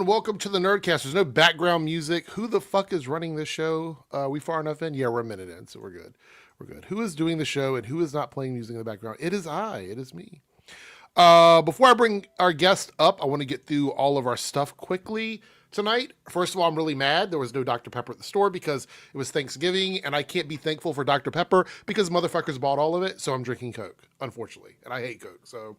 everyone. Welcome to the Nerdcast. There's no background music. Who the fuck is running this show? We far enough in? Yeah, we're a minute in, so we're good. We're good. Who is doing the show and who is not playing music in the background? It is I. It is me. Before I bring our guest up, I want to get through all of our stuff quickly tonight. First of all, I'm really mad there was no Dr. Pepper at the store because it was Thanksgiving, and I can't be thankful for Dr. Pepper because motherfuckers bought all of it, so I'm drinking Coke, unfortunately. And I hate Coke, so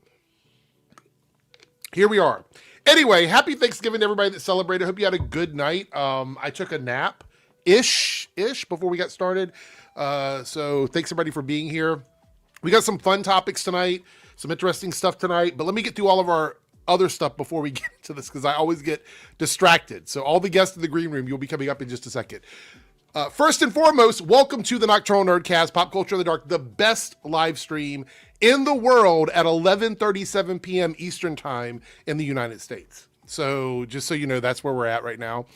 here we are. Anyway, happy Thanksgiving to everybody that celebrated. Hope you had a good night. I took a nap-ish before we got started. So thanks everybody for being here. We got some fun topics tonight, some interesting stuff tonight, but let me get through all of our other stuff before we get to this because I always get distracted. So all the guests in the green room, you'll be coming up in just a second. First and foremost, welcome to the Nocturnal Nerdcast, Pop Culture in the Dark, the best live stream in the world at 11:37 p.m. Eastern Time in the United States. So just so you know, that's where we're at right now.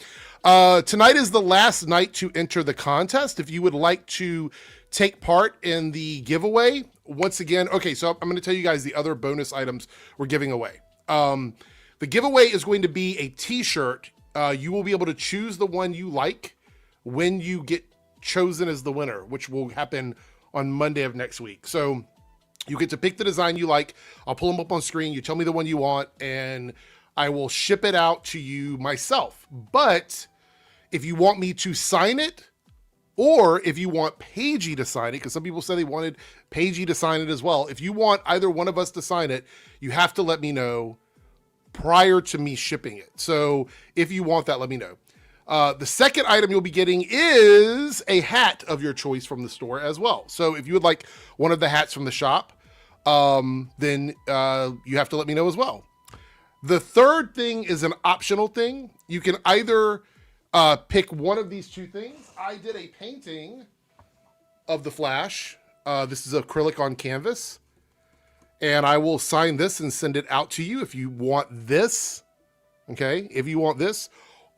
Tonight is the last night to enter the contest. If you would like to take part in the giveaway, once again, okay, so I'm going to tell you guys the other bonus items we're giving away. The giveaway is going to be a t-shirt. You will be able to choose the one you like when you get chosen as the winner, which will happen on Monday of next week. So you get to pick the design you like. I'll pull them up on screen. You tell me the one you want, and I will ship it out to you myself. But if you want me to sign it, or if you want Paigey to sign it, because some people said they wanted Paigey to sign it as well. If you want either one of us to sign it, you have to let me know prior to me shipping it. So if you want that, let me know. The second item you'll be getting is a hat of your choice from the store as well. So if you would like one of the hats from the shop, then you have to let me know as well. The third thing is an optional thing. You can either pick one of these two things. I did a painting of the Flash. This is acrylic on canvas. And I will sign this and send it out to you if you want this. Okay, if you want this.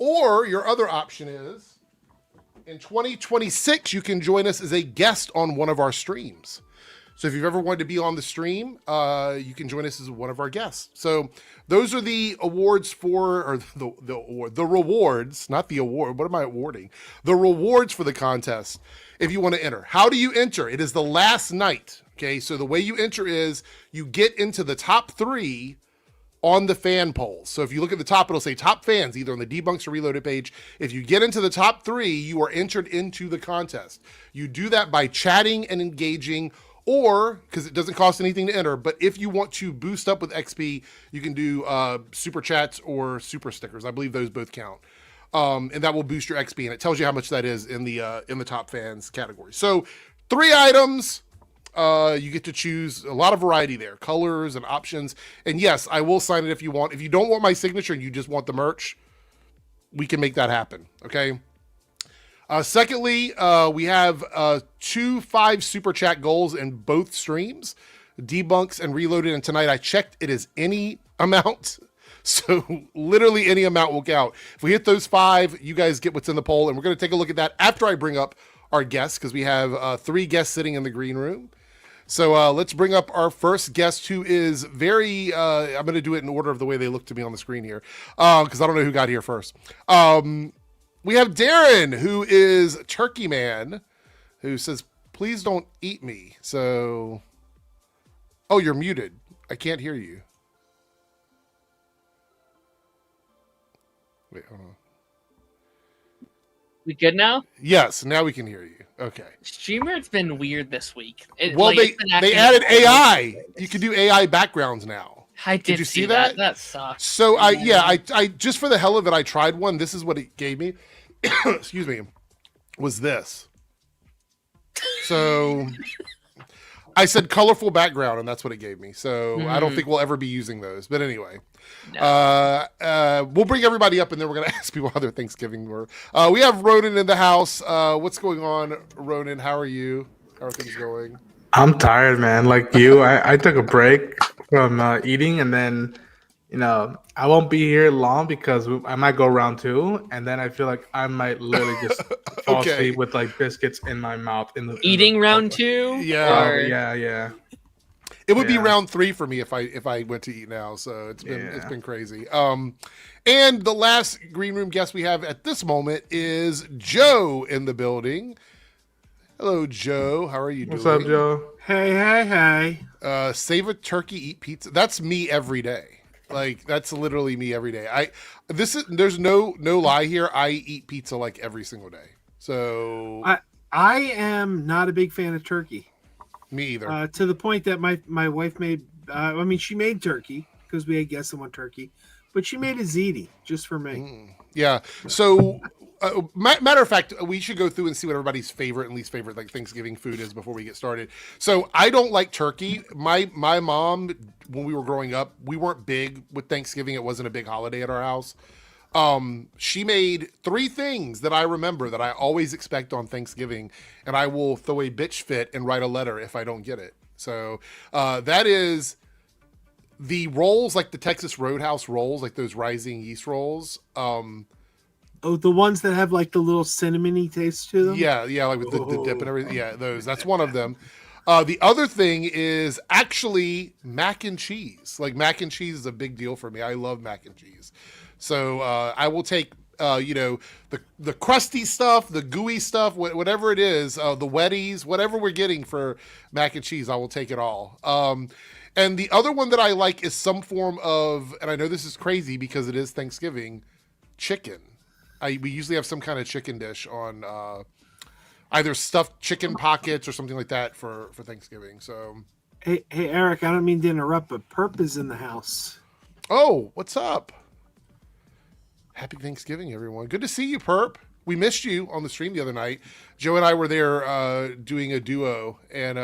Or your other option is, in 2026, you can join us as a guest on one of our streams. So if you've ever wanted to be on the stream, you can join us as one of our guests. So those are the awards for, or the rewards, not the award. What am I awarding? The rewards for the contest if you want to enter. How do you enter? It is the last night. Okay, so the way you enter is you get into the top 3 on the fan polls. So if you look at the top, it'll say top fans, either on the Debunks or Reloaded page. If you get into the top 3, you are entered into the contest. You do that by chatting and engaging, or, because it doesn't cost anything to enter, but if you want to boost up with XP, you can do super chats or super stickers. I believe those both count. And that will boost your XP, and it tells you how much that is in the top fans category. So 3 items. You get to choose a lot of variety there, colors and options. And yes, I will sign it if you want. If you don't want my signature and you just want the merch, we can make that happen. Okay. Secondly, we have 2 5 super chat goals in both streams, Debunks and Reloaded. And tonight I checked, it is any amount. So literally any amount will count. If we hit those 5, you guys get what's in the poll. And we're going to take a look at that after I bring up our guests, because we have 3 guests sitting in the green room. So let's bring up our first guest, who is very, I'm going to do it in order of the way they look to me on the screen here, because I don't know who got here first. We have Darren, who is Turkey Man, who says, please don't eat me. So, oh, you're muted. I can't hear you. Wait, hold on. We good now? Yes, now we can hear you. Okay. Streamer's been weird this week. Well, they added AI. You can do AI backgrounds now. I did you see that? That sucks. So I just for the hell of it, I tried one. This is what it gave me. Excuse me. Was this. So I said colorful background, and that's what it gave me. So I don't think we'll ever be using those. But anyway, we'll bring everybody up, and then we're going to ask people how their Thanksgiving were. We have Ronan in the house. What's going on, Ronan? How are you? How are things going? I'm tired, man. Like you, I took a break from eating, and then, I won't be here long because I might go round 2, and then I feel like I might literally just fall asleep with like biscuits in my mouth. Eating round 2? Yeah. Yeah. It would be Yeah. round 3 for me if I went to eat now. So it's been crazy. And the last green room guest we have at this moment is Joe in the building. Hello, Joe. How are you doing? What's up, Joe? Hey. Save a turkey, eat pizza. That's me every day. Like that's literally me every day. There's no lie here. I eat pizza like every single day. So I am not a big fan of turkey. Me either. To the point that my wife made. She made turkey because we had guests that want turkey, but she made a ziti just for me. Yeah. So, matter of fact, we should go through and see what everybody's favorite and least favorite like Thanksgiving food is before we get started. So, I don't like turkey. My mom, when we were growing up, we weren't big with Thanksgiving. It wasn't a big holiday at our house. She made 3 things that I remember that I always expect on Thanksgiving, and I will throw a bitch fit and write a letter if I don't get it. So, that is the rolls, like the Texas Roadhouse rolls, like those rising yeast rolls. Oh, the ones that have like the little cinnamony taste to them? Yeah, like with the dip and everything. Yeah, those. That's one of them. The other thing is actually mac and cheese. Like mac and cheese is a big deal for me. I love mac and cheese. So I will take, the crusty stuff, the gooey stuff, whatever it is, the wetties, whatever we're getting for mac and cheese, I will take it all. And the other one that I like is some form of, and I know this is crazy because it is Thanksgiving, chicken. We usually have some kind of chicken dish on either stuffed chicken pockets or something like that for Thanksgiving. So, Hey, Eric, I don't mean to interrupt, but Perp is in the house. oh, what's up? Happy Thanksgiving, everyone. Good to see you, Perp. We missed you on the stream the other night. Joe and I were there doing a duo, and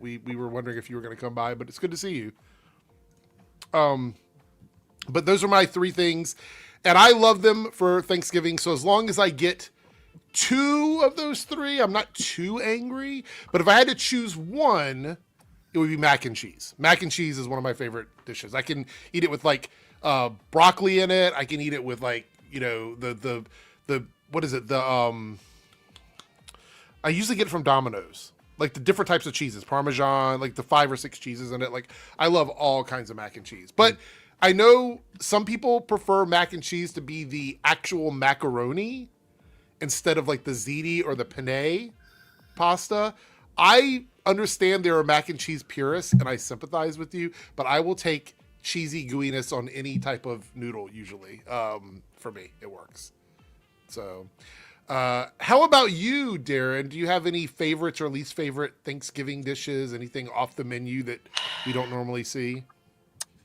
we were wondering if you were going to come by, but it's good to see you. But those are my 3 things, and I love them for Thanksgiving. So as long as I get 2 of those 3, I'm not too angry. But if I had to choose one, it would be mac and cheese. Mac and cheese is one of my favorite dishes. I can eat it with like broccoli in it. I can eat it with like, the what is it? I usually get it from Domino's. Like the different types of cheeses, Parmesan, like the 5 or 6 cheeses in it. Like I love all kinds of mac and cheese. But I know some people prefer mac and cheese to be the actual macaroni instead of like the ziti or the penne pasta. I understand there are mac and cheese purists, and I sympathize with you, but I will take cheesy gooiness on any type of noodle usually. For me, it works. So, how about you, Darren? Do you have any favorites or least favorite Thanksgiving dishes? Anything off the menu that we don't normally see?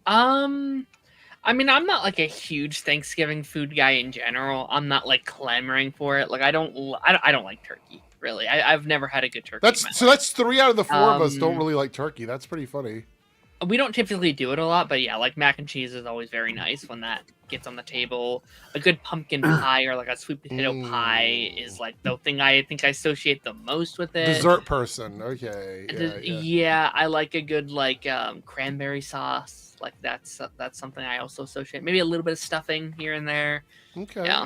I'm not like a huge Thanksgiving food guy in general. I'm not like clamoring for it. Like I don't like turkey. Really, I've never had a good turkey. That's 3 out of the 4 of us don't really like turkey. That's pretty funny. We don't typically do it a lot, but yeah, like mac and cheese is always very nice when that gets on the table. A good pumpkin pie or like a sweet potato pie is like the thing I think I associate the most with it. Dessert person, okay. Yeah, I like a good like cranberry sauce. Like that's something I also associate. Maybe a little bit of stuffing here and there. Okay. Yeah.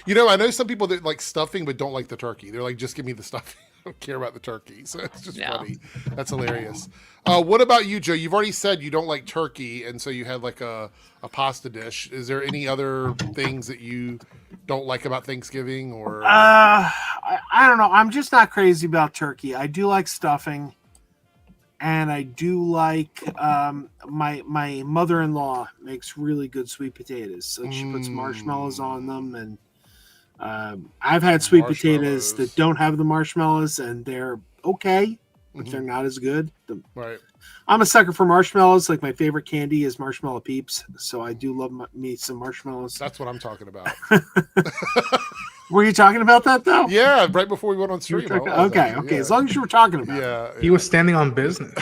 I know some people that like stuffing but don't like the turkey. They're like, just give me the stuffing. I don't care about the turkey. So it's just funny. That's hilarious. What about you, Joe? You've already said you don't like turkey, and so you had like a pasta dish. Is there any other things that you don't like about Thanksgiving? Or I don't know. I'm just not crazy about turkey. I do like stuffing, and I do like my mother-in-law makes really good sweet potatoes. So she puts marshmallows on them, and I've had sweet potatoes that don't have the marshmallows, and they're okay, but they're not as good. Right. I'm a sucker for marshmallows. Like my favorite candy is marshmallow Peeps, so I do love me some marshmallows. That's what I'm talking about. Were you talking about that though? Yeah, right before we went on stream. Okay. Yeah. As long as you were talking about it. He was standing on business.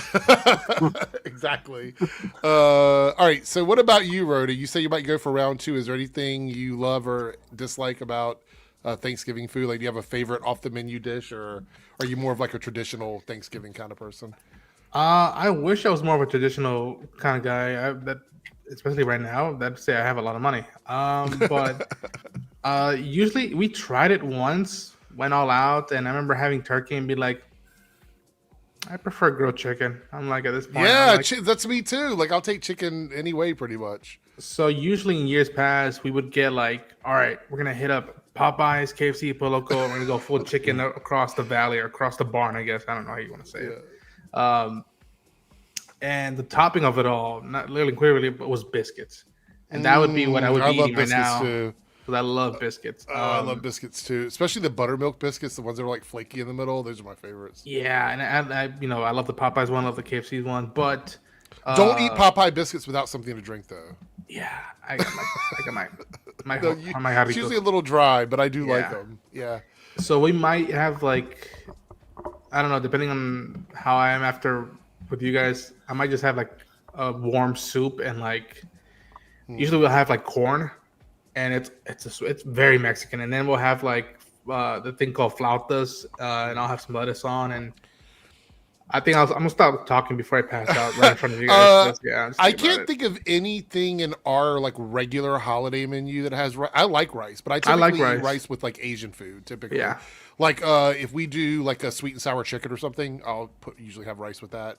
Exactly. All right. So what about you, Rhoda? You say you might go for round 2. Is there anything you love or dislike about Thanksgiving food? Like, do you have a favorite off the menu dish, or are you more of like a traditional Thanksgiving kind of person? I wish I was more of a traditional kind of guy. Especially right now, that'd say I have a lot of money. But usually we tried it once, went all out, and I remember having turkey and be like, I prefer grilled chicken. I'm like at this point. Yeah, I'm like, that's me too. Like I'll take chicken anyway, pretty much. so usually in years past, we would get like, all right, we're gonna hit up Popeyes, KFC, Poloco, and we're gonna go full chicken across the valley or across the barn. I guess I don't know how you want to say it. And the topping of it all, not literally clearly, but was biscuits, and that would be what I would be eating right now. Too. Because I love biscuits. I love biscuits too, especially the buttermilk biscuits, the ones that are like flaky in the middle. Those are my favorites. Yeah, and I love the Popeyes one, love the KFC one, but don't eat Popeye biscuits without something to drink, though. Yeah, I got my No, it's usually a little dry, but I do like them. Yeah. So we might have like, I don't know, depending on how I am after with you guys, I might just have like a warm soup and like, usually we'll have like corn, and it's very Mexican, and then we'll have like the thing called flautas, and I'll have some lettuce on, and I think I'm gonna stop talking before I pass out right in front of you guys. I can't think of anything in our like regular holiday menu that has rice. I like rice, but I typically eat rice with like Asian food typically. Yeah. Like if we do like a sweet and sour chicken or something, I'll usually have rice with that.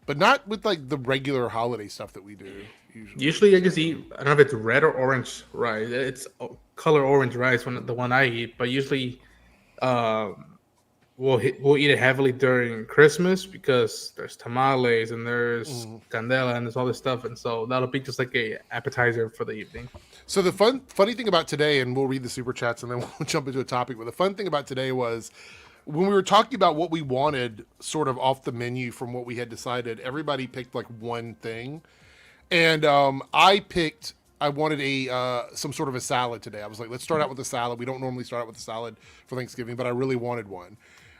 But not with like the regular holiday stuff that we do. Usually I just eat, I don't know if it's red or orange rice. It's color orange rice the one I eat, but usually we'll eat it heavily during Christmas because there's tamales and there's candela and there's all this stuff, and so that'll be just like a appetizer for the evening. So the funny thing about today, and we'll read the super chats and then we'll jump into a topic, but the fun thing about today was when we were talking about what we wanted sort of off the menu from what we had decided, everybody picked like one thing. And I wanted some sort of a salad today. I was like, let's start out with a salad. We don't normally start out with a salad for Thanksgiving, but I really wanted one.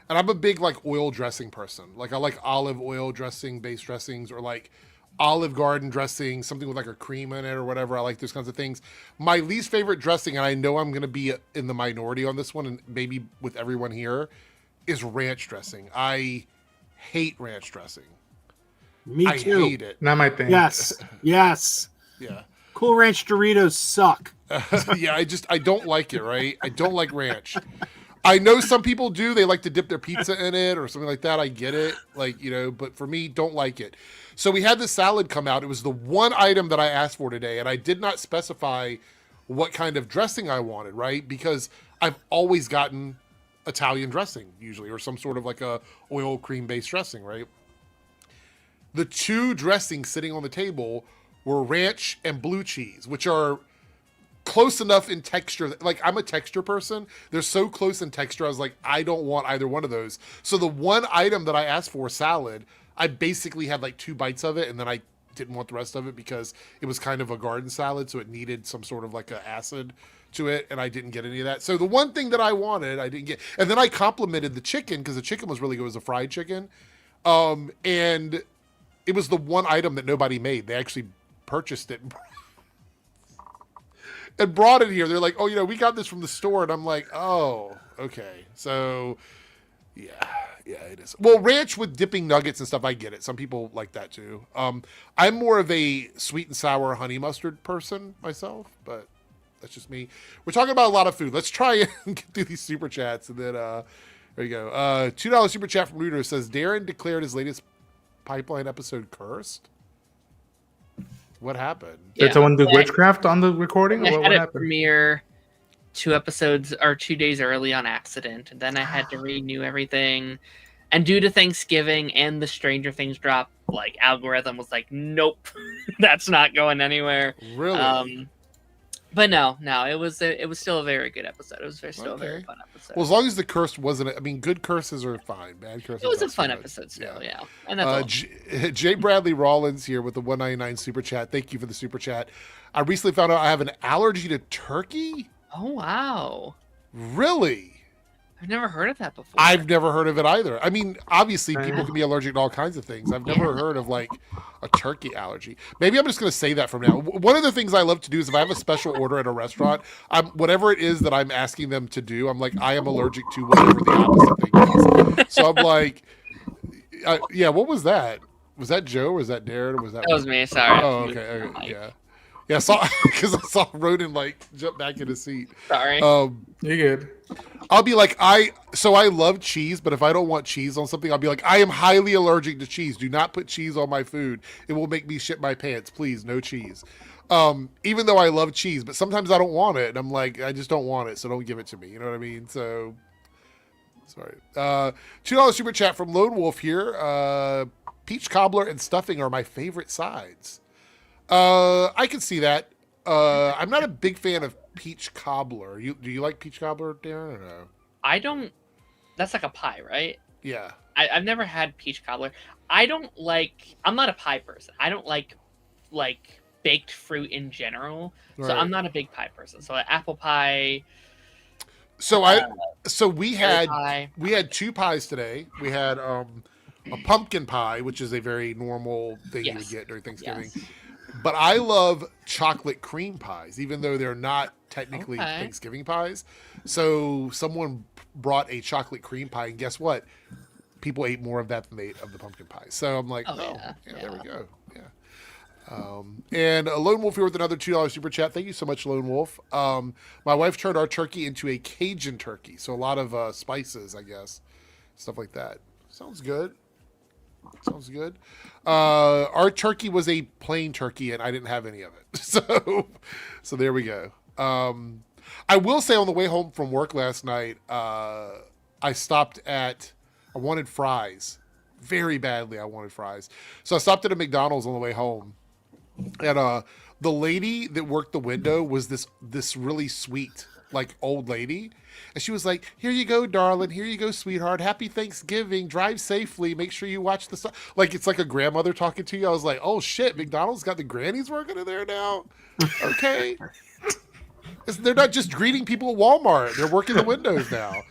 And I'm a big like oil dressing person. Like I like olive oil dressing, based dressings, or like Olive Garden dressing, something with like a cream in it or whatever. I like those kinds of things. My least favorite dressing, and I know I'm going to be in the minority on this one, and maybe with everyone here, is ranch dressing. I hate ranch dressing. Me too. I hate it. Not my thing. Yes. Yeah. Cool Ranch Doritos suck. Yeah, I don't like it, right? I don't like ranch. I know some people do. They like to dip their pizza in it or something like that. I get it. Like, but for me, don't like it. So we had this salad come out. It was the one item that I asked for today, and I did not specify what kind of dressing I wanted, right? Because I've always gotten Italian dressing usually, or some sort of like a oil cream based dressing, right? The two dressings sitting on the table were ranch and blue cheese, which are close enough in texture. Like, I'm a texture person. They're so close in texture. I was like, I don't want either one of those. So the one item that I asked for, salad, I basically had like 2 bites of it, and then I didn't want the rest of it because it was kind of a garden salad, so it needed some sort of like an acid to it, and I didn't get any of that. So the one thing that I wanted, I didn't get. And then I complimented the chicken because the chicken was really good. It was a fried chicken. And it was the one item that nobody made. They actually purchased it and brought it here. They're like, oh, we got this from the store. And I'm like, oh, okay. So, yeah, it is. Well, ranch with dipping nuggets and stuff, I get it. Some people like that too. I'm more of a sweet and sour honey mustard person myself, but that's just me. We're talking about a lot of food. Let's try and get through these super chats. And then, there you go. $2 super chat from Ruder says, Darren declared his latest Pipeline episode cursed. What happened? Did someone do witchcraft on the recording? I What had it happened? premiere 2 episodes or 2 days early on accident, and then I had to renew everything. And due to Thanksgiving and the Stranger Things drop, like, algorithm was like, nope, that's not going anywhere. Really? But no, it was still a very good episode. It was still a very fun episode. Well, as long as the curse wasn't, I mean, good curses are fine. Bad curses. It was a not so fun good. episode still, yeah. And that's J. Bradley Rollins here with the 199 super chat. Thank you for the super chat. I recently found out I have an allergy to turkey. Oh wow! Really? I've never heard of that before. I've never heard of it either. I mean, obviously, people can be allergic to all kinds of things. I've never heard of like a turkey allergy. Maybe I'm just going to say that from now. One of the things I love to do is if I have a special order at a restaurant, whatever it is that I'm asking them to do, I'm like, I am allergic to whatever the opposite thing is. So I'm like, yeah, what was that? Was that Joe or was that Darren? Or was that? That was me. Sorry. Oh, okay. Yeah. Yeah, I saw because I saw Ronan like jump back in his seat. Sorry. You're good. I'll be like, I love cheese, but if I don't want cheese on something, I'll be like, I am highly allergic to cheese. Do not put cheese on my food. It will make me shit my pants. Please, no cheese. Even though I love cheese, but sometimes I don't want it, and I'm like, I just don't want it, so don't give it to me. You know what I mean? So, sorry. $2 super chat from Lone Wolf here. Peach cobbler and stuffing are my favorite sides. I can see that. I'm not a big fan of peach cobbler. Do you like peach cobbler, Darren, or no? I don't. That's like a pie, right? Yeah. I've never had peach cobbler. I don't like. I'm not a pie person. I don't like baked fruit in general. Right. So I'm not a big pie person. So apple pie. So we had pie. two pies today. We had a pumpkin pie, which is a very normal thing you would get during Thanksgiving. Yes. But I love chocolate cream pies, even though they're not technically Okay. Thanksgiving pies. So someone brought a chocolate cream pie, and guess what? People ate more of that than they ate of the pumpkin pie. So I'm like, there we go. Yeah. And Lone Wolf here with another $2 super chat. Thank you so much, Lone Wolf. My wife turned our turkey into a Cajun turkey, so a lot of spices, I guess, stuff like that. Sounds good. Sounds good. Our turkey was a plain turkey, and I didn't have any of it. So there we go. I will say on the way home from work last night, I stopped at. I wanted fries, very badly. I wanted fries, so I stopped at a McDonald's on the way home, and the lady that worked the window was this really sweet like old lady. And she was like, here you go, darling. Here you go, sweetheart. Happy Thanksgiving. Drive safely. Make sure you watch the stuff. Like, it's like a grandmother talking to you. I was like, oh, shit. McDonald's got the grannies working in there now? Okay. They're not just greeting people at Walmart. They're working the windows now.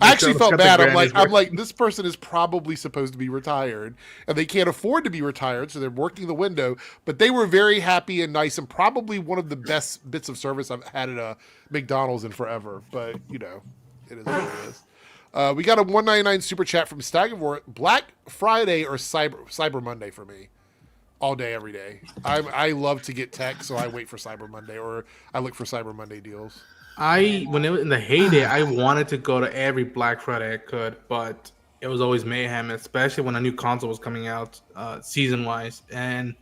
I actually felt bad. I'm like, this person is probably supposed to be retired, and they can't afford to be retired, so they're working the window. But they were very happy and nice, and probably one of the best bits of service I've had at a McDonald's in forever. But it is what it is. We got a $1.99 super chat from Stagavor. Black Friday or Cyber Monday for me. All day, every day. I love to get tech, so I wait for Cyber Monday, or I look for Cyber Monday deals. When it was in the heyday, I wanted to go to every Black Friday I could, but it was always mayhem, especially when a new console was coming out, season-wise. And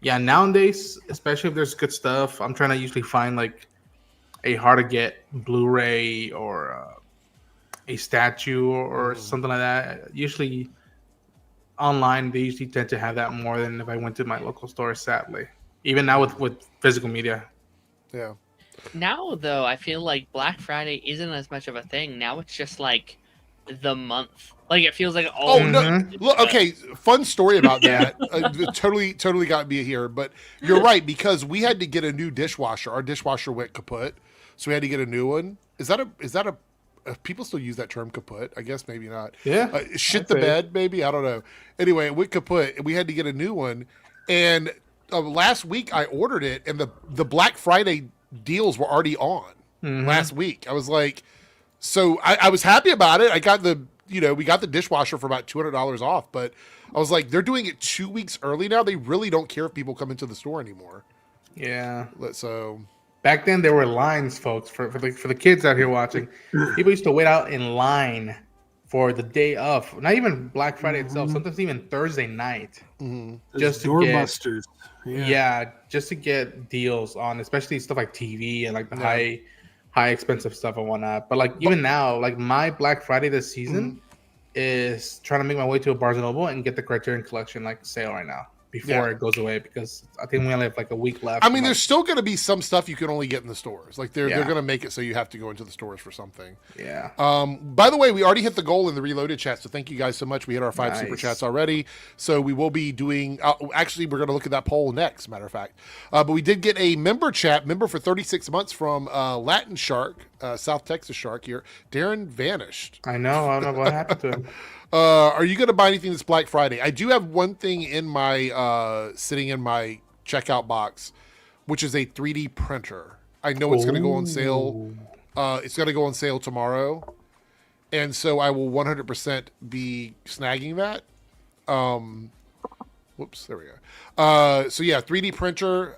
yeah, nowadays, especially if there's good stuff, I'm trying to usually find like a hard-to-get Blu-ray or a statue or something like that. Usually online, they usually tend to have that more than if I went to my local store, sadly. Even now with physical media. Yeah. Now, though, I feel like Black Friday isn't as much of a thing. Now it's just like the month. Like, it feels like no! Look, okay, fun story about that. Totally got me here, but you're right, because we had to get a new dishwasher. Our dishwasher went kaput, so we had to get a new one. Is that a people still use that term kaput? I guess maybe not. Yeah. Shit the bed, maybe? I don't know. Anyway, it went kaput, and we had to get a new one. And last week I ordered it, and the Black Friday deals were already on last week. I was like, so I was happy about it. I got we got the dishwasher for about $200 off, but I was like, they're doing it 2 weeks early now. They really don't care if people come into the store anymore. Yeah. So back then there were lines, folks, for the kids out here watching. People used to wait out in line for the day of, not even Black Friday itself, sometimes even Thursday night. Just to doorbusters. Yeah, just to get deals on, especially stuff like TV and like the high expensive stuff and whatnot. But like even now, like my Black Friday this season is trying to make my way to a Barnes and Noble and get the Criterion Collection like sale right now before it goes away, because I think we only have like a week left. I mean, there's still going to be some stuff you can only get in the stores. Like they're going to make it so you have to go into the stores for something. Yeah. By the way, we already hit the goal in the Reloaded chat, so thank you guys so much. We hit our 5 super chats already, so we will be doing. Actually, we're going to look at that poll next. Matter of fact, but we did get a member for 36 months from Latin Shark, South Texas Shark here. Darren vanished. I know. I don't know what happened to him. Are you going to buy anything this Black Friday? I do have one thing in my sitting in my checkout box, which is a 3D printer. I know it's going to go on sale. It's going to go on sale tomorrow, and so I will 100% be snagging that. Whoops, there we go. So yeah, 3D printer,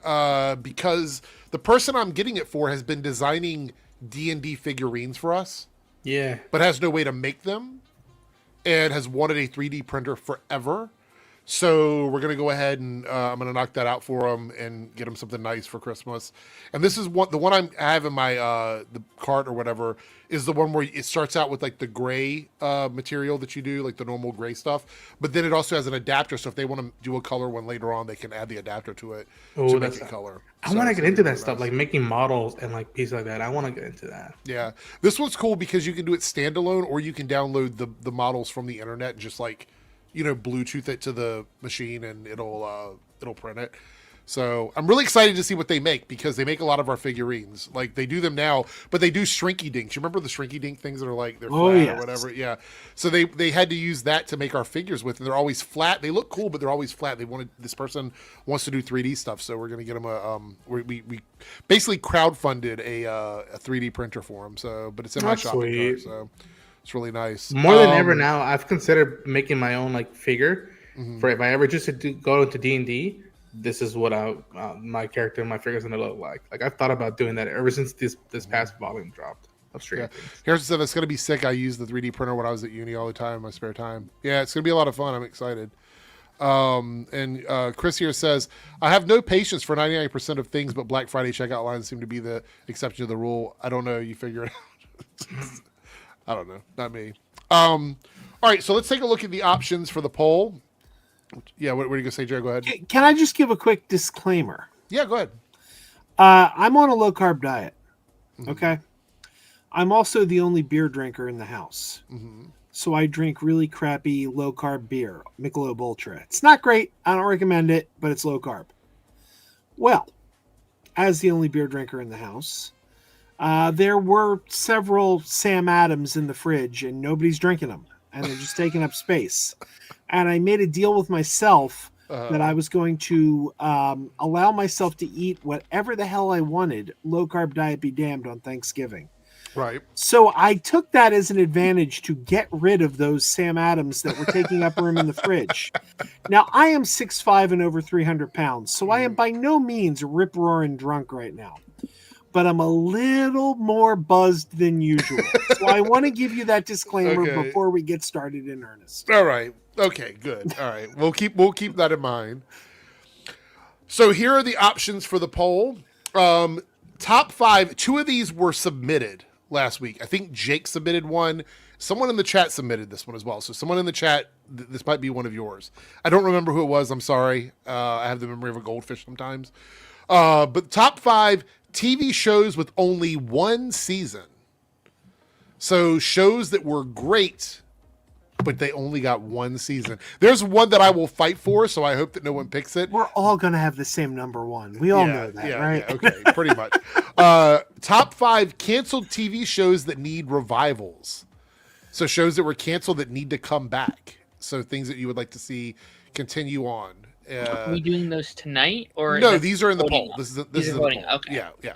because the person I'm getting it for has been designing D&D figurines for us, Yeah. but has no way to make them and has wanted a 3D printer forever. So we're going to go ahead and I'm going to knock that out for him and get him something nice for Christmas. And this is the one I have in my the cart or whatever is the one where it starts out with like the gray material that you do, like the normal gray stuff. But then it also has an adapter. So if they want to do a color one later on, they can add the adapter to it to make it color. I want to get into that stuff, like making models and like pieces like that. I want to get into that. Yeah. This one's cool because you can do it standalone or you can download the models from the internet and just like, Bluetooth it to the machine and it'll print it. So I'm really excited to see what they make because they make a lot of our figurines. Like they do them now, but they do shrinky dinks. You remember the shrinky dink things that are like they're flat or whatever? Yeah. So they had to use that to make our figures with, and they're always flat. They look cool, but they're always flat. This person wants to do 3D stuff, so we're gonna get them we basically crowdfunded a 3D printer for them. So, but it's in my shopping cart, so. It's really nice. More than ever now, I've considered making my own like figure for if I ever just go into D&D. This is what my character and my figure is gonna look like. Like I've thought about doing that ever since this past volume dropped of Stranger Things. Here's said it's gonna be sick. I use the 3D printer when I was at uni all the time in my spare time. Yeah, it's gonna be a lot of fun. I'm excited. And Chris here says, I have no patience for 99% of things, but Black Friday checkout lines seem to be the exception to the rule. I don't know. You figure it out. I don't know. Not me. All right, so let's take a look at the options for the poll. Yeah, what were you going to say, Jared? Go ahead. Can I just give a quick disclaimer? Yeah, go ahead. I'm on a low-carb diet, okay? I'm also the only beer drinker in the house. So I drink really crappy low-carb beer, Michelob Ultra. It's not great. I don't recommend it, but it's low-carb. Well, as the only beer drinker in the house... there were several Sam Adams in the fridge and nobody's drinking them and they're just taking up space. And I made a deal with myself that I was going to allow myself to eat whatever the hell I wanted, low carb diet be damned, on Thanksgiving. Right. So I took that as an advantage to get rid of those Sam Adams that were taking up room in the fridge. Now, I am 6'5" and over 300 pounds, so I am by no means rip-roaring drunk right now. But I'm a little more buzzed than usual. So I want to give you that disclaimer before we get started in earnest. All right. Okay, good. All right. We'll keep that in mind. So here are the options for the poll. Top 5, 2 of these were submitted last week. I think Jake submitted one. Someone in the chat submitted this one as well. So someone in the chat, this might be one of yours. I don't remember who it was. I'm sorry. I have the memory of a goldfish sometimes. But top 5 TV shows with only one season. So shows that were great, but they only got one season. There's one that I will fight for, so I hope that no one picks it. We're all going to have the same number one. We all know that, right? Yeah, okay, pretty much. Top 5 canceled TV shows that need revivals. So shows that were canceled that need to come back. So things that you would like to see continue on. Are we doing those tonight, or no? These are in the poll. This is in the poll. Okay. Yeah.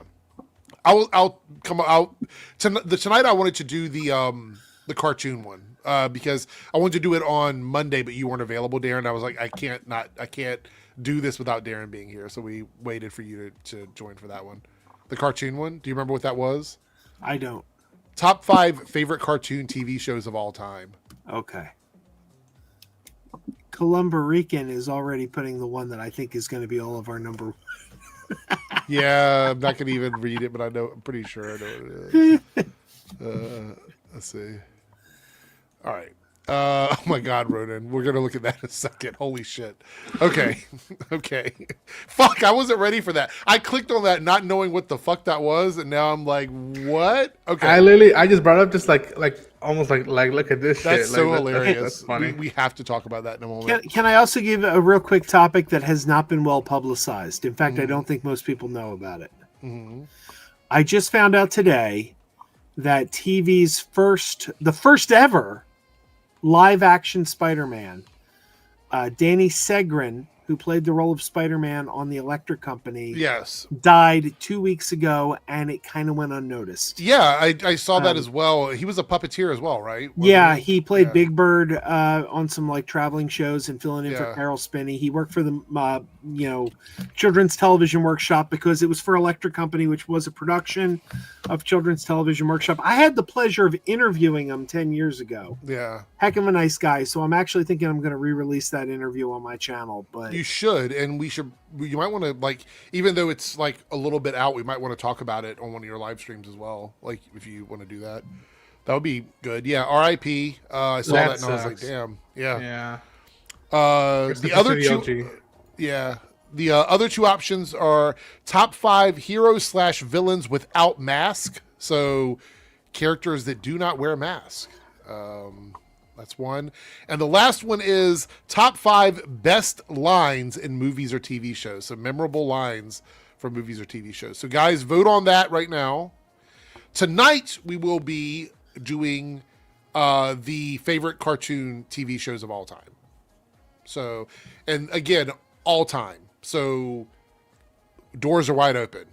I'll come out tonight. I wanted to do the cartoon one because I wanted to do it on Monday, but you weren't available, Darren. I was like, I can't do this without Darren being here. So we waited for you to join for that one. The cartoon one. Do you remember what that was? I don't. Top 5 favorite cartoon TV shows of all time. Okay. Columba Rican is already putting the one that I think is going to be all of our number. Yeah, I'm not going to even read it, but I'm pretty sure I know what it is. Let's see. All right. Oh my God, Ronan. We're going to look at that in a second. Holy shit. Okay. Okay. Fuck, I wasn't ready for that. I clicked on that not knowing what the fuck that was, and now I'm like, what? Okay. I just brought up just like almost like look at this that's shit. so like, hilarious. That's funny. We have to talk about that in a moment. Can I also give a real quick topic that has not been well publicized? In fact, I don't think most people know about it. I just found out today that TV's the first ever live action Spider-Man, Danny Segrin, who played the role of Spider-Man on the Electric Company, Yes. died 2 weeks ago, and it kind of went unnoticed. Yeah, I saw that as well. He was a puppeteer as well, right? Yeah, Wasn't he played Yeah. Big Bird on some like traveling shows and filling in for Yeah. Carol Spinney. He worked for the Children's Television Workshop because it was for Electric Company, which was a production of Children's Television Workshop. I had the pleasure of interviewing him 10 years ago. Yeah. Heck of a nice guy. So I'm actually thinking I'm going to re-release that interview on my channel. But You should, and you might want to, like, even though it's like a little bit out, we might want to talk about it on one of your live streams as well. Like, if you want to do that, that would be good. Yeah. R.I.P. I saw that and I was like, damn. Yeah. Yeah. The other two. Yeah. The other two options are top 5 heroes/villains without mask. So characters that do not wear a mask. That's one. And the last one is top 5 best lines in movies or TV shows. So memorable lines from movies or TV shows. So guys, vote on that right now. Tonight, we will be doing the favorite cartoon TV shows of all time. So, and again, all time. So doors are wide open.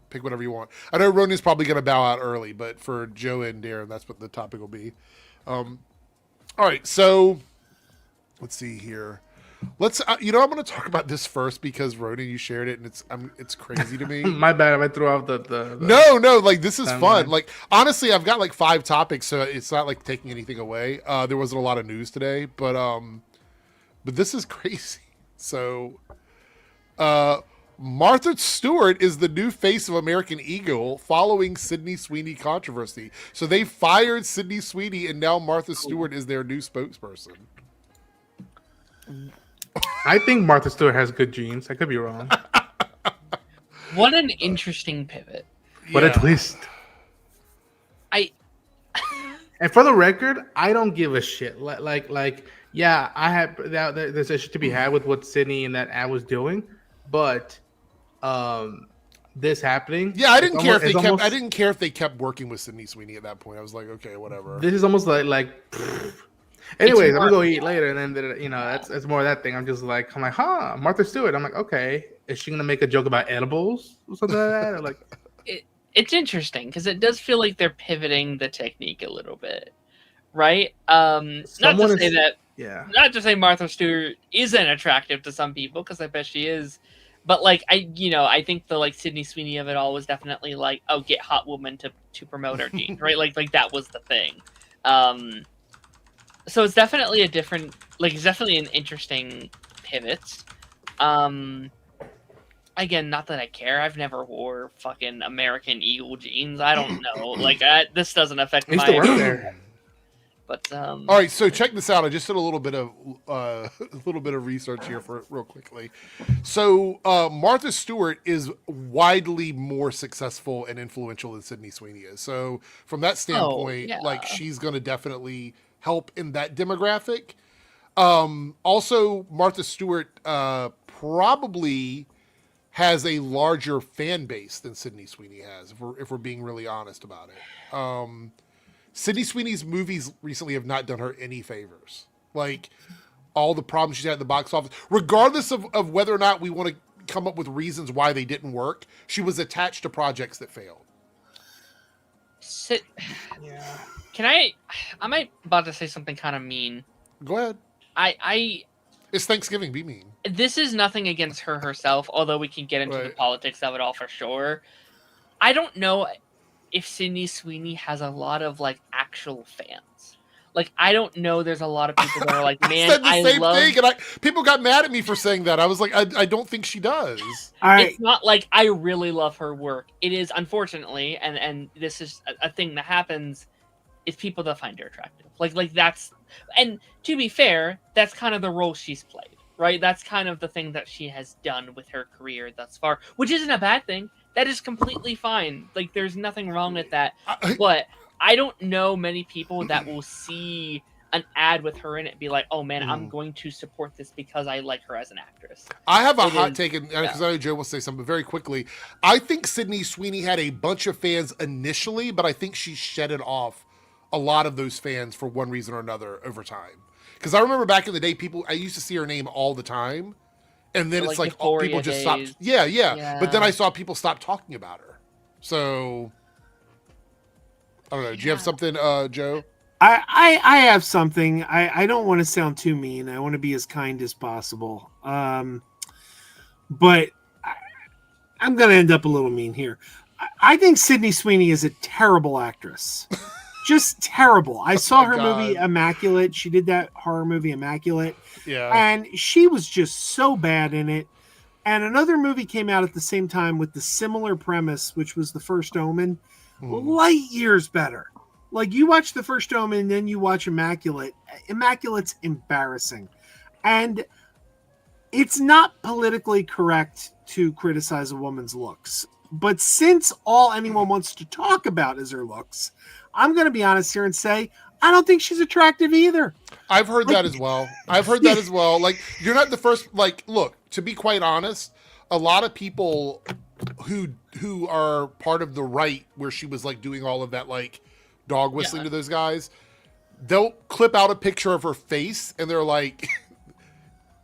Pick whatever you want. I know Ronan's probably going to bow out early, but for Joe and Darren, that's what the topic will be. All right, so let's see here. Let's I'm going to talk about this first because Ronan, you shared it, and it's crazy to me. My bad. I threw out the No, like this is timeline. fun. Like honestly, I've got like 5 topics, so it's not like taking anything away. There wasn't a lot of news today, but this is crazy. So, Martha Stewart is the new face of American Eagle following Sydney Sweeney controversy. So they fired Sydney Sweeney, and now Martha Stewart is their new spokesperson. I think Martha Stewart has good genes. I could be wrong. What an interesting pivot. What a twist. And for the record, I don't give a shit. Yeah, I had there's issue to be had with what Sydney and that ad was doing, but this happening. Yeah, I didn't care if they kept working with Sydney Sweeney at that point. I was like, okay, whatever. This is almost like. Anyways, I'm gonna go eat later, and then that's more of that thing. I'm like, Martha Stewart. I'm like, okay, is she gonna make a joke about edibles or something like that? Or like, it's interesting because it does feel like they're pivoting the technique a little bit, right? Not to say Martha Stewart isn't attractive to some people, because I bet she is, but like I think the like Sydney Sweeney of it all was definitely like, oh, get hot woman to promote our genes, right? Like that was the thing. So it's definitely it's definitely an interesting pivot. Again, not that I care. I've never wore fucking American Eagle jeans. I don't know. This doesn't affect I used to work there. But all right, so check this out. I just did a little bit of research here for real quickly. So Martha Stewart is widely more successful and influential than Sydney Sweeney is. So from that standpoint, she's going to definitely help in that demographic. Also, Martha Stewart probably has a larger fan base than Sydney Sweeney has, if we're being really honest about it. Sydney Sweeney's movies recently have not done her any favors. Like, all the problems she's had at the box office, regardless of whether or not we want to come up with reasons why they didn't work, she was attached to projects that failed. I might about to say something kind of mean. Go ahead. It's Thanksgiving, be mean. This is nothing against her herself, although we can get into the politics of it all for sure. I don't know if Sydney Sweeney has a lot of actual fans. I don't know. There's a lot of people that are like, man, said the same thing, and people got mad at me for saying that. I was like, I don't think she does. It's not like I really love her work. It is, unfortunately, and this is a thing that happens. It's people that find her attractive. That's, and to be fair, that's kind of the role she's played, right? That's kind of the thing that she has done with her career thus far, which isn't a bad thing. That is completely fine. There's nothing wrong with that. But I don't know many people that will see an ad with her in it and be like, oh man, I'm going to support this because I like her as an actress. I have a hot take, because I know Joe will say something, but very quickly. I think Sydney Sweeney had a bunch of fans initially, but I think she shedded off a lot of those fans for one reason or another over time. Because I remember back in the day, I used to see her name all the time. and then Or, it's like, like people Euphoria just days. stopped. Yeah. But then Yeah. I saw people stop talking about her. So I don't know. Do you have something, Joe? I have something. I don't want to sound too mean. I want to be as kind as possible. But I'm going to end up a little mean here. I think Sydney Sweeney is a terrible actress. Just terrible. I saw her movie Immaculate. She did that horror movie Immaculate. Yeah. And she was just so bad in it. And another movie came out at the same time with the similar premise, which was The First Omen. Light years better. Like, you watch The First Omen and then you watch Immaculate. Immaculate's embarrassing. And it's not politically correct to criticize a woman's looks. But since all anyone wants to talk about is her looks, I'm going to be honest here and say, I don't think she's attractive either. I've heard that as well. Like, you're not the first. Like, look, to be quite honest, a lot of people who are part of the right, where she was like doing all of that, like dog whistling to those guys, they'll clip out a picture of her face and they're like,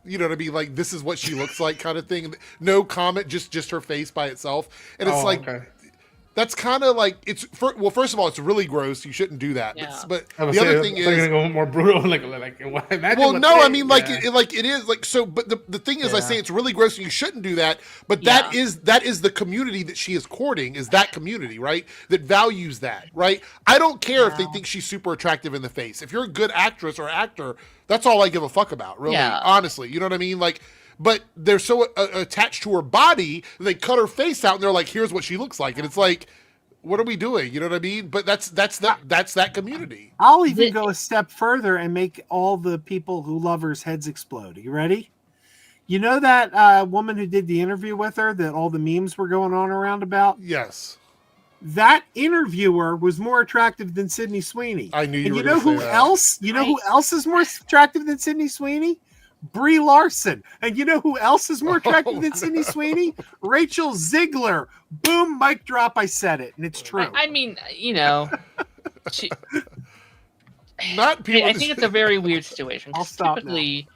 you know what I mean? Like, this is what she looks like, kind of thing. No comment, just her face by itself. And it's that's kind of like, well, first of all, it's really gross. You shouldn't do that. Yeah. But the other thing is, gonna go more brutal. Like well, no, I mean, like, it is like, so, but the thing is, I say it's really gross and you shouldn't do that. But that is the community that she is courting, is that community, right? That values that, right? I don't care if they think she's super attractive in the face. If you're a good actress or actor, that's all I give a fuck about, really, honestly. You know what I mean? Like, but they're so attached to her body, they cut her face out and they're like, here's what she looks like. And it's like, what are we doing? You know what I mean? But that's that community. I'll even go a step further and make all the people who love her's heads explode. You ready? You know that woman who did the interview with her that all the memes were going on around about? Yes. That interviewer was more attractive than Sydney Sweeney. I knew you and were going to say that. Else? You know who else is more attractive than Sydney Sweeney? Brie Larson. And you know who else is more attractive than Sydney Sweeney? Rachel Ziegler. Boom, mic drop, I said it. And it's true. I mean, you know, not people. I think it's a very weird situation. I'll stop typically,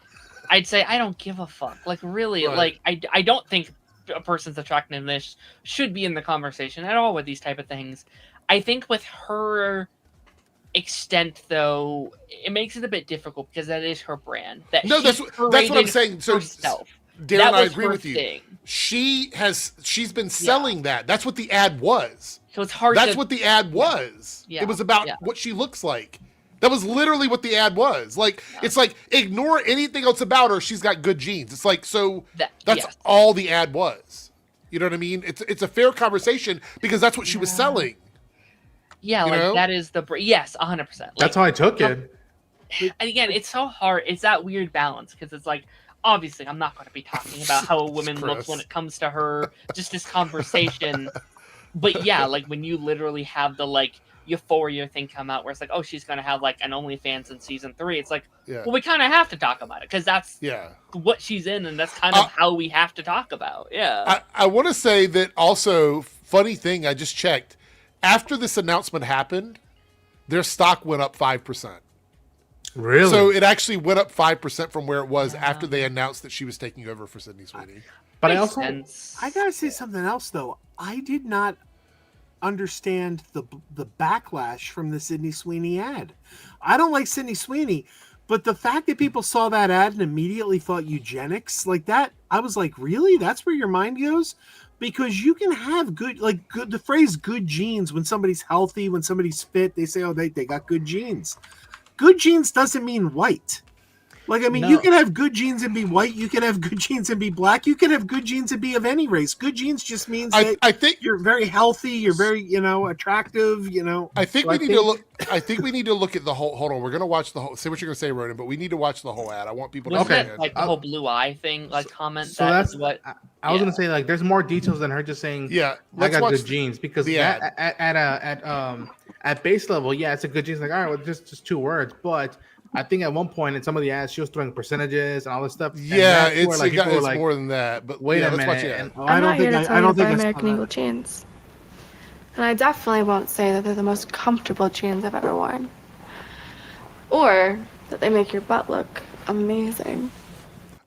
I'd say I don't give a fuck. Like, really, like, I don't think a person's attractiveness should be in the conversation at all with these type of things. I think with her extent, though, it makes it a bit difficult because that is her brand. That's what I'm saying. So herself. Darren, I agree with you. She's been selling that. That's what the ad was. So it's hard. That's what the ad was. Yeah. It was about what she looks like. That was literally what the ad was. Like, it's like, ignore anything else about her. She's got good genes. It's like, so that's all the ad was. You know what I mean? It's a fair conversation because that's what she was selling. Yeah, you know? That is 100%. Like, that's how I took it. And again, it's so hard. It's that weird balance because it's like, obviously, I'm not going to be talking about how a woman looks when it comes to her. Just this conversation. But yeah, like when you literally have the like Euphoria thing come out where it's like, oh, she's going to have like an OnlyFans in season 3. It's like, well, we kind of have to talk about it because that's what she's in, and that's kind of how we have to talk about. Yeah. I want to say that also, funny thing, I just checked. After this announcement happened, their stock went up 5%. Really? So it actually went up 5% from where it was after they announced that she was taking over for Sydney Sweeney. But I gotta say something else though. I did not understand the backlash from the Sydney Sweeney ad. I don't like Sydney Sweeney, but the fact that people saw that ad and immediately thought eugenics like that, I was like, really? That's where your mind goes? Because you can have the phrase good genes when somebody's healthy, when somebody's fit, they say, oh, they got good genes. Good genes doesn't mean white. Like, I mean, you can have good genes and be white. You can have good genes and be black. You can have good genes and be of any race. Good genes just means that I think you're very healthy. You're very, attractive. I think we need to look. I think we need to look at the whole. Hold on, we're gonna watch the whole. Say what you're gonna say, Ronan, but we need to watch the whole ad. I want people to understand. Like the whole blue eye thing, like comment. So that's what I was gonna say. Like, there's more details than her just saying, "Yeah, I got good genes." Because at base level, it's a good genes. Like, all right, well, just 2 words, but I think at one point in some of the ads, she was throwing percentages and all this stuff. Yeah, it's more than that. But wait a minute. Watch it. I'm not here to tell you about American Eagle jeans. And I definitely won't say that they're the most comfortable jeans I've ever worn. Or that they make your butt look amazing.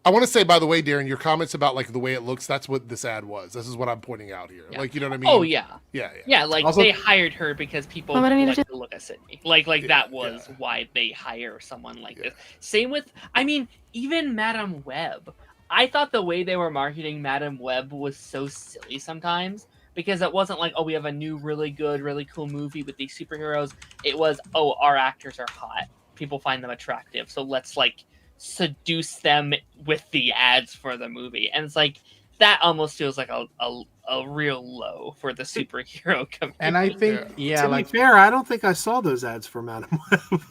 I want to say, by the way, Darren, your comments about like the way it looks, that's what this ad was. This is what I'm pointing out here. Yeah. Like, you know what I mean? Oh yeah. Yeah. Like Also- they hired her because people Well, what I need like to to look at Sydney. Like that was why they hire someone like this. Same with, I mean, even Madame Web. I thought the way they were marketing Madame Web was so silly sometimes because it wasn't like, oh, we have a new really good, really cool movie with these superheroes. It was, oh, our actors are hot. People find them attractive, so let's like seduce them with the ads for the movie. And it's like that almost feels like a real low for the superhero community. And I think, to like, be fair, I don't think I saw those ads for Madam Web.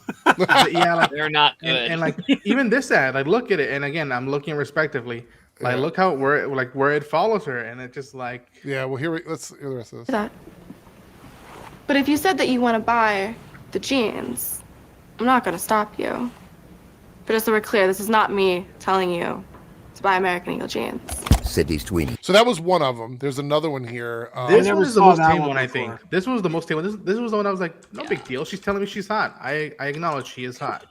yeah, like, they're not good. and like even this ad, like, look at it, and again, I'm looking respectively. Like, look how where it follows her, and it just like, Yeah. Well, let's hear the rest of this. that. But if you said that you want to buy the jeans, I'm not going to stop you. But just so we're clear, this is not me telling you to buy American Eagle jeans. Sydney Sweeney. So that was one of them. There's another one here. this never one is the saw most that tame one one, I before. think. This was the most tame one. This was the one I was like, no big deal. She's telling me she's hot. I acknowledge she is hot.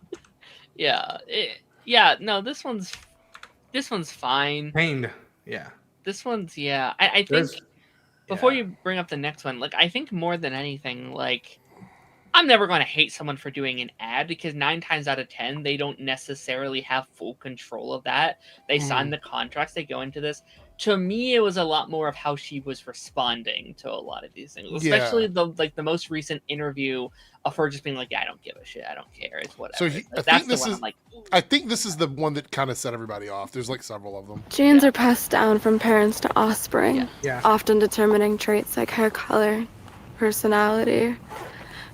No, this one's fine. Tamed. Yeah. This one's I think There's- before yeah. you bring up the next one, like I think more than anything, like I'm never going to hate someone for doing an ad because 9 times out of 10 they don't necessarily have full control of that. They sign the contracts, they go into this. To me, it was a lot more of how she was responding to a lot of these things, especially the most recent interview of her just being like, "Yeah, I don't give a shit, I don't care, it's whatever." So Like, that's the one I'm like, I think this is the one that kind of set everybody off. There's like several of them. Genes are passed down from parents to offspring, Yeah. often determining traits like hair color, personality,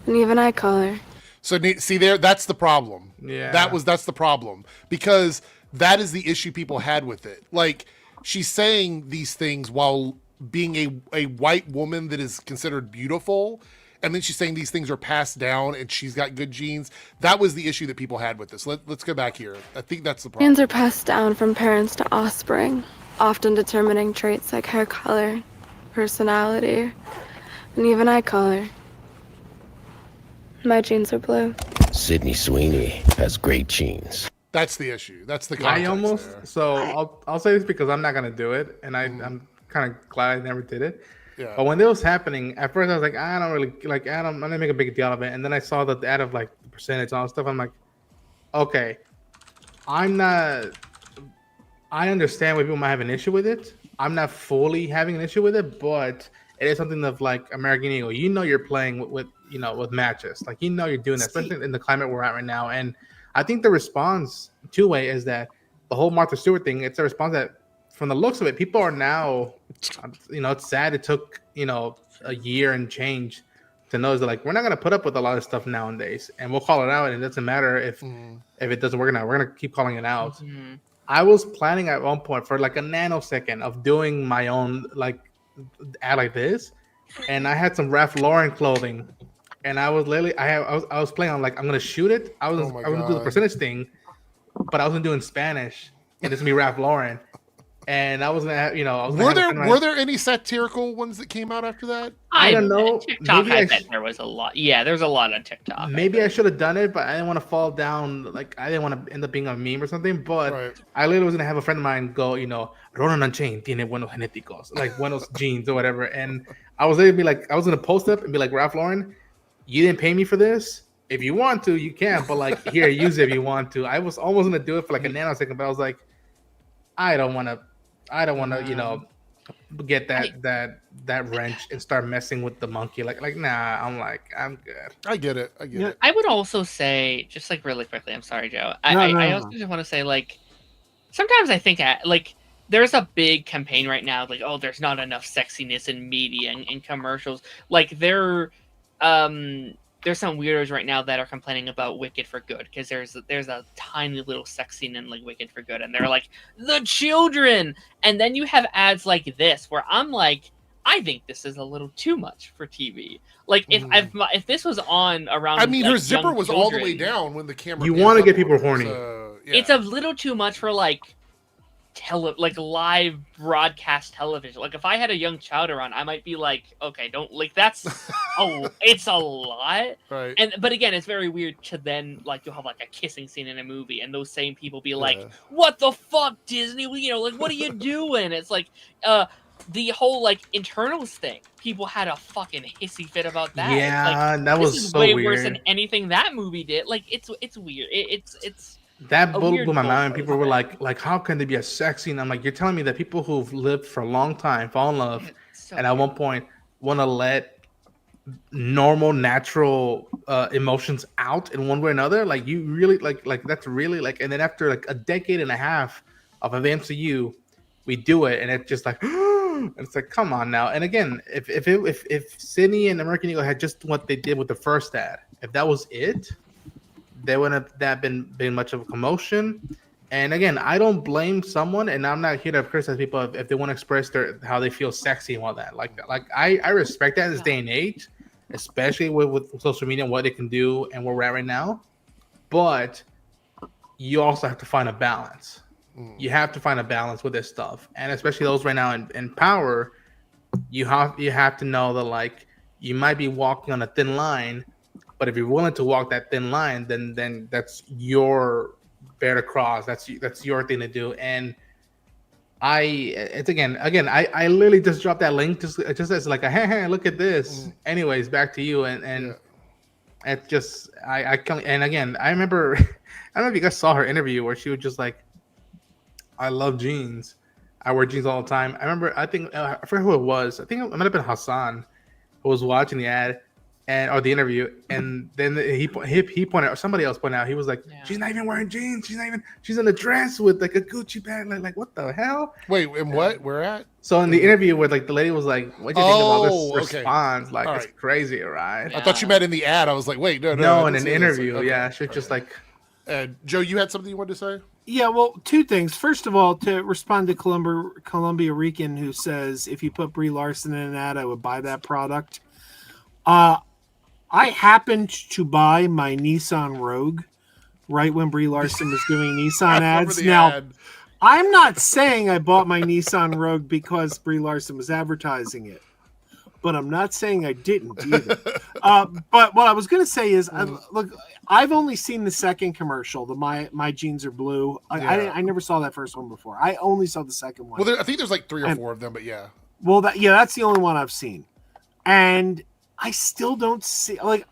and even eye color. So see there, that's the problem. Yeah. That's the problem because that is the issue people had with it. Like she's saying these things while being a white woman that is considered beautiful, and then she's saying these things are passed down and she's got good genes. That was the issue that people had with this. Let's go back here. I think that's the problem. Genes are passed down from parents to offspring, often determining traits like hair color, personality, and even eye color. My genes are blue. Sydney Sweeney has great genes. That's the issue. That's the I context almost there. so I'll say this because I'm not gonna do it, and I'm kind of glad I never did it. Yeah. But when it was happening, at first I was like, I don't really like. I'm gonna make a big deal of it, and then I saw the ad of like the percentage and all that stuff. I'm like, okay, I'm not. I understand why people might have an issue with it. I'm not fully having an issue with it, but it is something of like American Eagle. You know, you're playing with with matches. Like you're doing that, especially in the climate we're at right now. And I think the response two-way is that the whole Martha Stewart thing. It's a response that, from the looks of it, people are now, it's sad it took a year and change to know that like we're not gonna put up with a lot of stuff nowadays, and we'll call it out. And it doesn't matter if it doesn't work out. We're gonna keep calling it out. I was planning at one point for like a nanosecond of doing my own like ad like this, and I had some Ralph Lauren clothing, and I was literally I was playing on like I'm gonna shoot it. I was gonna do the percentage thing, but I wasn't doing Spanish, and it's gonna be Ralph Lauren, and I was gonna have, I was gonna Were there any satirical ones that came out after that? I don't know. TikTok, Maybe I bet there was a lot. Yeah, there's a lot on TikTok. Maybe I should have done it, but I didn't want to fall down. Like I didn't want to end up being a meme or something. But I literally was gonna have a friend of mine go, Ronan Unchained tiene buenos genéticos, like buenos genes or whatever. And I was gonna be like, I was gonna post up and be like, Ralph Lauren, you didn't pay me for this. If you want to, you can. But like, here, use it if you want to. I was almost gonna do it for like a nanosecond, but I was like, I don't want to, get that wrench and start messing with the monkey. Like nah, I'm good. I get it. I would also say, just like really quickly, I'm sorry, Joe. I also just want to say, like, sometimes I think like there's a big campaign right now, like, oh, there's not enough sexiness in media and in commercials. Like there's some weirdos right now that are complaining about Wicked for Good because there's a tiny little sex scene in like Wicked for Good, and they're like, the children. And then you have ads like this where I'm like, I think this is a little too much for TV. Like if this was on around, I mean, like, her zipper was all the way children, down when the camera. You want to get people horny. It's a little too much for like live broadcast television. Like if I had a young Chowder on, I might be like, okay, don't like that's it's a lot. Right. But again, it's very weird to then like you'll have like a kissing scene in a movie, and those same people be like, Yeah. "What the fuck, Disney? You know, like what are you doing?" It's like the whole like internals thing. People had a fucking hissy fit about that. Yeah, like, that this was is so way weird. worse than anything that movie did. Like it's weird. It's that a blew weird my mind. goalpost People were thing. like, how can there be a sex scene? I'm like, you're telling me that people who've lived for a long time fall in love, So and at one point want to let normal, natural emotions out in one way or another? Like, you really like that's really like. And then after like a decade and a half of an MCU, we do it, and it's just like, it's like, come on now. And again, if Sydney and American Eagle had just what they did with the first ad, if that was it, there wouldn't have that been much of a commotion. And again, I don't blame someone, and I'm not here to criticize people if they want to express how they feel sexy and all that. Like I respect that in this day and age, especially with social media and what it can do and where we're at right now. But you also have to find a balance. You have to find a balance with this stuff, and especially those right now in power. You have to know that like you might be walking on a thin line, but if you're willing to walk that thin line, then that's your bear to cross. That's your thing to do. And I literally just dropped that link just as like a hey, look at this. Anyways, back to you. And it just I come, and again I remember I don't know if you guys saw her interview where she was just like, I love jeans. I wear jeans all the time. I remember, I forget who it was. I think it might have been Hassan who was watching the ad or the interview, and then he pointed out, somebody else pointed out, he was like, she's not even wearing jeans. She's in a dress with like a Gucci bag. Like what the hell? Wait, and what? Where at? So in the interview where like the lady was like, what do you think about this okay. response? Like, All it's right. crazy, right? I thought you meant in the ad. I was like, wait, no. No, I in didn't an see this. interview, Okay. yeah. She's just like, Joe, you had something you wanted to say? Yeah, well, two things. First of all, to respond to Columbia Rican, who says if you put Brie Larson in an ad, I would buy that product. I happened to buy my Nissan Rogue right when Brie Larson was doing Nissan I remember ads. the Now, ad. I'm not saying I bought my Nissan Rogue because Brie Larson was advertising it, but I'm not saying I didn't either. But what I was going to say is, look, I've only seen the second commercial. The my jeans are blue. I never saw that first one before. I only saw the second one. Well, I think there's like 3 or 4 of them, but yeah. Well, that's the only one I've seen, and I still don't see like.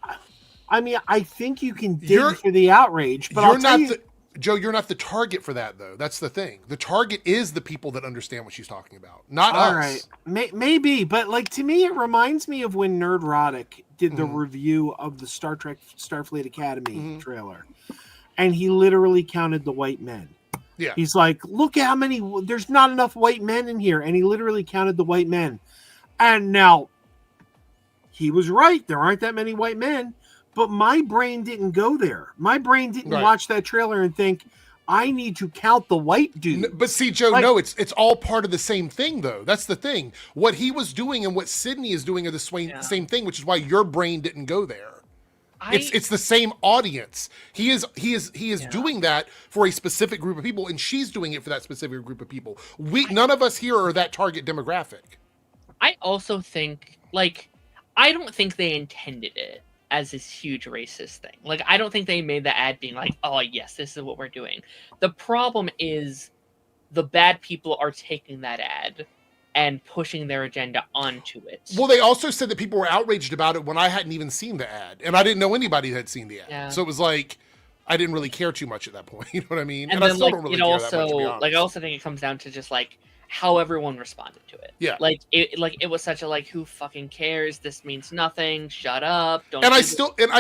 I mean, I think you can dig for the outrage, but I'll tell you, Joe, you're not the target for that, though. That's the thing. The target is the people that understand what she's talking about, not us. All right, maybe, but like to me, it reminds me of when Nerdrotic did the review of the Star Trek Starfleet Academy trailer, and he literally counted the white men. Yeah, he's like, look how many. There's not enough white men in here, and he literally counted the white men. And now, he was right. There aren't that many white men. But my brain didn't go there. My brain didn't watch that trailer and think, I need to count the white dude. But see, Joe, no, it's all part of the same thing, though. That's the thing. What he was doing and what Sydney is doing are the same thing, which is why your brain didn't go there. It's the same audience. He is doing that for a specific group of people, and she's doing it for that specific group of people. None of us here are that target demographic. I also think, like, I don't think they intended it as this huge racist thing. Like, I don't think they made the ad being like, oh, yes, this is what we're doing. The problem is the bad people are taking that ad and pushing their agenda onto it. Well, they also said that people were outraged about it when I hadn't even seen the ad. And I didn't know anybody had seen the ad. Yeah. So it was like, I didn't really care too much at that point. You know what I mean? And I then, still like, don't really it care also, that much, to be honest. like, I also think it comes down to just, like, how everyone responded to it. Yeah. Like it was such a like, who fucking cares? This means nothing. Shut up. Don't. And I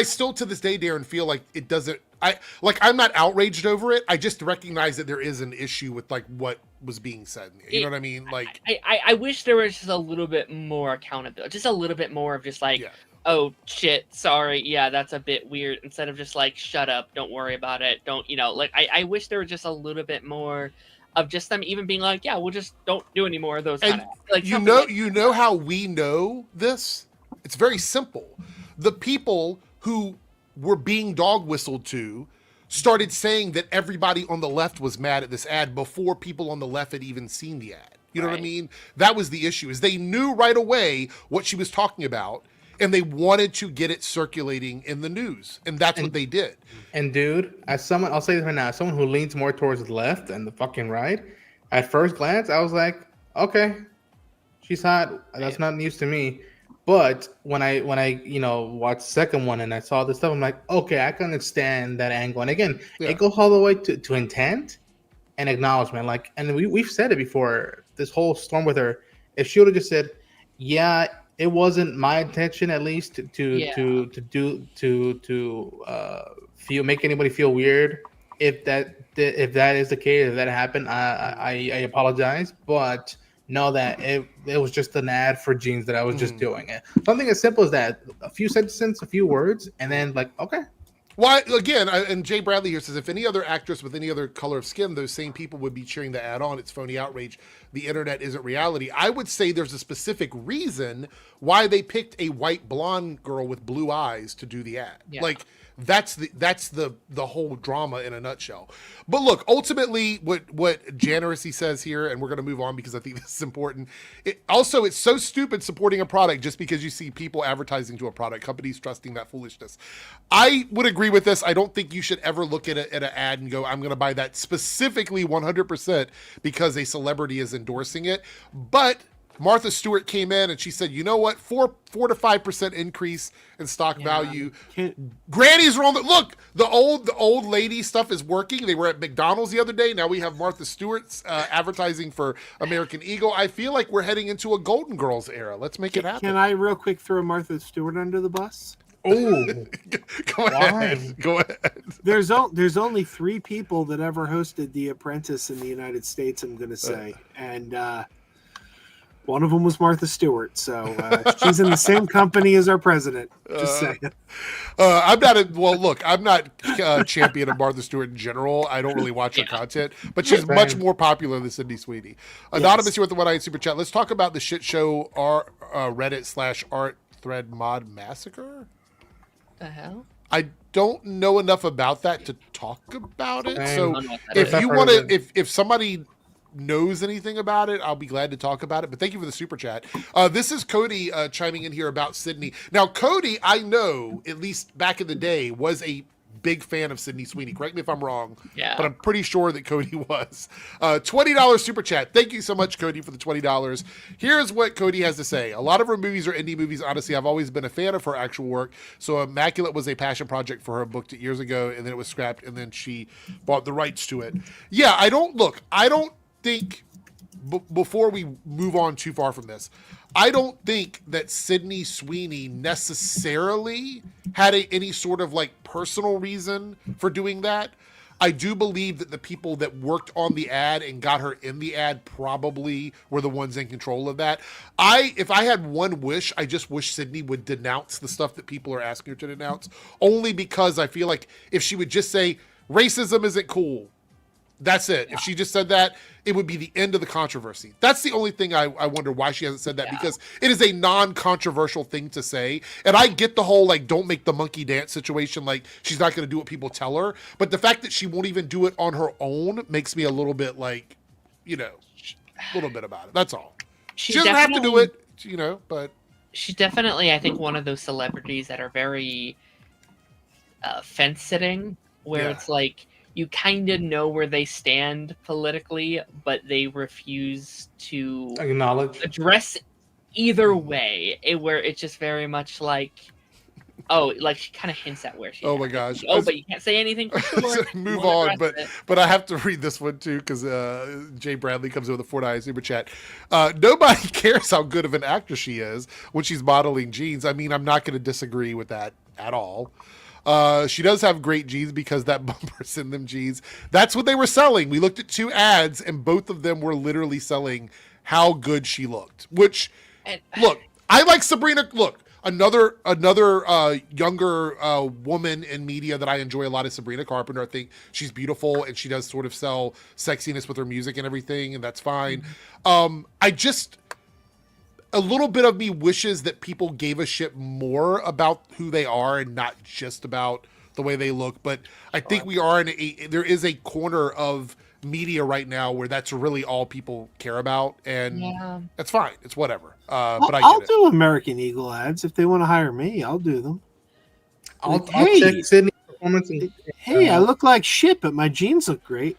still to this day, Darren, feel like it doesn't. I'm not outraged over it. I just recognize that there is an issue with like what was being said. You know what I mean? Like, I wish there was just a little bit more accountability, just a little bit more of just like, oh shit, sorry, yeah, that's a bit weird. Instead of just like, shut up, don't worry about it, don't, you know, like I wish there was just a little bit more of just them even being like, yeah, we'll just don't do any more of those kind of, like, you know how we know this? It's very simple. The people who were being dog whistled to started saying that everybody on the left was mad at this ad before people on the left had even seen the ad. You know what I mean? That was the issue, is they knew right away what she was talking about, and they wanted to get it circulating in the news, and that's what they did. And dude, as someone, I'll say this right now, as someone who leans more towards the left and the fucking right, at first glance, I was like, okay, she's hot. That's not news to me. But when I watched the second one and I saw this stuff, I'm like, okay, I can understand that angle. And again, it goes all the way to intent and acknowledgement. Like, and we've said it before. This whole storm with her, if she would have just said, yeah, it wasn't my intention, at least, to make anybody feel weird. If that is the case, if that happened, I apologize, but know that it was just an ad for jeans that I was just doing it. Something as simple as that, a few sentences, a few words, and then like, okay. Why again? And Jay Bradley here says, if any other actress with any other color of skin, those same people would be cheering the ad on. It's phony outrage. The internet isn't reality. I would say there's a specific reason why they picked a white blonde girl with blue eyes to do the ad. Yeah. Like that's the whole drama in a nutshell. But look, ultimately, what Janice says here, and we're going to move on because I think this is important. It's so stupid supporting a product just because you see people advertising to a product, companies trusting that foolishness. I would agree with this. I don't think you should ever look at an ad and go, I'm going to buy that specifically 100% because a celebrity is endorsing it. But Martha Stewart came in and she said, you know what, 4 to 5% increase in stock value. Grannies are on look, the old lady stuff is working. They were at McDonald's the other day. Now we have Martha Stewart's advertising for American Eagle. I feel like we're heading into a Golden Girls era. Let's make it happen. Can I real quick throw Martha Stewart under the bus? Oh, Go ahead. Go ahead. There's only 3 people that ever hosted The Apprentice in the United States, I'm going to say. And one of them was Martha Stewart. So she's in the same company as our president. Just saying. I'm not a champion of Martha Stewart in general. I don't really watch her content, but she's much more popular than Sydney Sweeney. Anonymous here with the one-eyed super chat. Let's talk about the shit show Reddit/art thread mod massacre. The hell? I don't know enough about that to talk about it. So if if you want to, if somebody knows anything about it, I'll be glad to talk about it. But thank you for the super chat. This is Cody chiming in here about Sydney. Now, Cody, I know, at least back in the day, was a big fan of Sydney Sweeney. Correct me if I'm wrong. Yeah. But I'm pretty sure that Cody was. $20 super chat. Thank you so much, Cody, for the $20. Here's what Cody has to say. A lot of her movies are indie movies. Honestly, I've always been a fan of her actual work. So Immaculate was a passion project for her. Booked it years ago, and then it was scrapped, and then she bought the rights to it. Yeah, I don't think, before we move on too far from this, I don't think that Sydney Sweeney necessarily had any sort of like personal reason for doing that. I do believe that the people that worked on the ad and got her in the ad probably were the ones in control of that. If I had one wish, I just wish Sydney would denounce the stuff that people are asking her to denounce, only because I feel like if she would just say racism isn't cool, that's it. If she just said that, it would be the end of the controversy. That's the only thing I wonder why she hasn't said that, because it is a non-controversial thing to say. And I get the whole, like, don't make the monkey dance situation, like, she's not going to do what people tell her. But the fact that she won't even do it on her own makes me a little bit, like, a little bit about it. That's all. She doesn't have to do it, but... She's definitely, I think, one of those celebrities that are very fence-sitting, where it's like, you kind of know where they stand politically, but they refuse to address either way. Where it's just very much like, she kind of hints at where she. Oh my gosh! But you can't say anything. Move on, but I have to read this one too because Jay Bradley comes in with a $4 super chat. Nobody cares how good of an actress she is when she's modeling jeans. I mean, I'm not going to disagree with that at all. She does have great jeans because that bumper's in them jeans. That's what they were selling. We looked at 2 ads and both of them were literally selling how good she looked. Which, look, I like Sabrina. Look, another younger woman in media that I enjoy a lot is Sabrina Carpenter. I think she's beautiful and she does sort of sell sexiness with her music and everything, and that's fine. A little bit of me wishes that people gave a shit more about who they are and not just about the way they look. But I think we are there is a corner of media right now where that's really all people care about, and that's fine. It's whatever. But I'll do American Eagle ads if they want to hire me. I'll do them. I'll Hey. check Sydney's performance. And, Hey, I look like shit, but my jeans look great.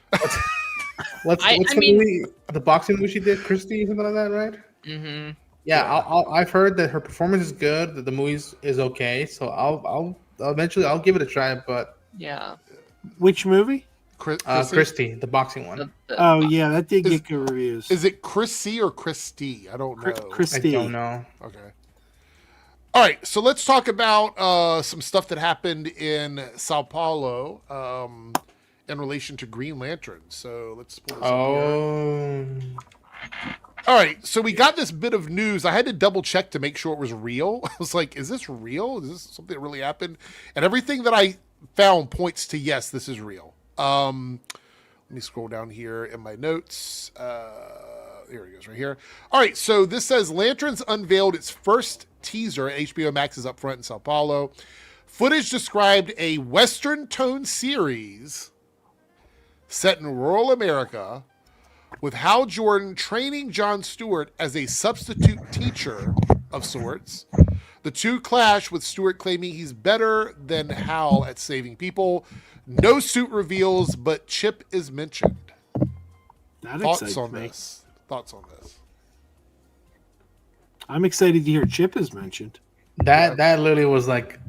what's the movie? The boxing movie she did, Christy, something like that, right? Mm-hmm. Yeah, I've heard that her performance is good. That the movie is okay. So I'll eventually give it a try. But Yeah. Which movie? Christy, the boxing one. Oh yeah, that did get good reviews. Is it Chrissy or Christy? I don't know. Christy. I don't know. Okay. All right, so let's talk about some stuff that happened in Sao Paulo in relation to Green Lantern. So let's pull this up here. All right, so we got this bit of news. I had to double check to make sure it was real. I was like, is this real? Is this something that really happened? And everything that I found points to yes, this is real. Let me scroll down here in my notes. Here it goes, right here. All right, so this says Lanterns unveiled its first teaser at HBO Max's Upfront in Sao Paulo. Footage described a Western tone series set in rural America with Hal Jordan training Jon Stewart as a substitute teacher of sorts. The two clash, with Stewart claiming he's better than Hal at saving people. No suit reveals, but Chip is mentioned. Thoughts on this? Thoughts on this? I'm excited to hear Chip is mentioned. That literally was like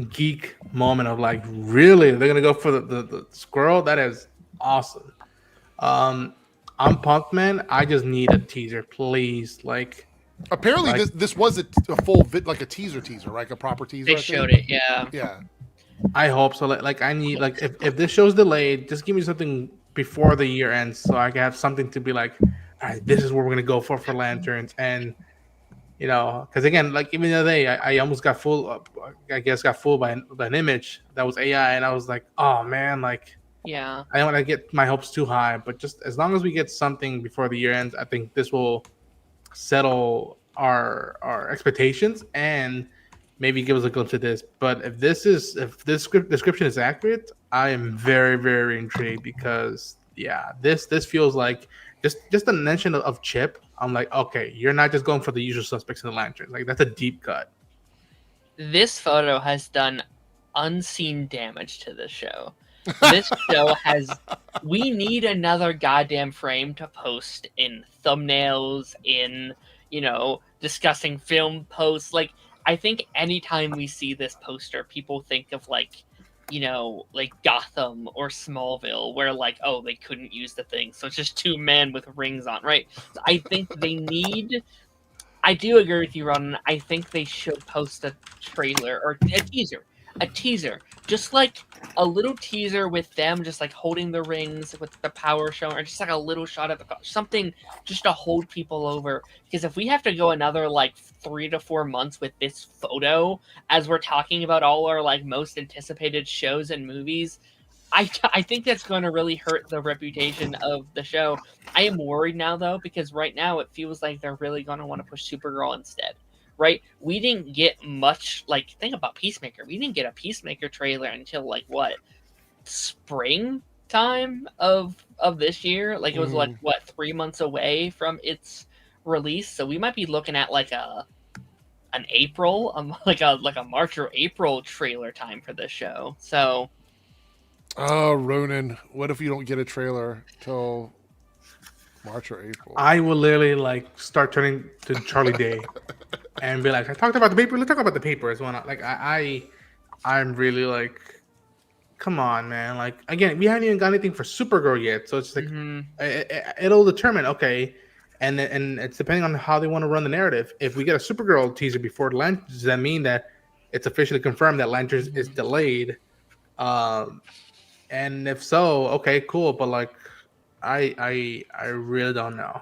geek moment of like, really? They're gonna go for the squirrel? That is awesome. I'm pumped, man. I just need a teaser, please. Like, apparently this was a full like a teaser, right? Like a proper teaser. They showed it, yeah. Yeah. I hope so. Like I need if this show's delayed, just give me something before the year ends so I can have something to be like, all right, this is what we're gonna go for Lanterns. And you know, because again, like even the other day, I almost got fooled. I guess got fooled by an image that was AI, and I was like, oh man, like, yeah, I don't want to get my hopes too high. But just as long as we get something before the year ends, I think this will settle our expectations and maybe give us a glimpse of this. But if this description is accurate, I am very, very intrigued because this feels like just a mention of Chip. I'm like, okay, you're not just going for the usual suspects in the Lantern. Like, that's a deep cut. This photo has done unseen damage to this show. This show has... We need another goddamn frame to post in thumbnails, in, discussing film posts. Like, I think anytime we see this poster, people think of, like Gotham or Smallville, where they couldn't use the thing, so it's just two men with rings on, right? So I think they need. I do agree with you, Ron. I think they should post a trailer or a teaser, just like a little teaser with them just like holding the rings with the power show, or just like a little shot of something just to hold people over. Because if we have to go another 3 to 4 months with this photo as we're talking about all our most anticipated shows and movies, I think that's going to really hurt the reputation of the show. I am worried now though, because right now it feels like they're really going to want to push Supergirl instead. Right? We didn't get much, think about Peacemaker. We didn't get a Peacemaker trailer until, springtime of this year? It was, 3 months away from its release? So we might be looking at, an April, a March or April trailer time for this show. So... Oh, Ronan, what if you don't get a trailer till March or April? I will literally, start turning to Charlie Day. And be like, I talked about the paper. Let's talk about the paper as well. I'm really come on, man. Again, we haven't even got anything for Supergirl yet, so it's it'll determine. Okay, and it's depending on how they want to run the narrative. If we get a Supergirl teaser before Lanterns, does that mean that it's officially confirmed that Lanterns is delayed? And if so, okay, cool. But I really don't know.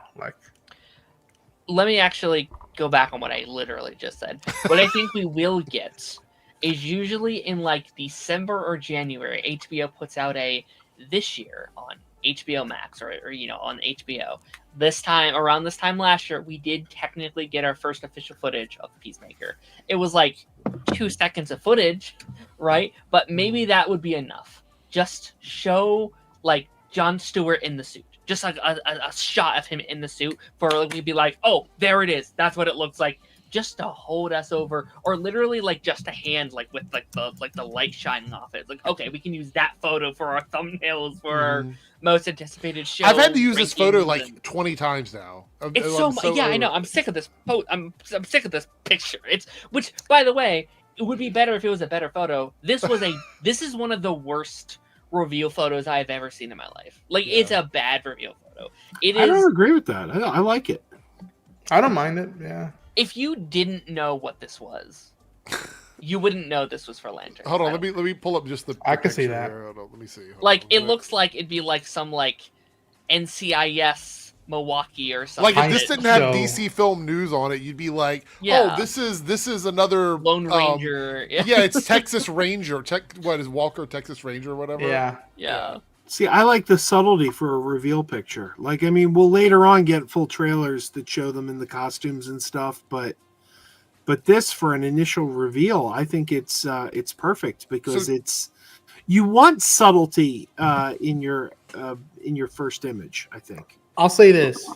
Let me actually go back on what I literally just said. What I think we will get is usually in December or January, HBO puts out a this year on HBO Max or you know, on HBO. Around this time last year, we did technically get our first official footage of Peacemaker. It was like 2 seconds of footage, right? But maybe that would be enough. Just show like Jon Stewart in the suit. Just like a shot of him in the suit for like, we'd be like, oh, there it is. That's what it looks like. Just to hold us over, or literally like just a hand like with like the light shining off it. It's like, okay, we can use that photo for our thumbnails for our most anticipated show. I've had to use this photo rankings like and- 20 times now. It's so yeah, I know. I'm sick of this I'm sick of this picture. Which, by the way, it would be better if it was a better photo. This is one of the worst reveal photos I've ever seen in my life. Like, it's a bad reveal photo. It is. I don't agree with that. I like it. I don't mind it. Yeah. If you didn't know what this was, you wouldn't know this was for Lantern. Hold on, let me pull up just the. I can see picture that. here. Hold on, let me see. Hold Like, on, it wait. looks like it'd be like some like NCIS Milwaukee or something. Like if this didn't have So- DC Film News on it, you'd be like, Yeah. "Oh, this is another Lone Ranger. yeah, it's Texas Ranger. What is Walker Texas Ranger or whatever? Yeah. Yeah. See, I like the subtlety for a reveal picture. Like, I mean, we'll later on get full trailers that show them in the costumes and stuff, but this for an initial reveal, I think it's perfect because So- you want subtlety in your first image. I think. I'll say this.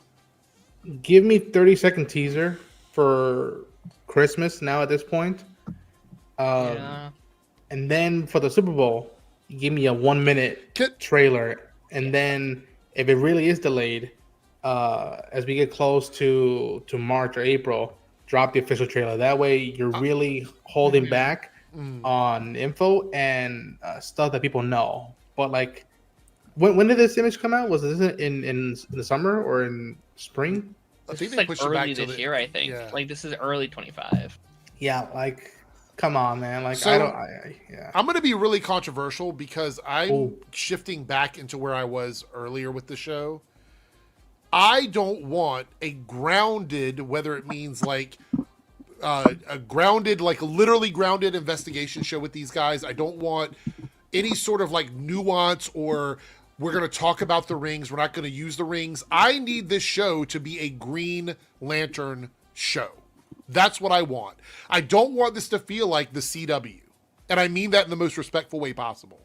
Give me 30-second teaser for Christmas now at this point. Yeah. And then for the Super Bowl, give me a 1-minute Kit- trailer. And then if it really is delayed, as we get close to March or April, drop the official trailer. That way you're really holding back on info and stuff that people know. But like, when did this image come out? Was this in the summer or in spring? I This think is they like pushed it back early to this the year, I think. yeah. Like, this is early 25. Yeah, like, come on, man. Like, So- yeah. I'm going to be really controversial because I'm Oh. shifting back into where I was earlier with the show. I don't want a grounded, whether it means like a grounded, like literally grounded investigation show with these guys. I don't want any sort of like nuance or we're going to talk about the rings. We're not going to use the rings. I need this show to be a Green Lantern show. That's what I want. I don't want this to feel like the CW. And I mean that in the most respectful way possible.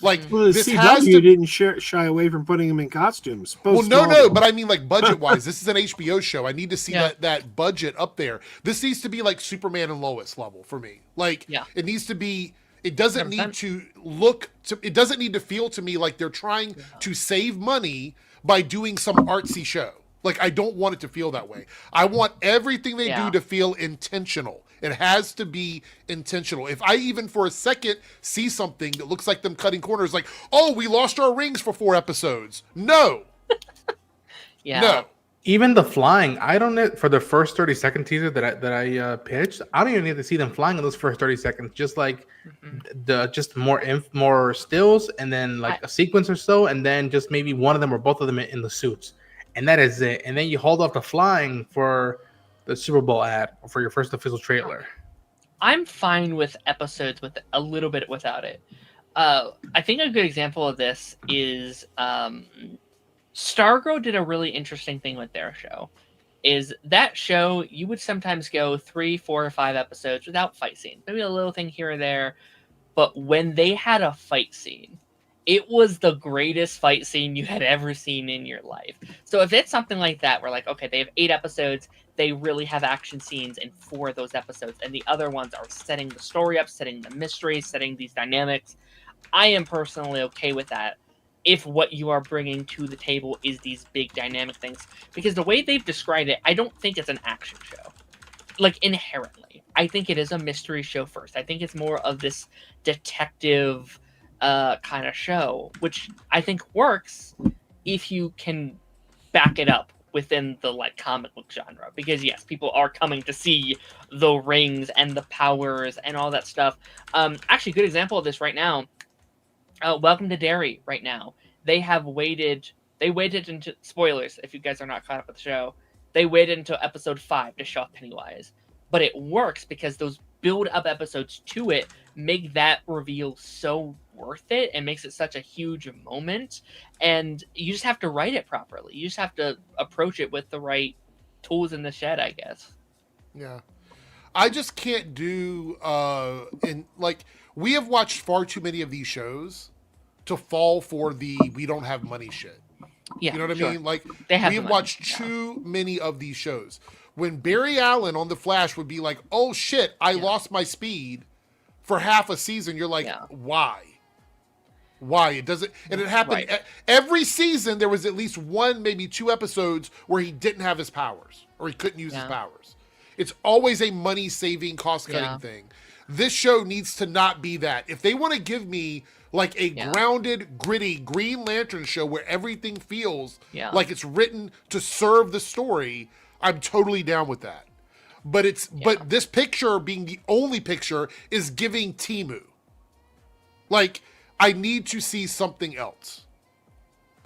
Like, Well, the this has CW to didn't shy away from putting them in costumes. well, Post no, Malden. but I mean, like, budget-wise, this is an HBO show. I need to see Yeah. that budget up there. This needs to be like Superman and Lois level for me. Like, Yeah. it needs to be. It doesn't need 100%. to look. It doesn't need to feel to me like they're trying to save money by doing some artsy show. Like, I don't want it to feel that way. I want everything they Yeah. do to feel intentional. It has to be intentional. If I even for a second see something that looks like them cutting corners, like, oh, we lost our rings for 4 episodes. No. Yeah. No. Even the flying, I don't know, for the first 30-second teaser that I pitched, I don't even need to see them flying in those first 30 seconds. Just like just more stills and then like a sequence or so, and then just maybe one of them or both of them in the suits, and that is it. And then you hold off the flying for the Super Bowl ad or for your first official trailer. I'm fine with episodes with a little bit without it. I think a good example of this is Stargirl did a really interesting thing with their show. Is that show, you would sometimes go 3, 4, or 5 episodes without fight scenes. Maybe a little thing here or there. But when they had a fight scene, it was the greatest fight scene you had ever seen in your life. So if it's something like that, we're like, okay, they have 8 episodes, they really have action scenes in 4 of those episodes, and the other ones are setting the story up, setting the mystery, setting these dynamics. I am personally okay with that if what you are bringing to the table is these big dynamic things. Because the way they've described it, I don't think it's an action show. Like, inherently. I think it is a mystery show first. I think it's more of this detective kind of show, which I think works if you can back it up within the like comic book genre. Because yes, people are coming to see the rings and the powers and all that stuff. Actually, good example of this right now. Welcome to Derry right now. They waited into spoilers if you guys are not caught up with the show. They waited until episode 5 to show off Pennywise. But it works because those build up episodes to it, make that reveal so worth it, and makes it such a huge moment. And you just have to write it properly. You just have to approach it with the right tools in the shed, I guess. Yeah. I just can't do we have watched far too many of these shows to fall for the we don't have money shit. Yeah, You know what sure. I mean? Like They have we the have money, watched too many of these shows. When Barry Allen on The Flash would be like, "Oh shit, I lost my speed for half a season." You're like, "Why? Why?" It doesn't, and it happened every season. There was at least one, maybe two episodes where he didn't have his powers or he couldn't use his powers. It's always a money-saving, cost-cutting thing. This show needs to not be that. If they want to give me like a grounded, gritty Green Lantern show where everything feels like it's written to serve the story, I'm totally down with that. But but this picture being the only picture is giving Timu. Like, I need to see something else.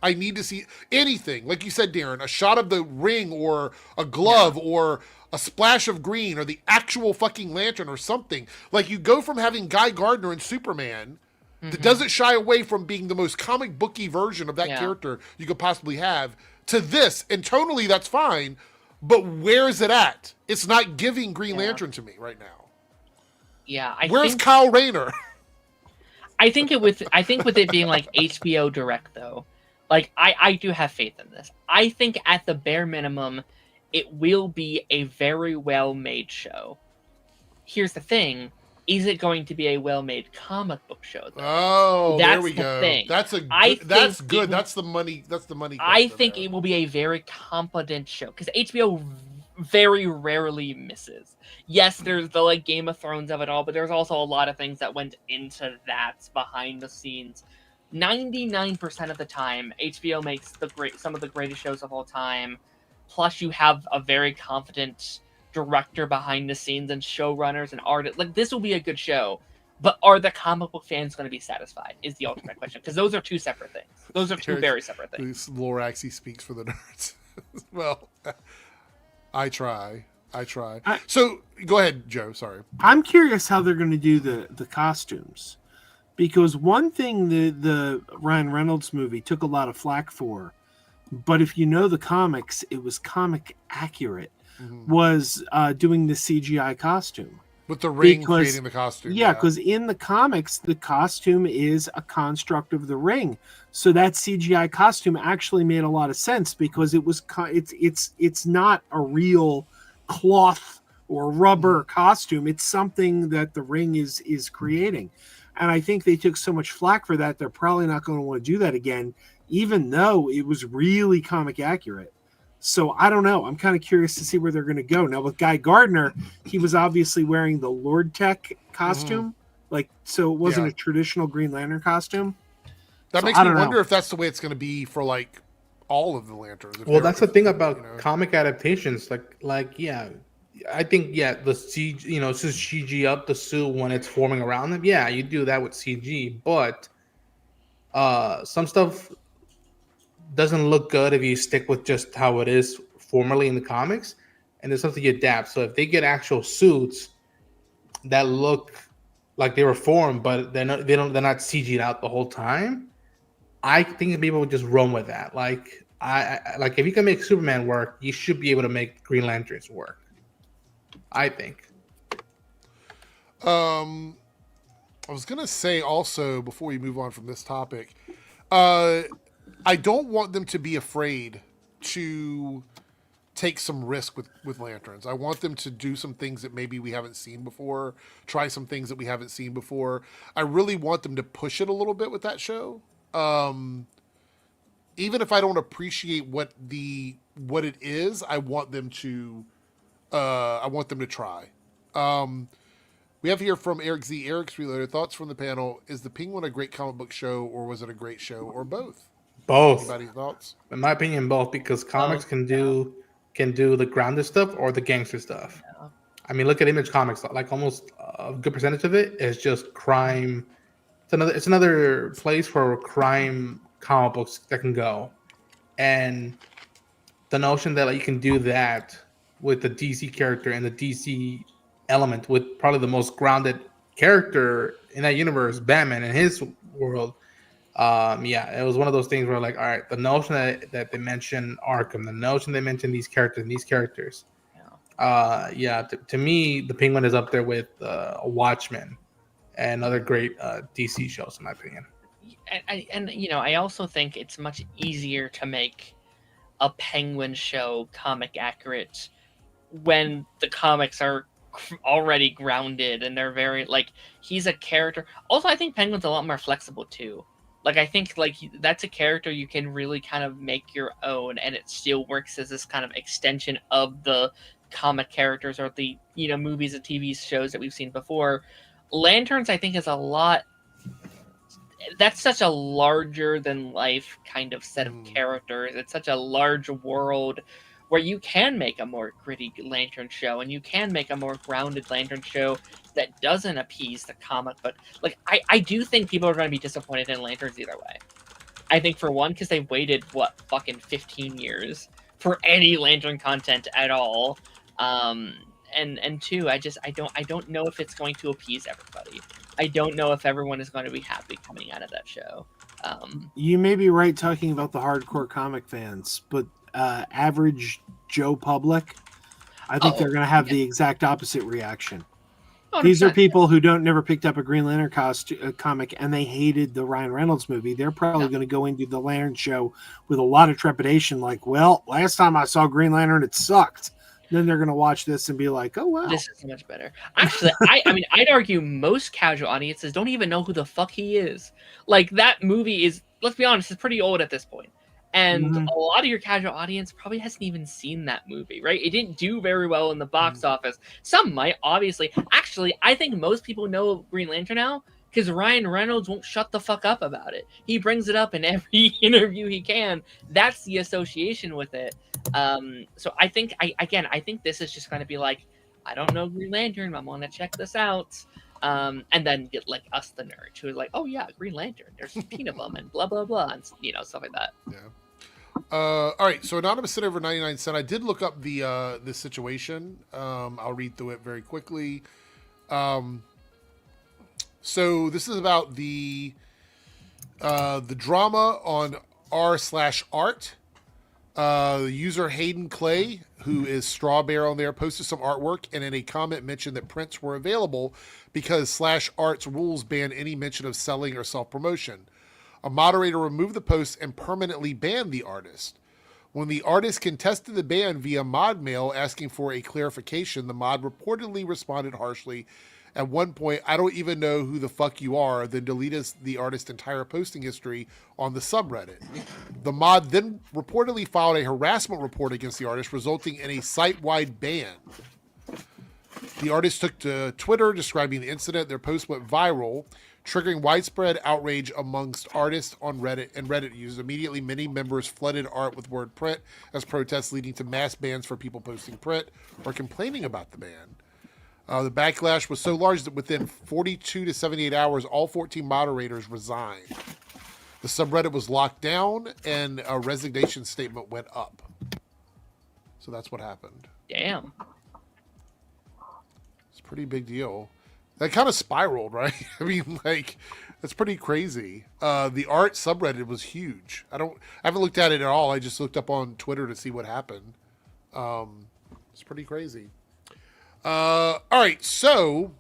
I need to see anything. Like you said, Darren, a shot of the ring or a glove or a splash of green or the actual fucking lantern or something. Like, you go from having Guy Gardner and Superman that doesn't shy away from being the most comic booky version of that character you could possibly have to this. And tonally, that's fine. But where is it at? It's not giving Green Lantern to me right now. Yeah. Where's Kyle Rayner? I think with it being like HBO Direct, though, like I do have faith in this. I think at the bare minimum, it will be a very well-made show. Here's the thing: is it going to be a well-made comic book show, though? Oh, that's there we go. Thing. That's good. That's the money. That's the money. I think it will be a very competent show because HBO very rarely misses. Yes, there's the like Game of Thrones of it all, but there's also a lot of things that went into that behind the scenes. 99% of the time, HBO makes some of the greatest shows of all time. Plus, you have a very confident director behind the scenes and showrunners and artists. Like, this will be a good show. But are the comic book fans going to be satisfied? Is the ultimate question. Because those are two separate things. Those are two very separate things. Lorax, he speaks for the nerds. Well, I try. So, go ahead, Joe. Sorry. I'm curious how they're going to do the costumes. Because one thing the Ryan Reynolds movie took a lot of flack for, but if you know the comics, it was comic accurate, was doing the CGI costume. With the ring creating the costume. Yeah, because in the comics, the costume is a construct of the ring. So that CGI costume actually made a lot of sense because it was it's not a real cloth or rubber costume. It's something that the ring is creating. And I think they took so much flack for that, they're probably not going to want to do that again, even though it was really comic accurate. So I don't know. I'm kind of curious to see where they're going to go. Now, with Guy Gardner, he was obviously wearing the Lord Tech costume. So it wasn't a traditional Green Lantern costume. That makes me wonder if that's the way it's going to be for, like, all of the Lanterns. Well, that's the thing about comic adaptations. I think the CG, it's just CG up the suit when it's forming around them. Yeah, you do that with CG, but some stuff doesn't look good if you stick with just how it is formerly in the comics, and there's something you adapt. So if they get actual suits that look like they were formed, but they're not CG'd out the whole time, I think people would just run with that. Like if you can make Superman work, you should be able to make Green Lanterns work. I think. I was gonna say also before we move on from this topic, I don't want them to be afraid to take some risk with Lanterns. I want them to do some things that maybe we haven't seen before, try some things that we haven't seen before. I really want them to push it a little bit with that show. Even if I don't appreciate what it is, I want them to try. We have here from Eric Z. Eric's Reloaded. Thoughts from the panel. Is The Penguin a great comic book show, or was it a great show, or both? Both. Anybody thoughts? In my opinion, both, because comics can do the grounded stuff or the gangster stuff. Yeah. I mean, look at Image Comics. Like almost a good percentage of it is just crime. It's another place for crime comic books that can go, and the notion that you can do that with the DC character and the DC element with probably the most grounded character in that universe, Batman, in his world. Yeah, it was one of those things where like, all right, the notion that they mention Arkham, the notion they mention these characters. Yeah, to me, the Penguin is up there with Watchmen and other great DC shows, in my opinion. And you know, I also think it's much easier to make a Penguin show comic accurate when the comics are already grounded and they're very like, he's a character. Also, I think Penguin's a lot more flexible too. Like, I think like that's a character you can really kind of make your own, and it still works as this kind of extension of the comic characters or the, you know, movies and TV shows that we've seen before. Lanterns, I think, is a lot. That's such a larger than life kind of set of characters. It's such a large world where you can make a more gritty Lantern show, and you can make a more grounded Lantern show that doesn't appease the comic. But like, I do think people are going to be disappointed in Lanterns either way. I think for one, because they've waited fucking 15 years for any Lantern content at all. And two, I don't know if it's going to appease everybody. I don't know if everyone is going to be happy coming out of that show. You may be right talking about the hardcore comic fans, but average Joe public, I think they're going to have the exact opposite reaction. 100%. These are people who never picked up a Green Lantern comic, and they hated the Ryan Reynolds movie. They're probably going to go into the Lantern show with a lot of trepidation, like, well, last time I saw Green Lantern, it sucked. Then they're going to watch this and be like, oh, wow. This is much better. Actually, I mean, I'd argue most casual audiences don't even know who the fuck he is. Like, that movie is, let's be honest, it's pretty old at this point. And a lot of your casual audience probably hasn't even seen that movie, right? It didn't do very well in the box office. Some might, obviously. Actually, I think most people know Green Lantern now because Ryan Reynolds won't shut the fuck up about it. He brings it up in every interview he can. That's the association with it. So I think, I think this is just going to be like, I don't know Green Lantern, I'm going to check this out. And then get like us, the nerd, who is like, oh yeah, Green Lantern, there's peanut bum and blah, blah, blah, and you know, stuff like that. Yeah. All right, so Anonymous sent over 99 cents. I did look up the situation. I'll read through it very quickly. So this is about the drama on r/art. User Hayden Clay, who is Strawbear on there, posted some artwork and in a comment mentioned that prints were available because /art's rules ban any mention of selling or self-promotion. A moderator removed the post and permanently banned the artist. When the artist contested the ban via mod mail asking for a clarification, the mod reportedly responded harshly. At one point, I don't even know who the fuck you are, then deleted the artist's entire posting history on the subreddit. The mod then reportedly filed a harassment report against the artist, resulting in a site-wide ban. The artist took to Twitter describing the incident. Their post went viral, triggering widespread outrage amongst artists on Reddit and Reddit users. Immediately, many members flooded art with word print as protests, leading to mass bans for people posting print or complaining about the ban. The backlash was so large that within 42 to 78 hours, all 14 moderators resigned. The subreddit was locked down, and a resignation statement went up. So that's what happened. Damn. It's a pretty big deal. That kind of spiraled, right? I mean, like, that's pretty crazy. The art subreddit was huge. I haven't looked at it at all. I just looked up on Twitter to see what happened. It's pretty crazy. All right, so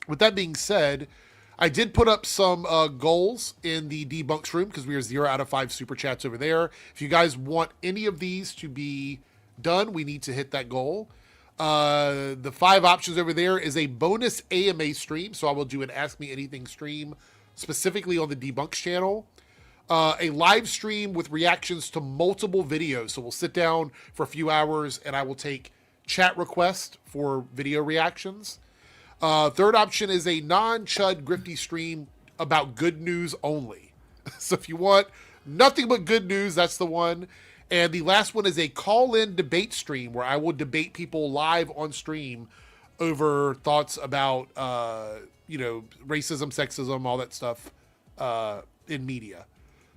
with that being said, I did put up some goals in the debunks room because we are 0 out of 5 super chats over there. If you guys want any of these to be done, we need to hit that goal. The 5 options over there is a bonus AMA stream, so I will do an Ask Me Anything stream specifically on the debunks channel. A live stream with reactions to multiple videos, so we'll sit down for a few hours and I will take chat request for video reactions. Third option is a non-chud grifty stream about good news only. So if you want nothing but good news, that's the one. And the last one is a call-in debate stream where I will debate people live on stream over thoughts about, racism, sexism, all that stuff in media.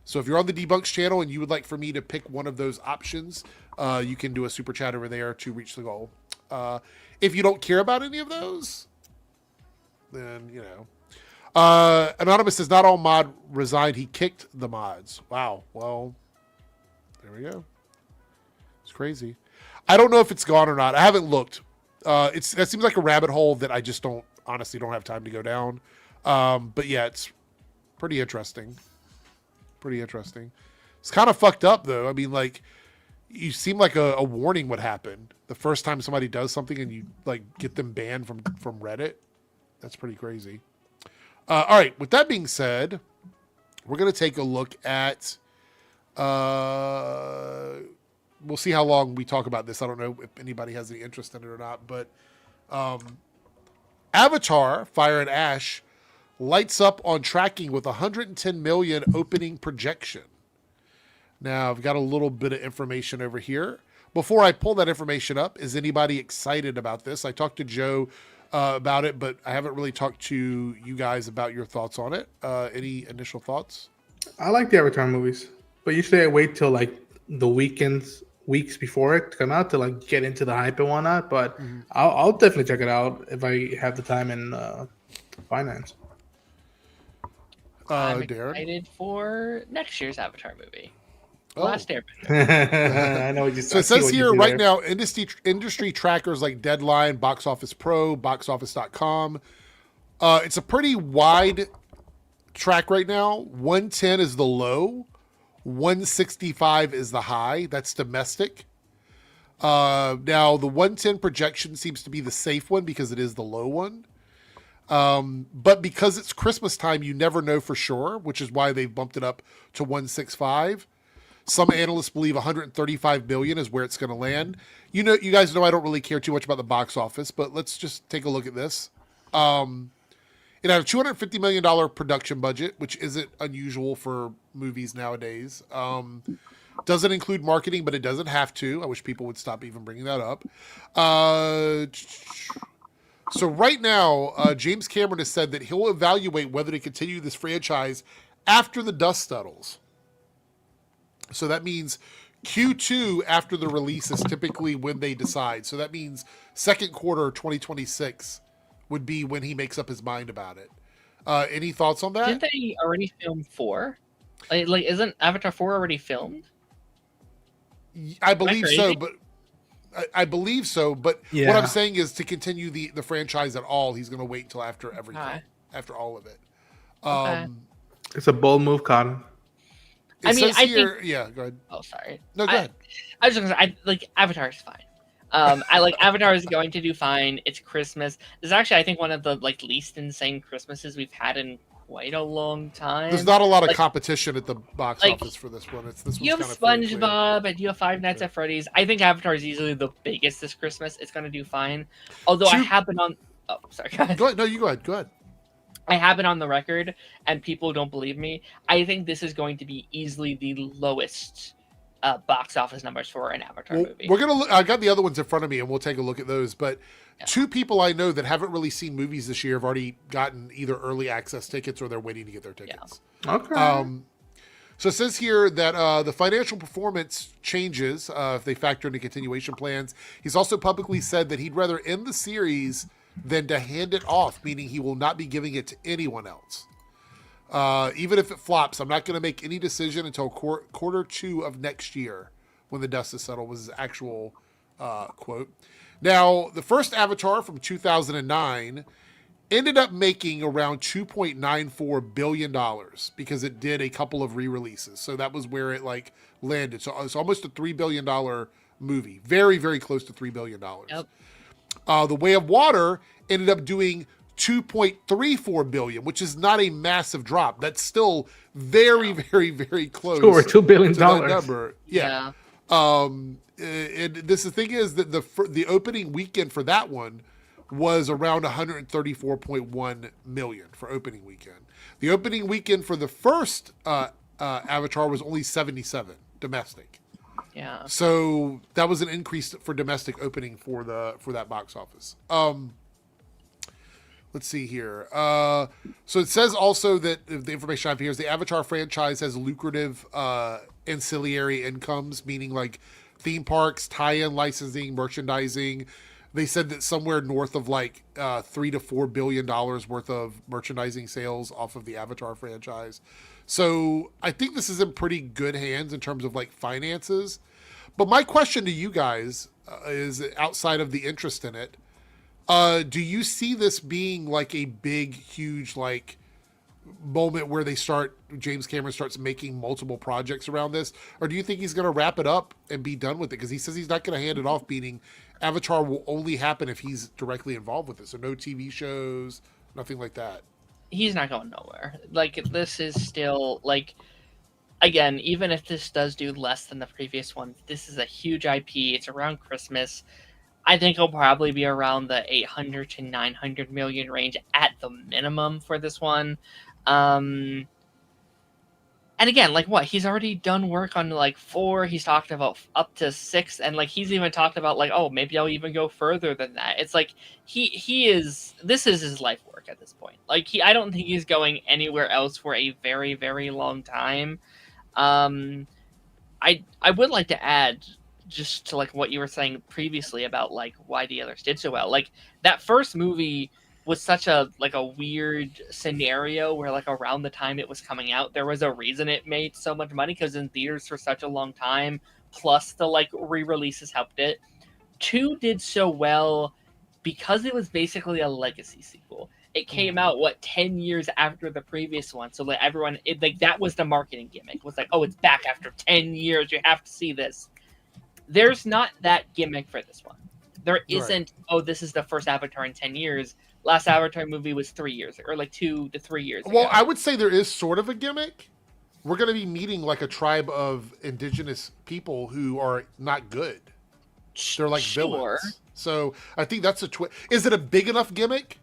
So if you're on the Debunks channel and you would like for me to pick one of those options, you can do a super chat over there to reach the goal. If you don't care about any of those, then, you know. Anonymous says, not all mod resigned. He kicked the mods. Wow. Well, there we go. It's crazy. I don't know if it's gone or not. I haven't looked. That seems like a rabbit hole that I just honestly don't have time to go down. But yeah, it's pretty interesting. Pretty interesting. It's kind of fucked up though. I mean, like, you seem like a warning would happen the first time somebody does something and you like get them banned from Reddit. That's pretty crazy. All right. With that being said, we're going to take a look at, we'll see how long we talk about this. I don't know if anybody has any interest in it or not, but Avatar, Fire and Ash, lights up on tracking with 110 million opening projection. Now, I've got a little bit of information over here. Before I pull that information up, is anybody excited about this? I talked to Joe about it, but I haven't really talked to you guys about your thoughts on it. Any initial thoughts? I like the Avatar movies, but usually I wait till like the weeks before it to come out to like get into the hype and whatnot. But I'll definitely check it out if I have the time and finance. I'm Darren? excited for next year's Avatar movie. Oh. Last Airbender. I know what you. So it says here right now, industry trackers like Deadline, Box Office Pro, BoxOffice.com. It's a pretty wide track right now. 110 is the low, 165 is the high. That's domestic. Now the 110 projection seems to be the safe one because it is the low one. But because it's Christmas time, you never know for sure, which is why they've bumped it up to 165. Some analysts believe 135 billion is where it's going to land. You guys know I don't really care too much about the box office, but let's just take a look at this. It had a $250 million production budget, which isn't unusual for movies nowadays. Doesn't include marketing, but it doesn't have to. I wish people would stop even bringing that up. So right now, James Cameron has said that he'll evaluate whether to continue this franchise after the dust settles. So that means Q2 after the release is typically when they decide. So that means second quarter 2026 would be when he makes up his mind about it. Any thoughts on that? Didn't they already film 4? Like isn't Avatar 4 already filmed? I believe so, but I believe so. But Yeah. what I'm saying is to continue the franchise at all, he's going to wait until after everything, Okay. after all of it. Okay. It's a bold move, Cotton. It I mean, says I here, think- yeah, go ahead. Oh, sorry. No, go ahead. I was just gonna say, like Avatar is fine. I like Avatar is going to do fine. It's Christmas. This is actually, I think, one of the like least insane Christmases we've had in quite a long time. There's not a lot of like- competition at the box like, office for this one. This You have one's kind of SpongeBob and you have Five Nights at Freddy's. I think Avatar is easily the biggest this Christmas. It's going to do fine. Although I Two- have been on. Oh, sorry, guys. Go ahead. No, you go ahead. Go ahead. I have it on the record, and people don't believe me. I think this is going to be easily the lowest box office numbers for an Avatar Well, movie. we're gonna look. I got the other ones in front of me, and we'll take a look at those. But Yeah. two people I know that haven't really seen movies this year have already gotten either early access tickets or they're waiting to get their tickets. Okay. So it says here that the financial performance changes if they factor into continuation plans. He's also publicly said that he'd rather end the series than to hand it off, meaning he will not be giving it to anyone else. Even if it flops, I'm not going to make any decision until quarter 2 of next year when the dust is settled, was his actual quote. Now, the first Avatar from 2009 ended up making around $2.94 billion because it did a couple of re-releases. So that was where it like landed. So it's almost a $3 billion movie. Very, very close to $3 billion. Yep. The Way of Water ended up doing 2.34 billion, which is not a massive drop. That's still very, very, very close Over $2 billion. to that number. Yeah. And the thing is that the opening weekend for that one was around 134.1 million for opening weekend. The opening weekend for the first Avatar was only 77 domestic. Yeah. So that was an increase for domestic opening for that box office. Let's see here. So it says also that the information I have here is the Avatar franchise has lucrative ancillary incomes, meaning like theme parks, tie-in licensing, merchandising. They said that somewhere north of like $3 to $4 billion worth of merchandising sales off of the Avatar franchise. So I think this is in pretty good hands in terms of like finances. But my question to you guys is, outside of the interest in it, do you see this being like a big, huge like moment where James Cameron starts making multiple projects around this, or do you think he's going to wrap it up and be done with it? Because he says he's not going to hand it off, meaning Avatar will only happen if he's directly involved with it. So no TV shows, nothing like that. He's not going nowhere. Like, this is still like, again, even if this does do less than the previous one, this is a huge IP. It's around Christmas. I think it'll probably be around the 800 to 900 million range at the minimum for this one. And again, like, what? He's already done work on like 4. He's talked about up to 6, and like he's even talked about like, oh, maybe I'll even go further than that. It's like this is his life work at this point. Like, I don't think he's going anywhere else for a very, very long time. I would like to add, just to like what you were saying previously about like why the others did so well. Like, that first movie was such a weird scenario where like around the time it was coming out, there was a reason it made so much money, because in theaters for such a long time, plus the like re-releases helped it. 2 did so well because it was basically a legacy sequel. It came out 10 years after the previous one, so like everyone, that was the marketing gimmick. It was like, oh, it's back after 10 years, you have to see this. There's not that gimmick for this one. There isn't, oh, this is the first Avatar in 10 years. Last Avatar movie was 3 years, or like 2 to 3 years ago. Well, I would say there is sort of a gimmick. We're going to be meeting like a tribe of indigenous people who are not good. They're like villains. So I think that's a Is it a big enough gimmick?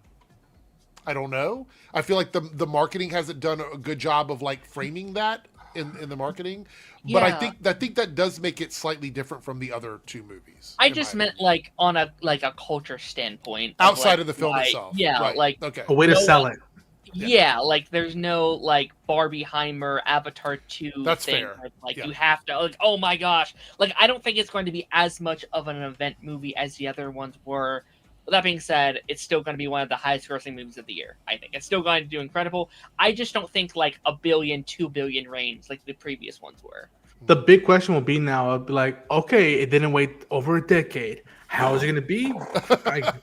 I don't know. I feel like the marketing hasn't done a good job of like framing that in the marketing. But I think that does make it slightly different from the other 2 movies. I just meant like on a culture standpoint, outside of the film itself. Yeah, right. like okay, A way to sell it. Yeah, like there's no like Barbieheimer Avatar 2 That's thing fair. where, like Yeah. you have to like, oh my gosh. Like, I don't think it's going to be as much of an event movie as the other ones were. With that being said, it's still going to be one of the highest grossing movies of the year, I think. It's still going to do incredible. I just don't think like $1 billion, $2 billion range like the previous ones were. The big question will be now, I'll be like, okay, it didn't wait over a decade. How is it going to be?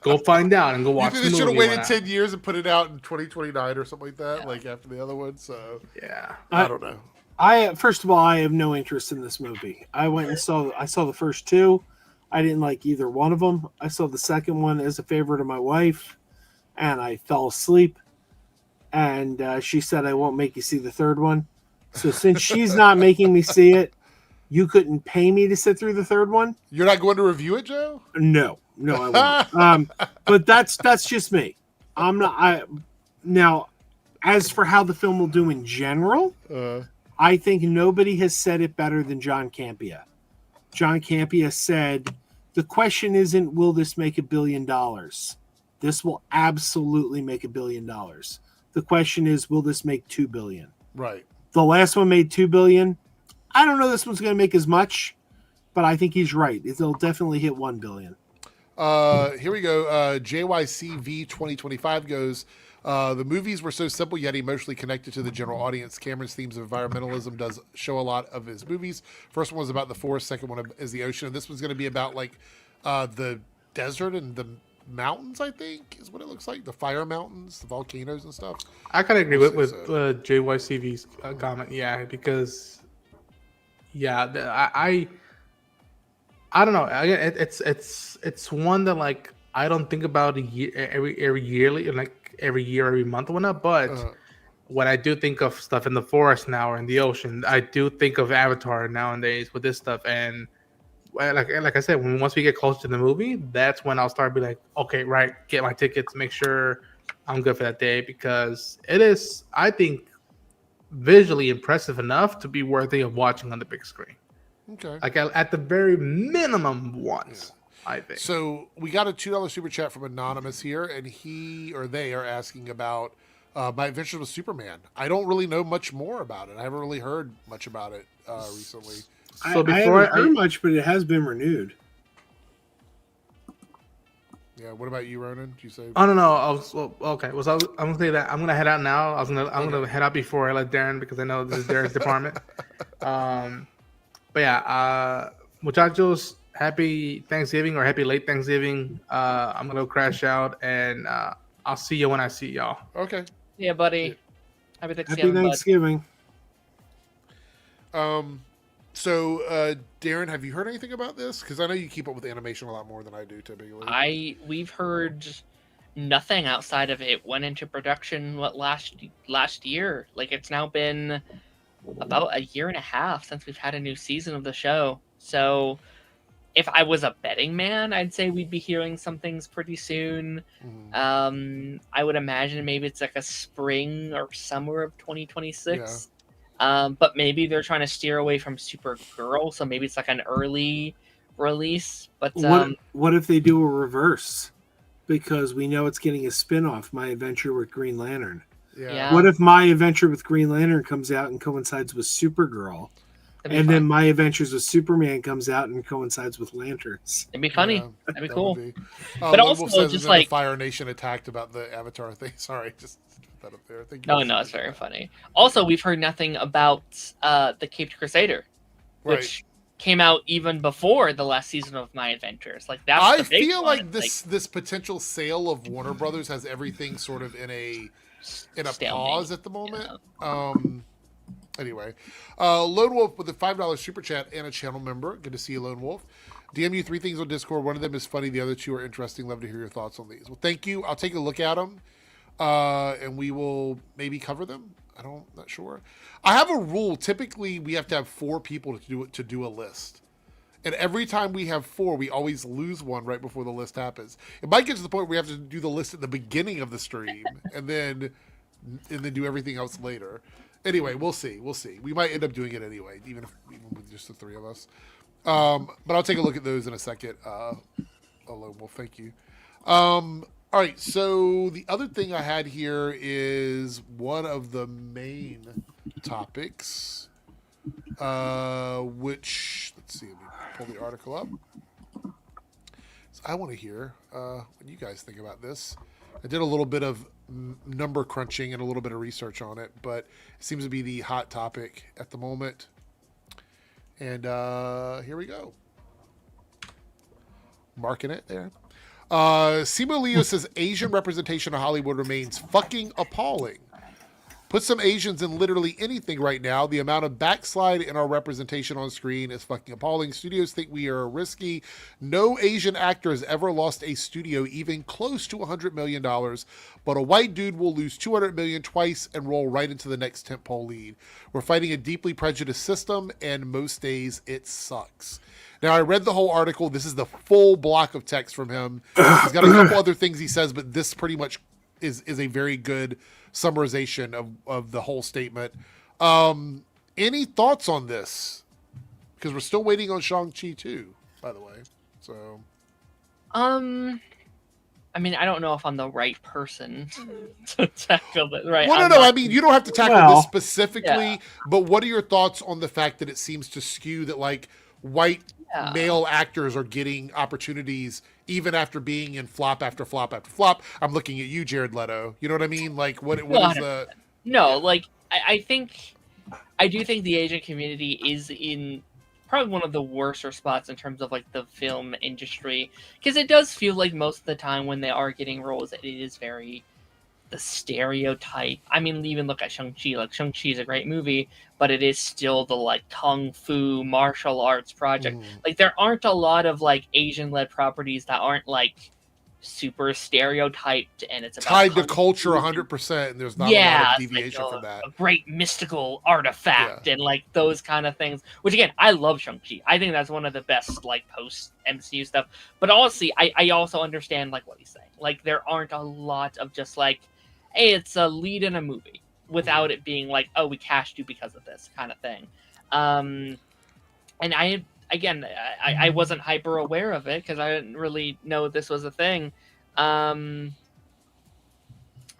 Go find out and go watch the they movie. should have waited 10 years and put it out in 2029 or something like that, like after the other one. So Yeah. I don't know. First of all, I have no interest in this movie. I saw the first 2. I didn't like either one of them. I saw the second one as a favorite of my wife, and I fell asleep. And she said, I won't make you see the third one. So since she's not making me see it, you couldn't pay me to sit through the third one? You're not going to review it, Joe? No, I won't. But that's just me. I'm not. Now, as for how the film will do in general, I think nobody has said it better than John Campea. John Campea said, the question isn't, will this make $1 billion? This will absolutely make $1 billion. The question is, will this make $2 billion? Right. The last one made $2 billion. I don't know this one's going to make as much, but I think he's right. It'll definitely hit $1 billion. Here we go. JYCV 2025 goes, the movies were so simple yet emotionally connected to the general audience. Cameron's themes of environmentalism does show a lot of his movies. First one was about the forest. Second one is the ocean. And this one's going to be about like the desert and the mountains, I think, is what it looks like. The fire mountains, the volcanoes and stuff. I kind of agree with JYCV's comment. Yeah, because I don't know. It's one that like I don't think about every yearly, like every year, every month, or whatnot. But when I do think of stuff in the forest now or in the ocean, I do think of Avatar nowadays with this stuff. And like I said, once we get closer to the movie, that's when I'll start be like, okay, right, get my tickets, make sure I'm good for that day, because it is, I think, visually impressive enough to be worthy of watching on the big screen. Okay. Like at the very minimum once, I think. So we got a $2 super chat from Anonymous here, and he or they are asking about my adventures with Superman. I don't really know much more about it. I haven't really heard much about it recently. So I haven't heard much, but it has been renewed. Yeah. What about you, Ronan? Did you say? Oh no, okay. Well, so I'm gonna say that I'm gonna head out now. I'm gonna head out before I let Darren because I know this is Darren's department. But yeah, muchachos, happy Thanksgiving or happy late Thanksgiving. I'm gonna go crash out and I'll see you when I see y'all. Okay. Yeah, buddy. Yeah. Happy Happy Thanksgiving, bud. Thanksgiving. So, Darren, have you heard anything about this? Because I know you keep up with animation a lot more than I do typically. We've heard nothing outside of it went into production last year. Like it's now been about a year and a half since we've had a new season of the show. So if I was a betting man, I'd say we'd be hearing some things pretty soon. I would imagine maybe it's like a spring or summer of 2026. But maybe they're trying to steer away from Supergirl, so maybe it's like an early release. But what if they do a reverse? Because we know it's getting a spin-off, My Adventure with Green Lantern. Yeah. What if My Adventure with Green Lantern comes out and coincides with Supergirl? And then My Adventures with Superman comes out and coincides with Lanterns. It'd be funny. Yeah, That'd be cool. But also, says, just and then like the Fire Nation attacked about the Avatar thing. Sorry, just put that up there. Thank you. No, it's very funny. Also, we've heard nothing about the Caped Crusader, which came out even before the last season of My Adventures. Like that's I the big feel one. like this potential sale of Warner Brothers has everything sort of in a Stalemate. pause at the moment. Anyway, Lone Wolf with a $5 super chat and a channel member. Good to see you, Lone Wolf. DM you 3 things on Discord. One of them is funny. The other 2 are interesting. Love to hear your thoughts on these. Well, thank you. I'll take a look at them, and we will maybe cover them. Not sure. I have a rule. Typically, we have to have 4 people to do a list. And every time we have 4, we always lose one right before the list happens. It might get to the point where we have to do the list at the beginning of the stream and then do everything else later. Anyway, we'll see. We might end up doing it anyway, even with just the 3 of us. But I'll take a look at those in a second. Lone Wolf, thank you. All right, so the other thing I had here is one of the main topics, which, let's see, let me pull the article up. So I want to hear what you guys think about this. I did a little bit of number crunching and a little bit of research on it, but it seems to be the hot topic at the moment. And here we go. Marking it there. Simo Leo says Asian representation of Hollywood remains fucking appalling. Put some Asians in literally anything right now. The amount of backslide in our representation on screen is fucking appalling. Studios think we are risky. No Asian actor has ever lost a studio even close to $100 million, but a white dude will lose $200 million twice and roll right into the next tentpole lead. We're fighting a deeply prejudiced system, and most days it sucks. Now, I read the whole article. This is the full block of text from him. He's got a couple other things he says, but this pretty much is a very good summarization of the whole statement. Any thoughts on this? Because we're still waiting on Shang-Chi too, by the way. So, I mean, I don't know if I'm the right person to tackle it. Right? Well, no. I mean, you don't have to tackle this specifically, but what are your thoughts on the fact that it seems to skew that like white male actors are getting opportunities even after being in flop after flop after flop? I'm looking at you, Jared Leto. You know what I mean? Like, what is the... No, like, I do think the Asian community is in probably one of the worser spots in terms of, like, the film industry. Because it does feel like most of the time when they are getting roles, it is very... the stereotype. I mean, even look at Shang-Chi. Like, Shang-Chi is a great movie, but it is still the, like, kung fu martial arts project. Like, there aren't a lot of, like, Asian-led properties that aren't, like, super stereotyped, and it's about tied to culture 100%, and there's not a lot of deviation like from that. A great mystical artifact and, like, those kind of things. Which, again, I love Shang-Chi. I think that's one of the best, like, post-MCU stuff. But honestly, I also understand, like, what he's saying. Like, there aren't a lot of just, like, hey, it's a lead in a movie without it being like, oh, we cast you because of this kind of thing. And I wasn't hyper aware of it because I didn't really know this was a thing. I don't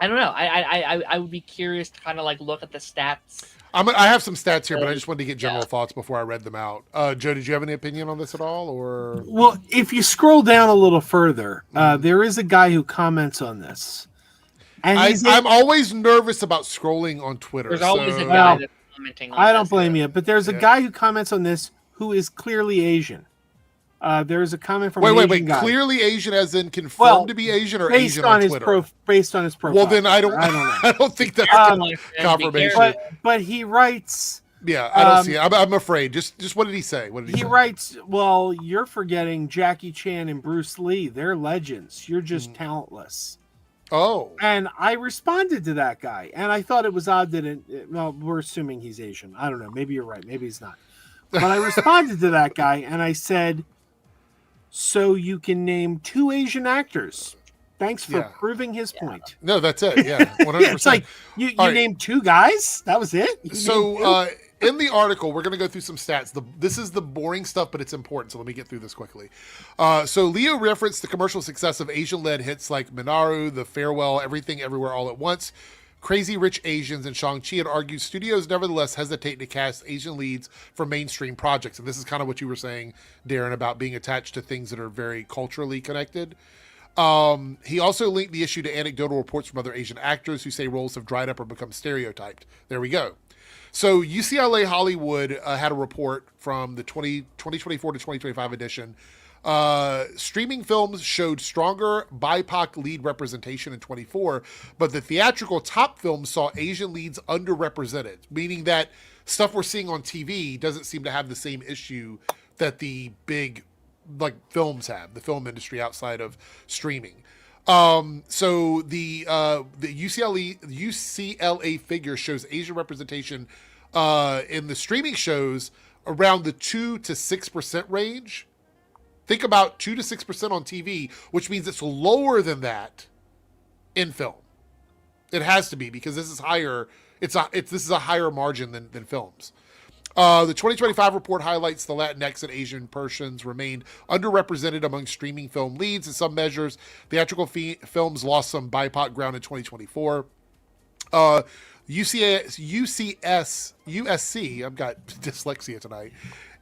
know. I would be curious to kind of like look at the stats I have some stats here, but I just wanted to get general Yeah. thoughts before I read them out. Joe, did you have any opinion on this at all, or? Well, if you scroll down a little further, there is a guy who comments on this. And I'm always nervous about scrolling on Twitter. There's always a so- guy that's commenting on I don't this. blame you, but there's a Yeah. guy who comments on this who is clearly Asian. There's a comment from Wait. guy. Clearly Asian, as in confirmed Well, to be Asian, or based Asian on on his Twitter? based on his profile. Well, then I don't. I don't know. I don't think that's Be confirmation. careful. But he writes. Yeah, I don't see it. I'm afraid. Just what did he say? What did He say? writes, well, you're forgetting Jackie Chan and Bruce Lee. They're legends. You're just talentless. Oh, And I responded to that guy, and I thought it was odd that well, we're assuming he's Asian. I don't know. Maybe you're right. Maybe he's not. But I responded to that guy, and I said, so you can name 2 Asian actors. Thanks for Yeah. proving his point. no, that's it. Yeah, 100%. It's like, you All right. named 2 guys? That was it? You named 2? So in the article, we're going to go through some stats. This is the boring stuff, but it's important. So let me get through this quickly. So Leo referenced the commercial success of Asian-led hits like Minaru, The Farewell, Everything Everywhere All at Once, Crazy Rich Asians, and Shang-Chi, and argued studios nevertheless hesitate to cast Asian leads for mainstream projects. And this is kind of what you were saying, Darren, about being attached to things that are very culturally connected. He also linked the issue to anecdotal reports from other Asian actors who say roles have dried up or become stereotyped. There we go. So UCLA Hollywood had a report from the 2024 to 2025 edition. Streaming films showed stronger BIPOC lead representation in 24, but the theatrical top films saw Asian leads underrepresented, meaning that stuff we're seeing on TV doesn't seem to have the same issue that the big films have, the film industry outside of streaming. So the UCLA figure shows Asian representation in the streaming shows around the 2 to 6% range. Think about 2 to 6% on TV, which means it's lower than that in film. It has to be, because this is higher. This is a higher margin than films. The 2025 report highlights the Latinx and Asian persons remained underrepresented among streaming film leads in some measures. Theatrical films lost some BIPOC ground in 2024. USC, I've got dyslexia tonight.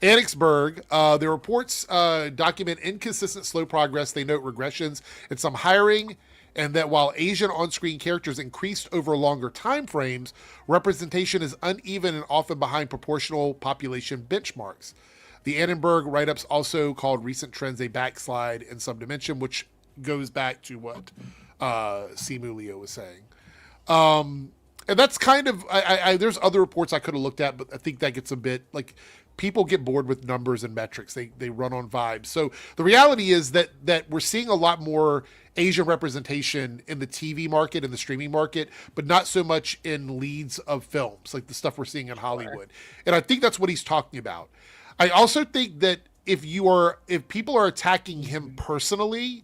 Annexberg, their reports document inconsistent, slow progress. They note regressions in some hiring, and that while Asian on-screen characters increased over longer time frames, representation is uneven and often behind proportional population benchmarks. The Annenberg write-ups also called recent trends a backslide in some dimension, which goes back to what Simu Leo was saying. And that's kind of, there's other reports I could have looked at, but I think that gets a bit, people get bored with numbers and metrics. They run on vibes. So the reality is that we're seeing a lot more Asian representation in the TV market and the streaming market, but not so much in leads of films, like the stuff we're seeing in Hollywood. And I think that's what he's talking about. I also think that if people are attacking him personally,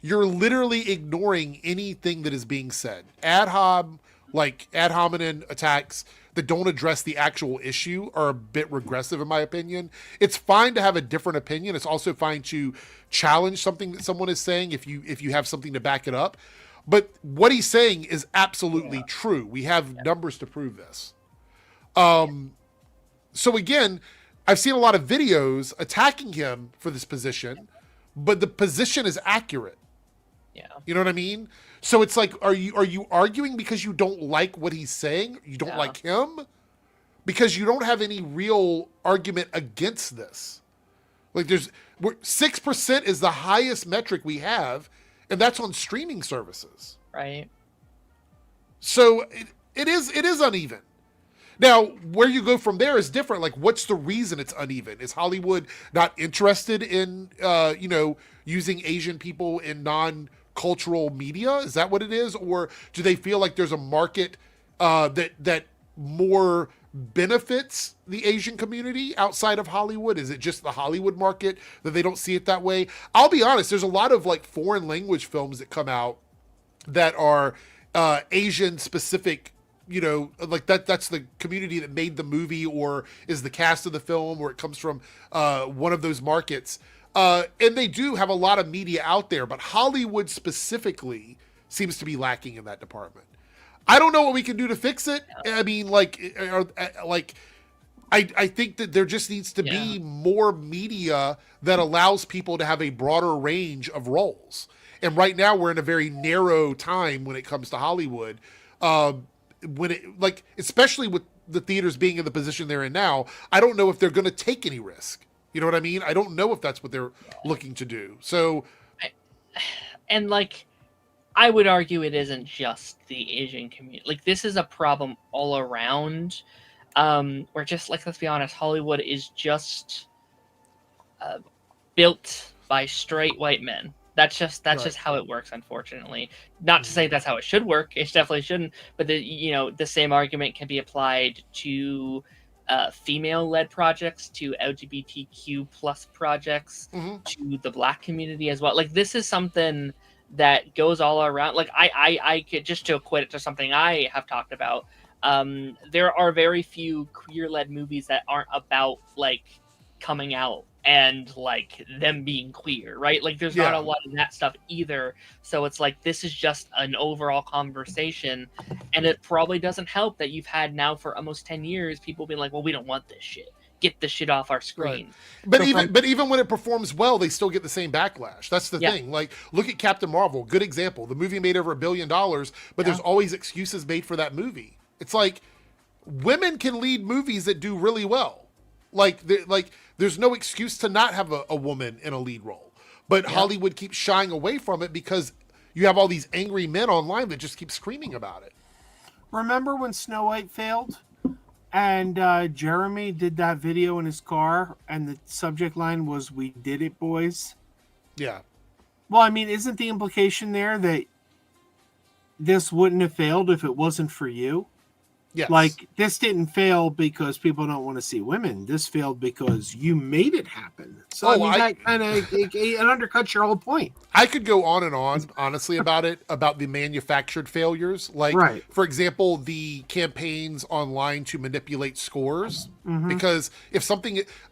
you're literally ignoring anything that is being said. Ad hominem attacks that don't address the actual issue are a bit regressive, in my opinion. It's fine to have a different opinion. It's also fine to challenge something that someone is saying if you have something to back it up. But what he's saying is absolutely true. We have numbers to prove this. So again, I've seen a lot of videos attacking him for this position, but the position is accurate. Yeah. You know what I mean? So it's like, are you arguing because you don't like what he's saying? You don't like him? Because you don't have any real argument against this. 6% is the highest metric we have, and that's on streaming services. Right. So it is uneven. Now, where you go from there is different. What's the reason it's uneven? Is Hollywood not interested in, using Asian people in non-cultural media? Is that what it is? Or do they feel like there's a market that more benefits the Asian community outside of Hollywood? Is it just the Hollywood market that they don't see it that way? I'll be honest, there's a lot of foreign language films that come out that are Asian specific, that's the community that made the movie or is the cast of the film, or it comes from one of those markets. And they do have a lot of media out there, but Hollywood specifically seems to be lacking in that department. I don't know what we can do to fix it. I mean, I think that there just needs to be more media that allows people to have a broader range of roles. And right now we're in a very narrow time when it comes to Hollywood. When it especially with the theaters being in the position they're in now, I don't know if they're going to take any risk. You know what I mean? I don't know if that's what they're looking to do. So, I would argue it isn't just the Asian community. Like, this is a problem all around. Where just let's be honest, Hollywood is just built by straight white men. That's just how it works, unfortunately. Not to say that's how it should work. It definitely shouldn't. But the same argument can be applied to female-led projects, to LGBTQ plus projects, to the Black community as well. Like, this is something that goes all around. Like, I could, just to equate it to something I have talked about. There are very few queer-led movies that aren't about coming out and them being queer, right? Like, there's not a lot of that stuff either. So it's this is just an overall conversation, and it probably doesn't help that you've had now for almost 10 years people being like, well, we don't want this shit. Get this shit off our screen. Right. But even when it performs well, they still get the same backlash. That's the thing. Look at Captain Marvel. Good example. The movie made over $1 billion, but there's always excuses made for that movie. It's women can lead movies that do really well. There's no excuse to not have a woman in a lead role. But Hollywood keeps shying away from it because you have all these angry men online that just keep screaming about it. Remember when Snow White failed? And Jeremy did that video in his car, and the subject line was, "We did it, boys." Yeah. Well, I mean, isn't the implication there that this wouldn't have failed if it wasn't for you? Yes. This didn't fail because people don't want to see women. This failed because you made it happen. So that kind of it undercuts your whole point. I could go on and on, honestly, about the manufactured failures. For example, the campaigns online to manipulate scores. Because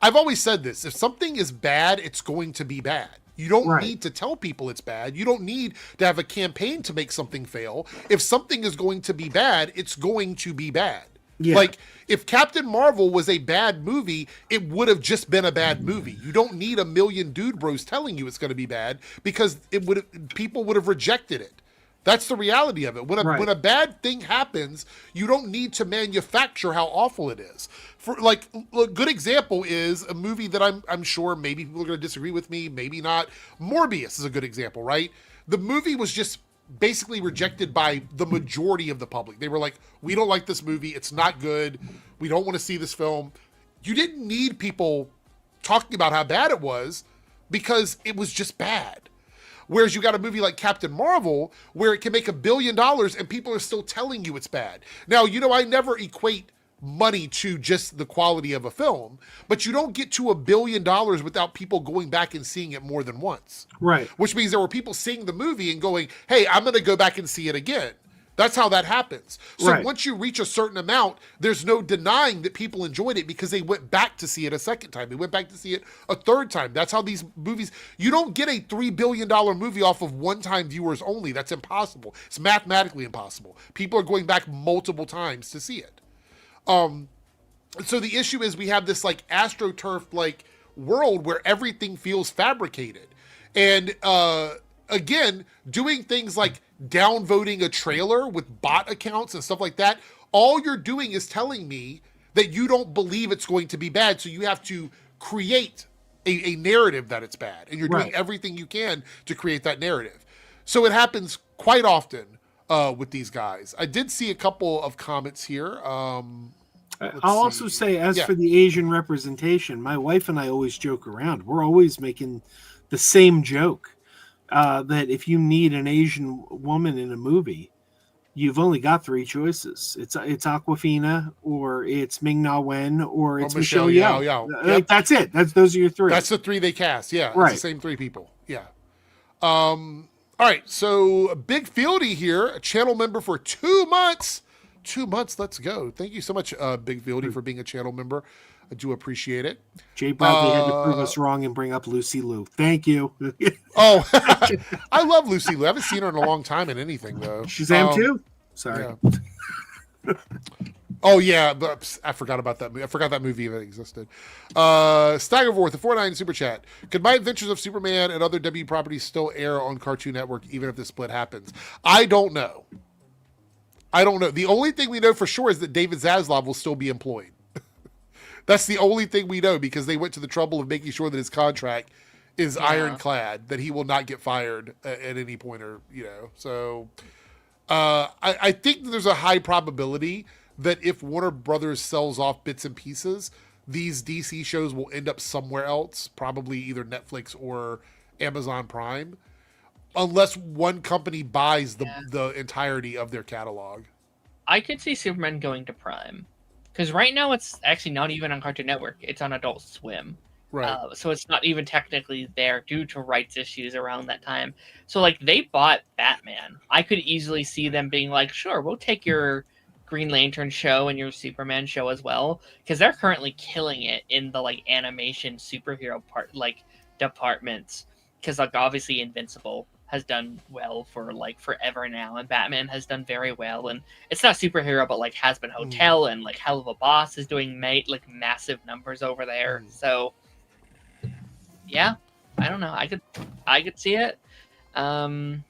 I've always said this, if something is bad, it's going to be bad. You don't need to tell people it's bad. You don't need to have a campaign to make something fail. If something is going to be bad, it's going to be bad. Yeah. If Captain Marvel was a bad movie, it would have just been a bad movie. You don't need a million dude bros telling you it's going to be bad because people would have rejected it. That's the reality of it. When a bad thing happens, you don't need to manufacture how awful it is. For a good example is a movie that I'm sure maybe people are going to disagree with me, maybe not. Morbius is a good example, right? The movie was just basically rejected by the majority of the public. They were like, we don't like this movie. It's not good. We don't want to see this film. You didn't need people talking about how bad it was because it was just bad. Whereas you got a movie like Captain Marvel where it can make $1 billion and people are still telling you it's bad. Now, I never equate money to just the quality of a film, but you don't get to $1 billion without people going back and seeing it more than once. Right. Which means there were people seeing the movie and going, hey, I'm going to go back and see it again. That's how that happens. So once you reach a certain amount, there's no denying that people enjoyed it because they went back to see it a second time. They went back to see it a third time. That's how these movies, you don't get a $3 billion movie off of one-time viewers only. That's impossible. It's mathematically impossible. People are going back multiple times to see it. So the issue is we have this AstroTurf world where everything feels fabricated. And again, doing things like downvoting a trailer with bot accounts and stuff like that, all you're doing is telling me that you don't believe it's going to be bad. So you have to create a narrative that it's bad. And you're doing everything you can to create that narrative. So it happens quite often with these guys. I did see a couple of comments here. I'll also say, as for the Asian representation, my wife and I always joke around. We're always making the same joke. That if you need an Asian woman in a movie, you've only got 3 choices. It's Awkwafina, or it's Ming-Na Wen, or it's Michelle Yeoh. Yep. That's it. Those are your 3. That's the 3 they cast. Yeah, it's the same 3 people. Yeah. All right. So Big Fieldy here, a channel member for 2 months. 2 months. Let's go. Thank you so much, Big Fieldy, for being a channel member. I do appreciate it. Jay Bradley had to prove us wrong and bring up Lucy Liu. Thank you. I love Lucy Liu. I haven't seen her in a long time in anything, though. Shazam 2? Sorry. Yeah. Oh yeah, but I forgot about that movie. I forgot that movie even existed. Staggerforth, the 49 super chat. Could My Adventures of Superman and other W properties still air on Cartoon Network even if the split happens? I don't know. The only thing we know for sure is that David Zaslav will still be employed. That's the only thing we know because they went to the trouble of making sure that his contract is ironclad, that he will not get fired at any point, or So I think that there's a high probability that if Warner Brothers sells off bits and pieces, these DC shows will end up somewhere else, probably either Netflix or Amazon Prime, unless one company buys the entirety of their catalog. I could see Superman going to Prime, because right now it's actually not even on Cartoon Network. It's on Adult Swim. Right. So it's not even technically there due to rights issues around that time. So like they bought Batman. I could easily see them being like, sure, we'll take your Green Lantern show and your Superman show as well, because they're currently killing it in the like animation superhero part like departments. Because like obviously Invincible has done well for like forever now, and Batman has done very well, and it's not superhero, but like Has Been Hotel and like Hell of a Boss is doing like massive numbers over there. So yeah, I don't know. I could see it. Who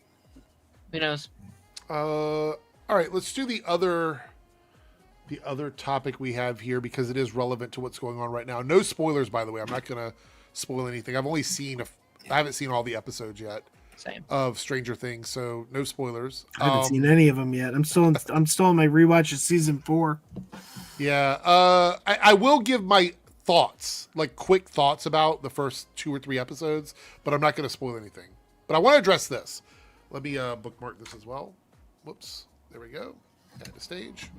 knows? All right, let's do the other topic we have here because it is relevant to what's going on right now. No spoilers, by the way. I'm not gonna spoil anything. I haven't seen all the episodes yet. Same. Of Stranger Things, so no spoilers. I haven't seen any of them yet. I'm still on my rewatch of season 4. Yeah, I will give my thoughts, like quick thoughts about the first 2 or 3 episodes, but I'm not going to spoil anything. But I want to address this. Let me bookmark this as well. Whoops, there we go. Add to stage.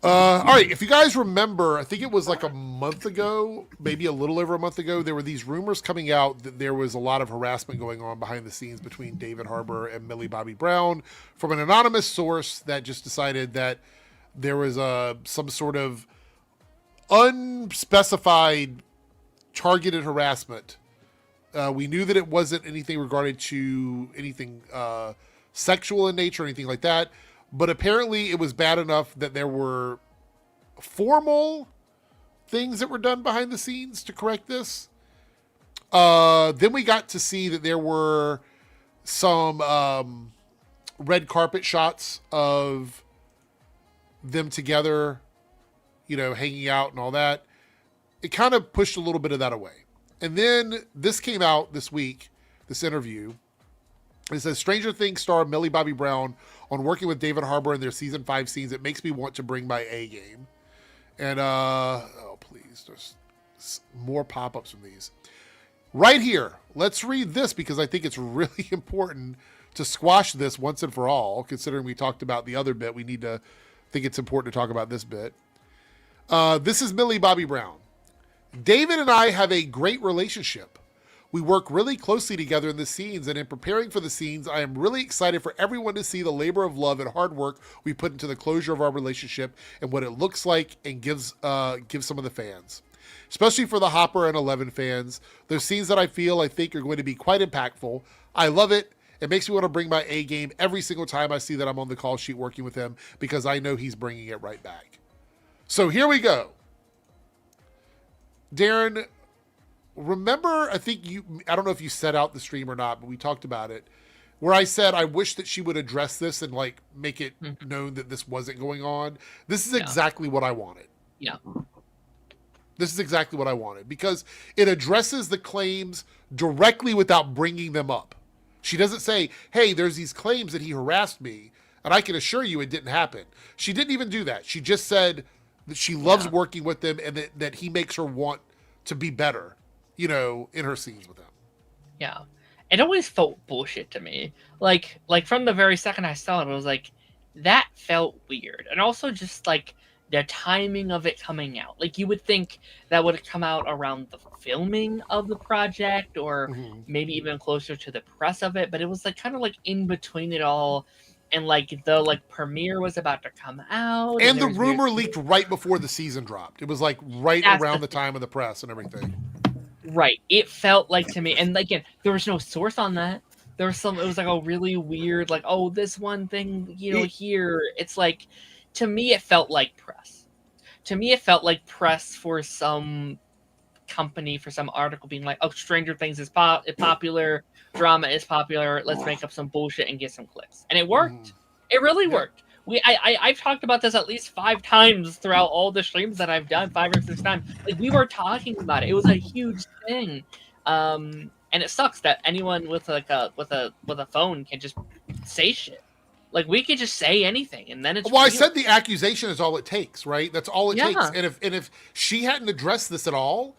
All right, if you guys remember, I think it was like a month ago, maybe a little over a month ago, there were these rumors coming out that there was a lot of harassment going on behind the scenes between David Harbour and Millie Bobby Brown from an anonymous source that just decided that there was some sort of unspecified targeted harassment. We knew that it wasn't anything regarded to anything sexual in nature or anything like that. But apparently it was bad enough that there were formal things that were done behind the scenes to correct this. Then we got to see that there were some red carpet shots of them together, hanging out and all that. It kind of pushed a little bit of that away. And then this came out this week, this interview. It says, Stranger Things star Millie Bobby Brown on working with David Harbour in their season 5 scenes. It makes me want to bring my A game. And, please, there's more pop-ups from these. Right here, let's read this because I think it's really important to squash this once and for all. Considering we talked about the other bit, think it's important to talk about this bit. This is Millie Bobby Brown. David and I have a great relationship. We work really closely together in the scenes, and in preparing for the scenes, I am really excited for everyone to see the labor of love and hard work we put into the closure of our relationship and what it looks like and gives some of the fans. Especially for the Hopper and 11 fans, those scenes that I think are going to be quite impactful. I love it. It makes me want to bring my A game every single time I see that I'm on the call sheet working with him because I know he's bringing it right back. So here we go. Darren, remember, I don't know if you set out the stream or not, but we talked about it, where I said I wish that she would address this and like make it known that this wasn't going on. This is exactly what I wanted. Yeah. This is exactly what I wanted because it addresses the claims directly without bringing them up. She doesn't say, hey, there's these claims that he harassed me, and I can assure you it didn't happen. She didn't even do that. She just said that she loves working with him and that he makes her want to be better, in her scenes with him. Yeah. It always felt bullshit to me. Like from the very second I saw it, I was like, that felt weird. And also just like the timing of it coming out. Like you would think that would have come out around the filming of the project or maybe even closer to the press of it, but it was like kind of like in between it all. And like the premiere was about to come out. And the rumor leaked right before the season dropped. It was like around the time of the press and everything. Right. It felt like to me, and again, there was no source on that. There was some. It was like a really weird, like, oh, this one thing, here. It's like, to me, it felt like press. To me, it felt like press for some company, for some article being like, oh, Stranger Things is popular, drama is popular. Let's make up some bullshit and get some clicks, and it worked. It really worked. I've talked about this at least 5 times throughout all the streams that I've done, 5 or 6 times. Like, we were talking about it. It was a huge thing. And it sucks that anyone with a phone can just say shit. Like, we could just say anything, and then it's well. real. I said the accusation is all it takes, right? That's all it takes. And if she hadn't addressed this at all,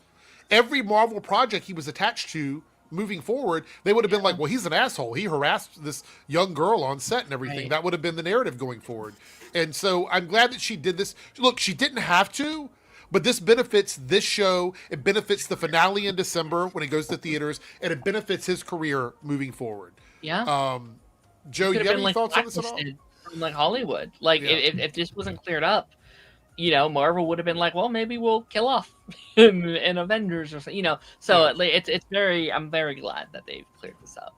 every Marvel project he was attached to moving forward, they would have been like, well, he's an asshole. He harassed this young girl on set and everything. Right. That would have been the narrative going forward. And so I'm glad that she did this. Look, she didn't have to. But this benefits this show. It benefits the finale in December when it goes to theaters, and it benefits his career moving forward. Yeah. Joe, you have any thoughts on this at all? From like Hollywood, like if this wasn't cleared up, Marvel would have been like, well, maybe we'll kill off in Avengers or something, So it's very. I'm very glad that they've cleared this up.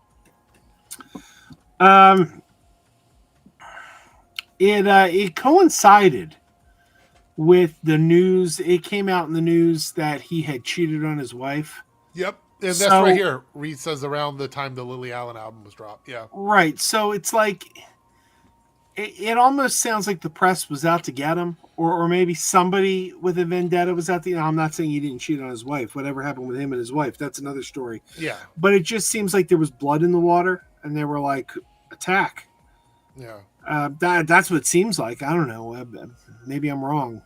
It coincided with the news. It came out in the news that he had cheated on his wife. Yep. And that's right here. Reed says around the time the Lily Allen album was dropped. Yeah. Right. So it's like, it almost sounds like the press was out to get him, or maybe somebody with a vendetta was out to, I'm not saying he didn't cheat on his wife. Whatever happened with him and his wife, that's another story. Yeah. But it just seems like there was blood in the water, and they were like, attack. Yeah. That's what it seems like. I don't know. Maybe I'm wrong.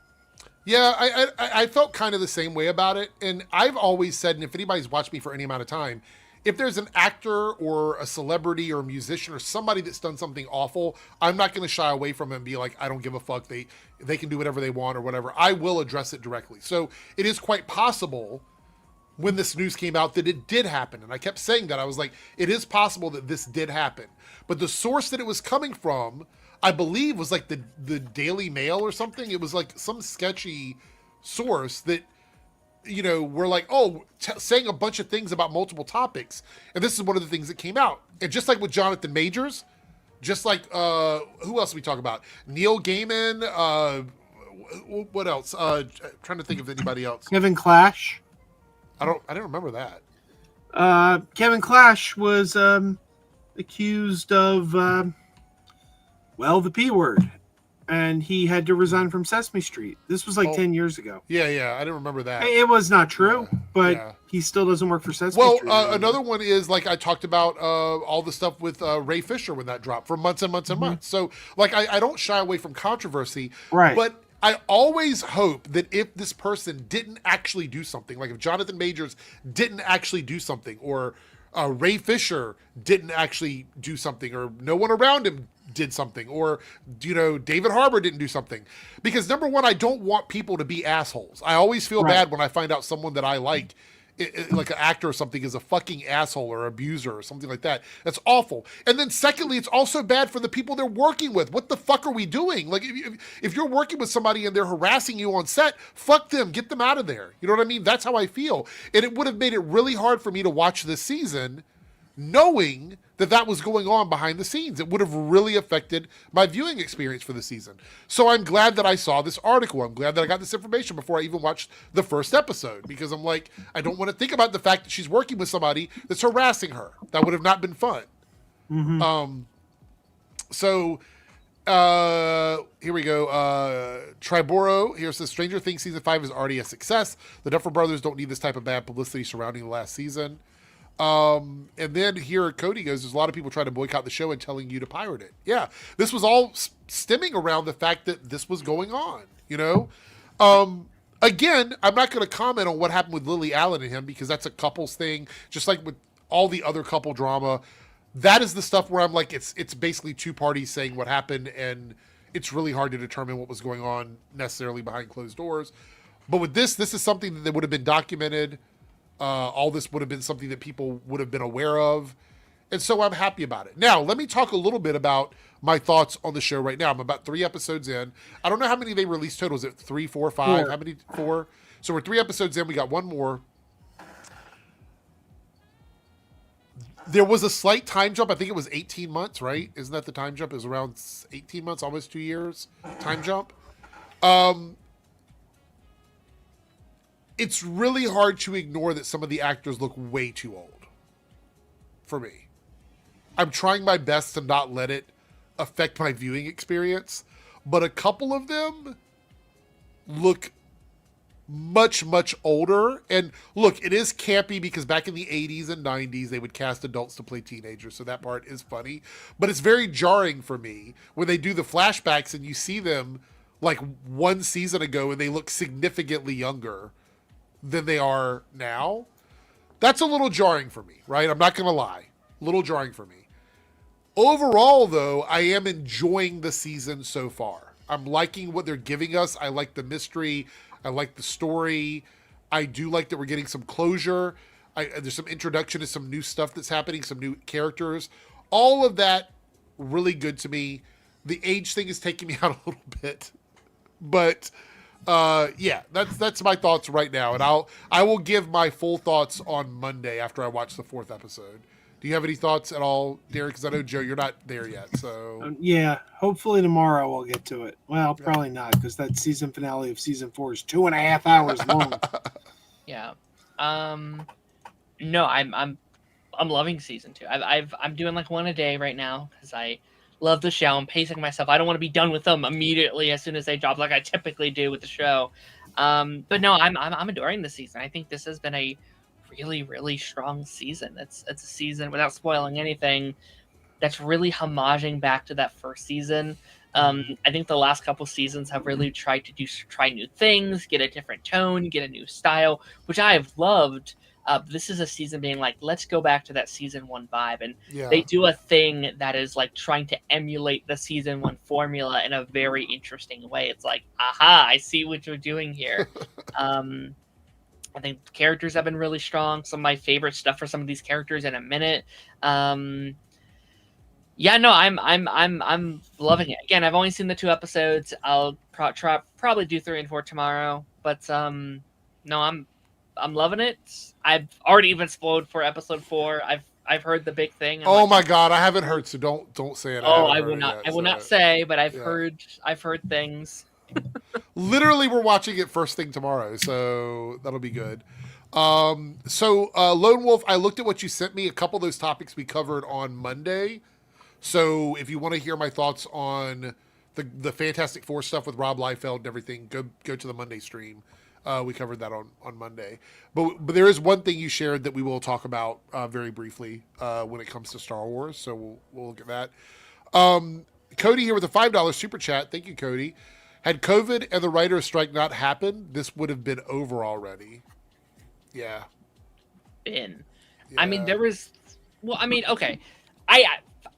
Yeah, I felt kind of the same way about it. And I've always said, and if anybody's watched me for any amount of time, if there's an actor or a celebrity or a musician or somebody that's done something awful, I'm not going to shy away from it and be like, I don't give a fuck. They can do whatever they want or whatever. I will address it directly. So it is quite possible when this news came out that it did happen. And I kept saying that. I was like, it is possible that this did happen. But the source that it was coming from, I believe, was like the Daily Mail or something. It was like some sketchy source that, were like, saying a bunch of things about multiple topics. And this is one of the things that came out. And just like with Jonathan Majors, just like, who else we talk about? Neil Gaiman, what else? Trying to think of anybody else. Kevin Clash. I didn't remember that. Kevin Clash was accused of, the P word. And he had to resign from Sesame Street. This was like 10 years ago. Yeah, I didn't remember that. It was not true, but he still doesn't work for Sesame Street. Well, another one is, like I talked about all the stuff with Ray Fisher when that dropped for months and months and months. So, like, I don't shy away from controversy. Right. But I always hope that if this person didn't actually do something, like if Jonathan Majors didn't actually do something, or Ray Fisher didn't actually do something, or no one around him did something, or David Harbour didn't do something, because number one, I don't want people to be assholes. I always feel bad when I find out someone that I like an actor or something, is a fucking asshole or abuser or something like that. That's awful. And then secondly, it's also bad for the people they're working with. What the fuck are we doing? Like, if you're working with somebody and they're harassing you on set, fuck them, get them out of there. You know what I mean? That's how I feel. And it would have made it really hard for me to watch this season knowing that was going on behind the scenes. It would have really affected my viewing experience for the season. So I'm glad that I saw this article. I'm glad that I got this information before I even watched the first episode, because I'm like, I don't want to think about the fact that she's working with somebody that's harassing her. That would have not been fun. Mm-hmm. So here we go. Triboro here says Stranger Things season 5 is already a success. The Duffer Brothers don't need this type of bad publicity surrounding the last season. And then here Cody goes, there's a lot of people trying to boycott the show and telling you to pirate it. Yeah, this was all stemming around the fact that this was going on, Again, I'm not going to comment on what happened with Lily Allen and him, because that's a couples thing, just like with all the other couple drama. That is the stuff where I'm like, it's basically two parties saying what happened, and it's really hard to determine what was going on necessarily behind closed doors. But with this is something that would have been documented. All this would have been something that people would have been aware of. And so I'm happy about it. Now, let me talk a little bit about my thoughts on the show right now. I'm about 3 episodes in. I don't know how many they released total. Is it 3, 4, 5? 4. How many? 4? So we're 3 episodes in. We got one more. There was a slight time jump. I think it was 18 months, right? Isn't that the time jump? It was around 18 months, almost 2 years time jump. It's really hard to ignore that some of the actors look way too old for me. I'm trying my best to not let it affect my viewing experience, but a couple of them look much, much older. And look, it is campy because back in the 80s and 90s, they would cast adults to play teenagers. So that part is funny, but it's very jarring for me when they do the flashbacks and you see them like one season ago and they look significantly younger than they are now. That's a little jarring for me, right? I'm not going to lie. A little jarring for me. Overall, though, I am enjoying the season so far. I'm liking what they're giving us. I like the mystery. I like the story. I do like that we're getting some closure. There's some introduction to some new stuff that's happening, some new characters. All of that, really good to me. The age thing is taking me out a little bit. But yeah, that's my thoughts right now. And I will give my full thoughts on Monday after I watch the 4th episode. Do you have any thoughts at all, Derek? Because I know, Joe, you're not there yet. So yeah, hopefully tomorrow we'll get to it. Well, probably not, because that season finale of season 4 is 2.5 hours long. Yeah. No, I'm loving season 2. I'm doing like one a day right now because I love the show. I'm pacing myself. I don't want to be done with them immediately as soon as they drop, like I typically do with the show. But no, I'm adoring the season. I think this has been a really, really strong season. It's a season, without spoiling anything, that's really homaging back to that first season. I think the last couple seasons have really tried to try new things, get a different tone, get a new style, which I have loved. This is a season being like, let's go back to that season 1 vibe, and they do a thing that is like trying to emulate the season 1 formula in a very interesting way. It's like, aha, I see what you're doing here. I think the characters have been really strong. Some of my favorite stuff for some of these characters in a minute. Yeah, no, I'm loving it. Again, I've only seen the 2 episodes. I'll probably do 3 and 4 tomorrow. But no, I'm loving it. I've already even spoiled for episode 4. I've heard the big thing. Oh my god, I haven't heard, so don't say it. I will not. I will not say, but I've heard things. Literally, we're watching it first thing tomorrow, so that'll be good. So Lone Wolf, I looked at what you sent me. A couple of those topics we covered on Monday. So if you want to hear my thoughts on the Fantastic Four stuff with Rob Liefeld and everything, go to the Monday stream. We covered that on Monday. But there is one thing you shared that we will talk about very briefly when it comes to Star Wars. So we'll look at that. Cody here with a $5 super chat. Thank you, Cody. Had COVID and the writer's strike not happened, this would have been over already. Yeah. Yeah. I mean, there was... Well, I mean, okay. I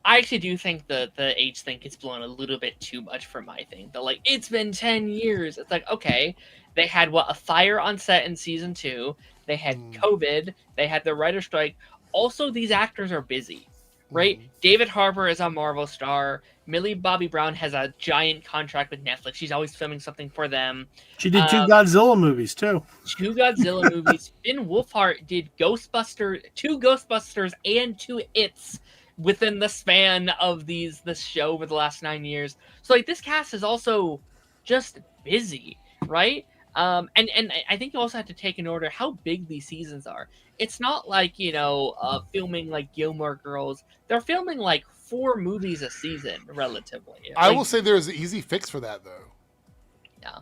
actually do think the age thing gets blown a little bit too much for my thing. But, like, it's been 10 years. It's like, okay, they had, a fire on set in season 2. They had COVID. They had the writer's strike. Also, these actors are busy, right? David Harbour is a Marvel star. Millie Bobby Brown has a giant contract with Netflix. She's always filming something for them. She did 2 Godzilla movies, too. 2 Godzilla movies. Finn Wolfhard did two Ghostbusters and 2 It's within the span of this show over the last 9 years. So, like, this cast is also just busy, right? And I think you also have to take in order how big these seasons are. It's not like, filming like Gilmore Girls. They're filming like 4 movies a season, relatively. I will say there's an easy fix for that, though. Yeah.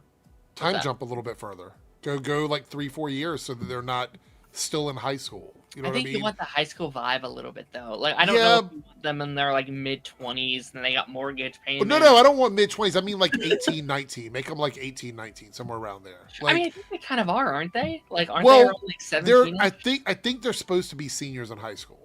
Time jump a little bit further. Go like 3-4 years so that they're not still in high school. You know what I mean? I think you want the high school vibe a little bit, though. Like, I don't know if you want them in their, like, mid-20s, and they got mortgage payments. Well, no, I don't want mid-20s. I mean, like, 18, 19. Make them, like, 18, 19, somewhere around there. Like, I mean, I think they kind of are, aren't they? Like, aren't they around, like, 17? I think they're supposed to be seniors in high school.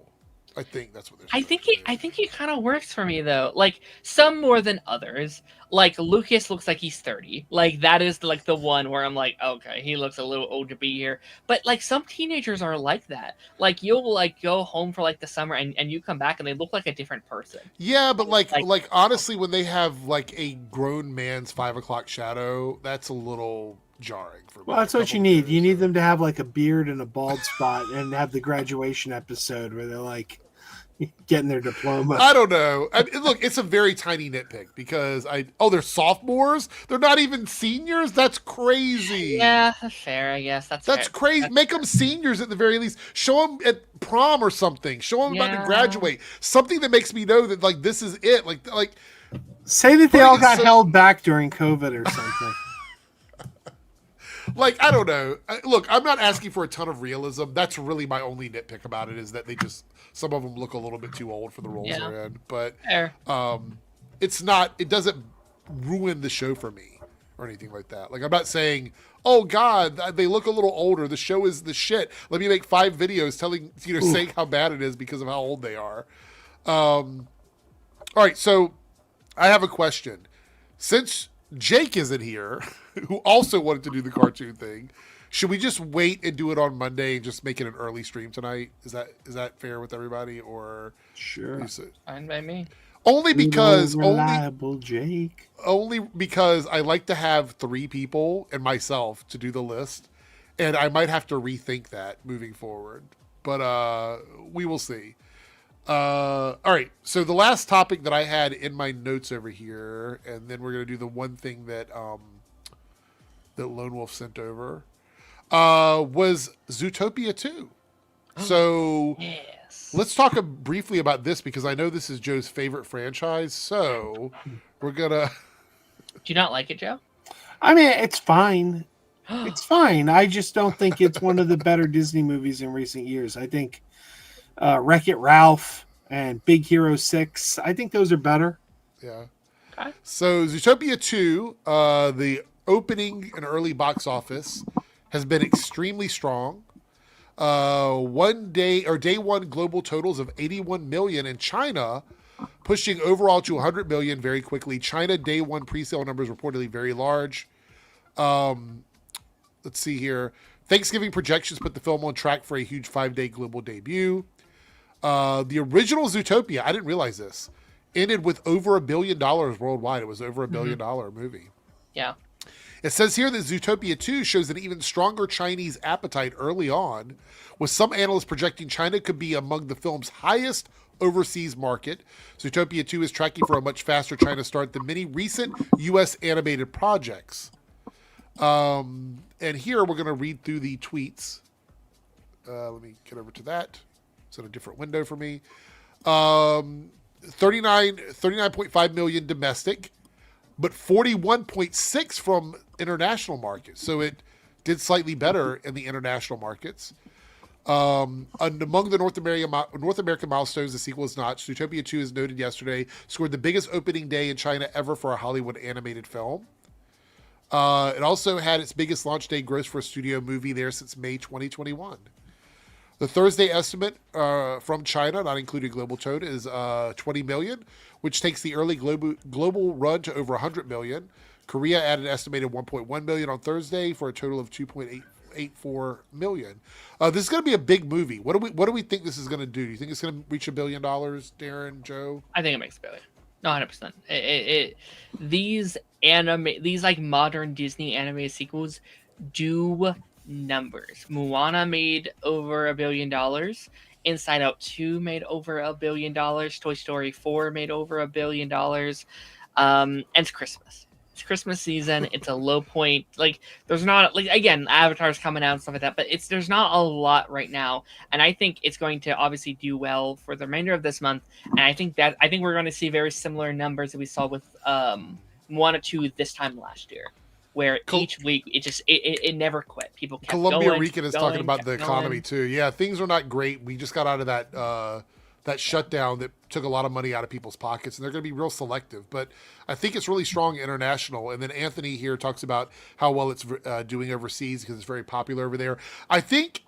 I think that's what they're I think it kind of works for me, though. Like, some more than others. Like, Lucas looks like he's 30. Like, that is, like, the one where I'm like, okay, he looks a little old to be here. But, like, some teenagers are like that. Like, you'll, like, go home for, like, the summer, and you come back, and they look like a different person. Yeah, but, like honestly, when they have, like, a grown man's 5 o'clock shadow, that's a little jarring for me. Well, that's what you need. You need them to have, like, a beard and a bald spot and have the graduation episode where they're like, getting their diploma. I don't know. I mean, look, it's a very tiny nitpick because they're sophomores. They're not even seniors. That's crazy. Yeah, that's fair. I guess that's That's fair. crazy. That's Make fair. them seniors at the very least. Show them at prom or something. Show them about to Yeah. graduate. Something that makes me know that like this is it. Like Say that they all Putting it got so- held back during COVID or something. Like, I don't know. Look, I'm not asking for a ton of realism. That's really my only nitpick about it is that some of them look a little bit too old for the roles Yeah. they're in. But Fair. it doesn't ruin the show for me or anything like that. Like, I'm not saying, oh God, they look a little older. The show is the shit. Let me make 5 videos saying how bad it is because of how old they are. All right, so I have a question. Since Jake isn't here, who also wanted to do the cartoon thing, should we just wait and do it on Monday and just make it an early stream tonight? Is that fair with everybody, or Sure. Fine by me. only because Reliable Jake. only because I like to have 3 people and myself to do the list, and I might have to rethink that moving forward. But we will see. All right, so the last topic that I had in my notes over here, and then we're gonna do the one thing that that Lone Wolf sent over, was Zootopia 2. So Yes. let's talk briefly about this because I know this is Joe's favorite franchise. So we're gonna. Do you not like it, Joe? I mean, it's fine. It's fine. I just don't think it's one of the better Disney movies in recent years. I think Wreck-It Ralph and Big Hero 6, I think those are better. Yeah. Okay. So Zootopia 2, the opening and early box office has been extremely strong. Day one global totals of 81 million in China, pushing overall to 100 million very quickly. China day one presale numbers reportedly very large. Let's see here. Thanksgiving projections put the film on track for a huge 5-day global debut. The original Zootopia, I didn't realize this, ended with over $1 billion worldwide. It was over $1 billion movie. Yeah. It says here that Zootopia 2 shows an even stronger Chinese appetite early on, with some analysts projecting China could be among the film's highest overseas market. Zootopia 2 is tracking for a much faster China start than many recent U.S. animated projects. And here we're going to read through the tweets. Let me get over to that. It's in a different window for me. 39.5 million domestic, but 41.6 from international markets. So it did slightly better in the international markets. And among the North American milestones, the sequel is notched. Zootopia 2, as noted yesterday, scored the biggest opening day in China ever for a Hollywood animated film. It also had its biggest launch day gross for a studio movie there since May 2021. The Thursday estimate from China, not including global total, is 20 million, which takes the early global run to over 100 million. Korea added an estimated 1.1 million on Thursday for a total of 2.84 million. This is going to be a big movie. What do we think this is going to do? Do you think it's going to reach $1 billion, Darren, Joe? I think it makes a billion. No, 100%. These like modern Disney animated sequels do numbers. Moana made over $1 billion. Inside Out 2 made over $1 billion. Toy Story 4 made over $1 billion. And it's Christmas. It's Christmas season. It's a low point. Like there's not like again, Avatar's coming out and stuff like that, but there's not a lot right now. And I think it's going to obviously do well for the remainder of this month. And I think we're going to see very similar numbers that we saw with Moana 2 this time last year, where each week it never quit. People kept Columbia going, Rican is going, talking about kept the going. economy too. Yeah, things are not great. We just got out of that shutdown that took a lot of money out of people's pockets, and they're going to be real selective. But I think it's really strong international. And then Anthony here talks about how well it's doing overseas because it's very popular over there. I think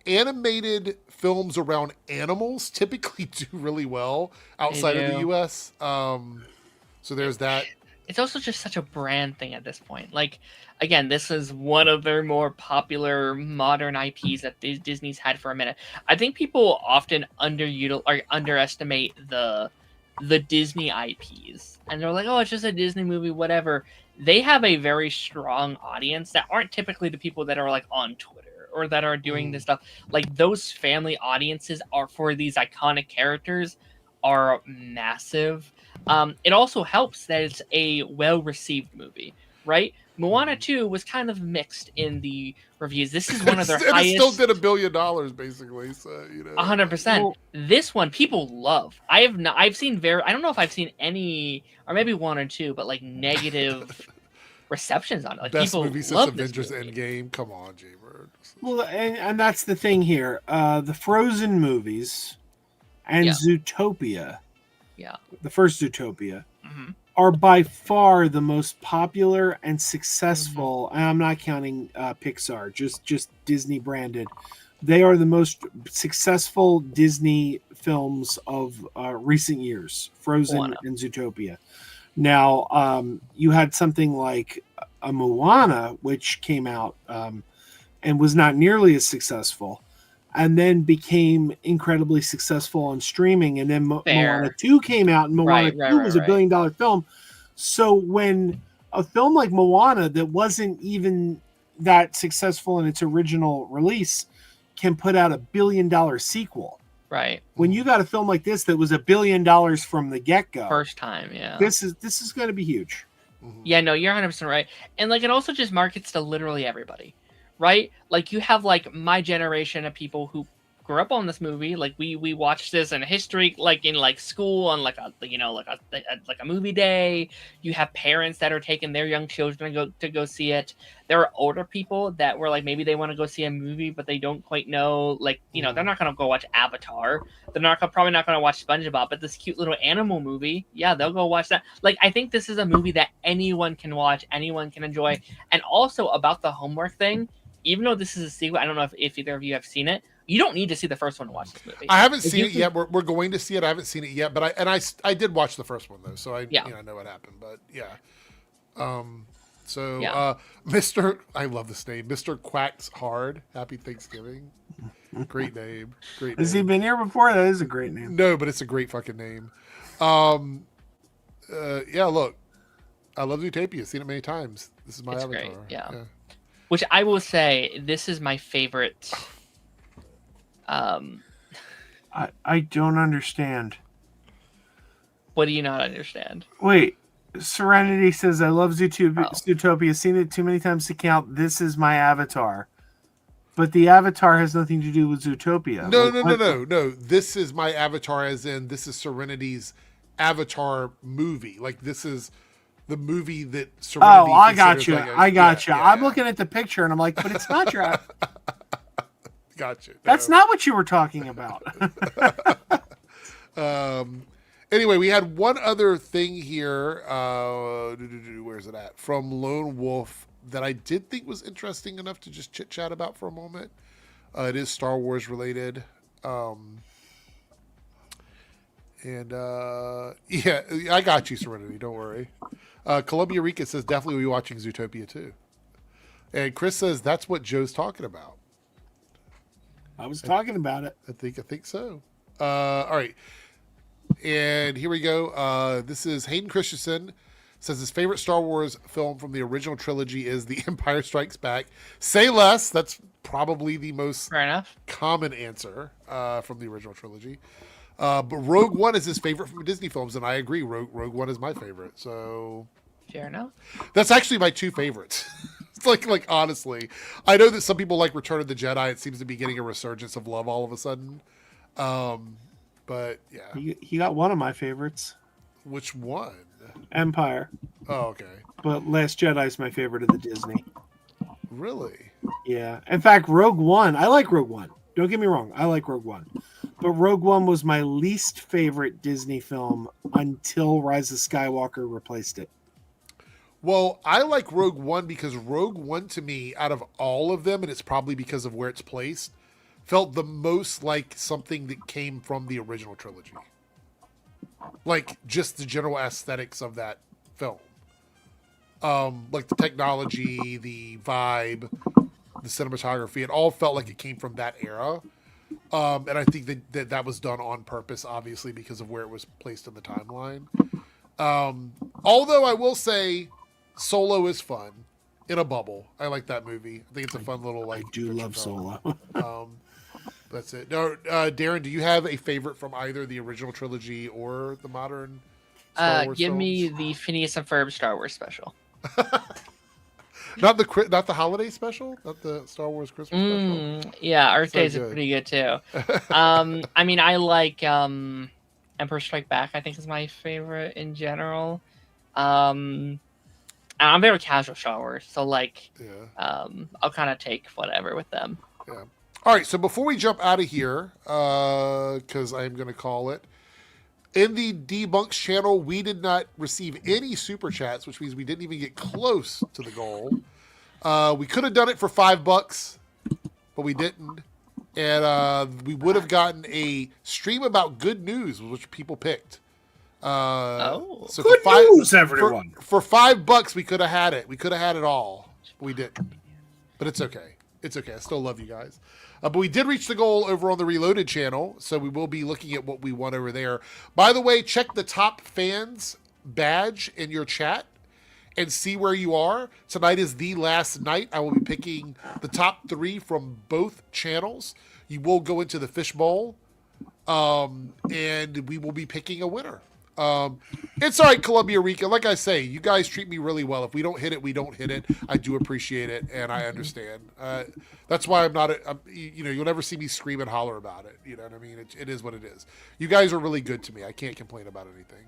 animated films around animals typically do really well outside of the U.S. So there's that. It's also just such a brand thing at this point. Like, again, this is one of their more popular modern IPs that Disney's had for a minute. I think people often underestimate the Disney IPs, and they're like, "Oh, it's just a Disney movie, whatever." They have a very strong audience that aren't typically the people that are like on Twitter or that are doing this stuff, like those family audiences are for these iconic characters are massive. It also helps that it's a well-received movie, right? Moana 2 was kind of mixed in the reviews. This is one of their and highest. it still did $1 billion basically. So 100%. This one people love. I've seen I don't know if I've seen any, or maybe one or two, but like negative receptions on it. Like best people movie since love Avengers this movie. Endgame. Come on, Jaybird. Well, and that's the thing here. The Frozen movies and Yeah. Zootopia, Yeah. the first Zootopia, hmm are by far the most popular and successful. And I'm not counting Pixar, just Disney branded. They are the most successful Disney films of recent years, Frozen Moana. and Zootopia. Now, you had something like a Moana, which came out and was not nearly as successful, and then became incredibly successful on streaming. And then Moana 2 came out, and Moana 2 was a $1 billion film. So when a film like Moana that wasn't even that successful in its original release can put out a $1 billion sequel, Right. when you got a film like this that was $1 billion from the get-go, First time, yeah. this is going to be huge. Yeah, no, you're 100% right. And like it also just markets to literally everybody, right? Like you have like my generation of people who grew up on this movie. Like we watched this in history, like in like school on like a like a movie day. You have parents that are taking their young children to go see it. There are older people that were like maybe they want to go see a movie but they don't quite know, like they're not gonna go watch Avatar. They're probably not gonna watch SpongeBob, but this cute little animal movie, yeah, they'll go watch that. Like I think this is a movie that anyone can watch, anyone can enjoy. And also about the homework thing, even though this is a sequel, I don't know if either of you have seen it. You don't need to see the first one to watch this movie. I haven't seen it yet. We're going to see it. I haven't seen it yet, but I did watch the first one though, so I know what happened. But yeah, Mr. I love this name, Mr. Quacks Hard. Happy Thanksgiving. Great name. Great. Has he been here before? That is a great name. No, but it's a great fucking name. Yeah. Look, I love Zootopia. Seen it many times. This is my avatar. Great. Yeah. Which I will say, this is my favorite. I don't understand. What do you not understand? Wait, Serenity says, I love Zootopia. Seen it too many times to count. This is my avatar. But the avatar has nothing to do with Zootopia. No. This is my avatar, as in this is Serenity's avatar movie. Like this is the movie that Serenity. Oh, I got you. I got you. I'm yeah. looking at the picture and I'm like, but it's not your avatar. Gotcha. No. That's not what you were talking about. Anyway, we had one other thing here. Where's it at? From Lone Wolf that I did think was interesting enough to just chit chat about for a moment. It is Star Wars related. Yeah, I got you, Serenity. Don't worry. Columbia Rica says definitely we'll be watching Zootopia too. And Chris says that's what Joe's talking about. I was talking about it. I think so. All right. And here we go. This is Hayden Christensen. Says his favorite Star Wars film from the original trilogy is The Empire Strikes Back. Say less. That's probably the most common answer from the original trilogy. But Rogue One is his favorite from Disney films, and I agree. Rogue One is my favorite. So fair enough. That's actually my two favorites. It's like honestly, I know that some people like Return of the Jedi. It seems to be getting a resurgence of love all of a sudden. But yeah, he got one of my favorites. Which one? Empire. Oh, okay. But Last Jedi is my favorite of the Disney. Really? Yeah. In fact, Rogue One. I like Rogue One. Don't get me wrong. I like Rogue One. But Rogue One was my least favorite Disney film until Rise of Skywalker replaced it. Well, I like Rogue One because Rogue One to me, out of all of them, and it's probably because of where it's placed, felt the most like something that came from the original trilogy. Like just the general aesthetics of that film. Like the technology, the vibe, the cinematography, it all felt like it came from that era. And I think that was done on purpose, obviously, because of where it was placed in the timeline. Although I will say Solo is fun. in a Bubble. I like that movie. I think it's a fun little I like. do adventure love film. Solo. That's it. No, Darren, do you have a favorite from either the original trilogy or the modern Star Wars Give films? me the Phineas and Ferb Star Wars special. Not the holiday special, not the Star Wars Christmas special. Yeah, Earth So Days good. are pretty good too. I mean, I like Emperor Strike Back. I think is my favorite in general. I'm very casual Star Wars, so like, Yeah. I'll kind of take whatever with them. Yeah. All right. So before we jump out of here, because I'm going to call it, in the Debunks channel, we did not receive any super chats, which means we didn't even get close to the goal. We could have done it for $5, but we didn't. And we would have gotten a stream about good news, which people picked. So Good news, everyone. For $5, we could have had it. We could have had it all. But we didn't. But it's okay. It's okay. I still love you guys. But we did reach the goal over on the Reloaded channel, so we will be looking at what we won over there. By the way, check the top fans badge in your chat and see where you are. Tonight is the last night. I will be picking the top 3 from both channels. You will go into the fishbowl, and we will be picking a winner. It's all right, Columbia Rica. Like I say, you guys treat me really well. If we don't hit it, we don't hit it. I do appreciate it, and I understand. That's why I'm not. You'll never see me scream and holler about it. You know what I mean? It is what it is. You guys are really good to me. I can't complain about anything.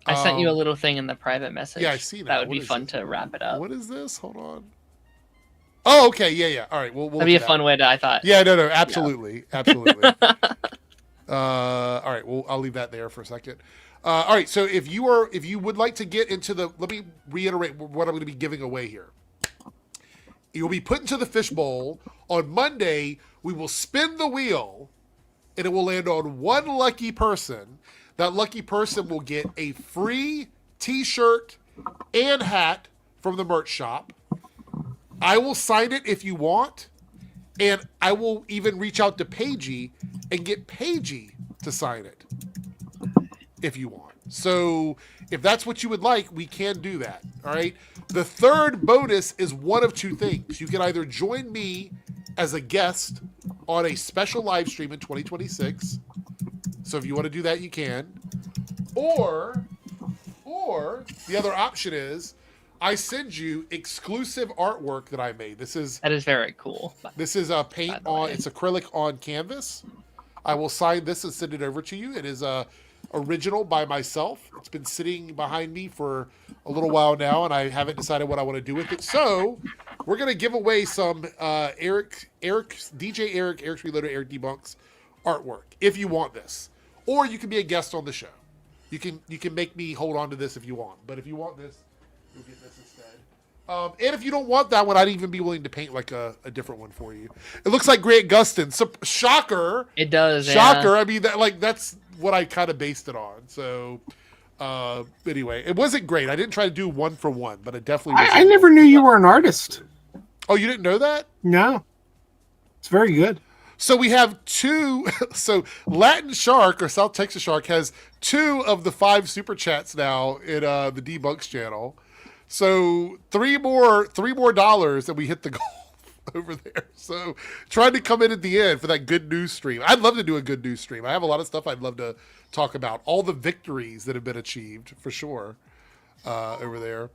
I sent you a little thing in the private message. Yeah, I see that. That would What be is fun it? to wrap it up. What is this? Hold on. Oh, okay. Yeah. All right. We'll That'd be a look at fun way to. I thought. Yeah. No. Absolutely. Absolutely. All right. Well, I'll leave that there for a second. All right. So if you would like to get into let me reiterate what I'm going to be giving away here. You'll be put into the fishbowl on Monday. We will spin the wheel, and it will land on one lucky person. That lucky person will get a free T-shirt and hat from the merch shop. I will sign it if you want, and I will even reach out to Paigey and get Paigey to sign it if you want. So if that's what you would like, we can do that. All right. The third bonus is one of two things. You can either join me as a guest on a special live stream in 2026. So if you want to do that, you can. Or the other option is I send you exclusive artwork that I made. That is very cool. This is a paint on. It's acrylic on canvas. I will sign this and send it over to you. It is original by myself. It's been sitting behind me for a little while now, and I haven't decided what I want to do with it. So we're gonna give away some DJ Errick's Reloaded, Eric Debunks artwork if you want this, or you can be a guest on the show. You can make me hold on to this if you want, but if you want this, you'll get this instead. And if you don't want that one, I'd even be willing to paint like a different one for you. It looks like Grant Gustin. So, shocker. It does. Shocker. Yeah. I mean, that's what I kind of based it on. So, anyway, it wasn't great. I didn't try to do one for one, but it definitely was. I never knew you were an artist. Oh, you didn't know that? No. It's very good. So we have 2. So Latin Shark or South Texas Shark has 2 of the 5 super chats now in the Debunks channel. So three more dollars, and we hit the goal over there. So trying to come in at the end for that good news stream. I'd love to do a good news stream. I have a lot of stuff I'd love to talk about. All the victories that have been achieved for sure over there.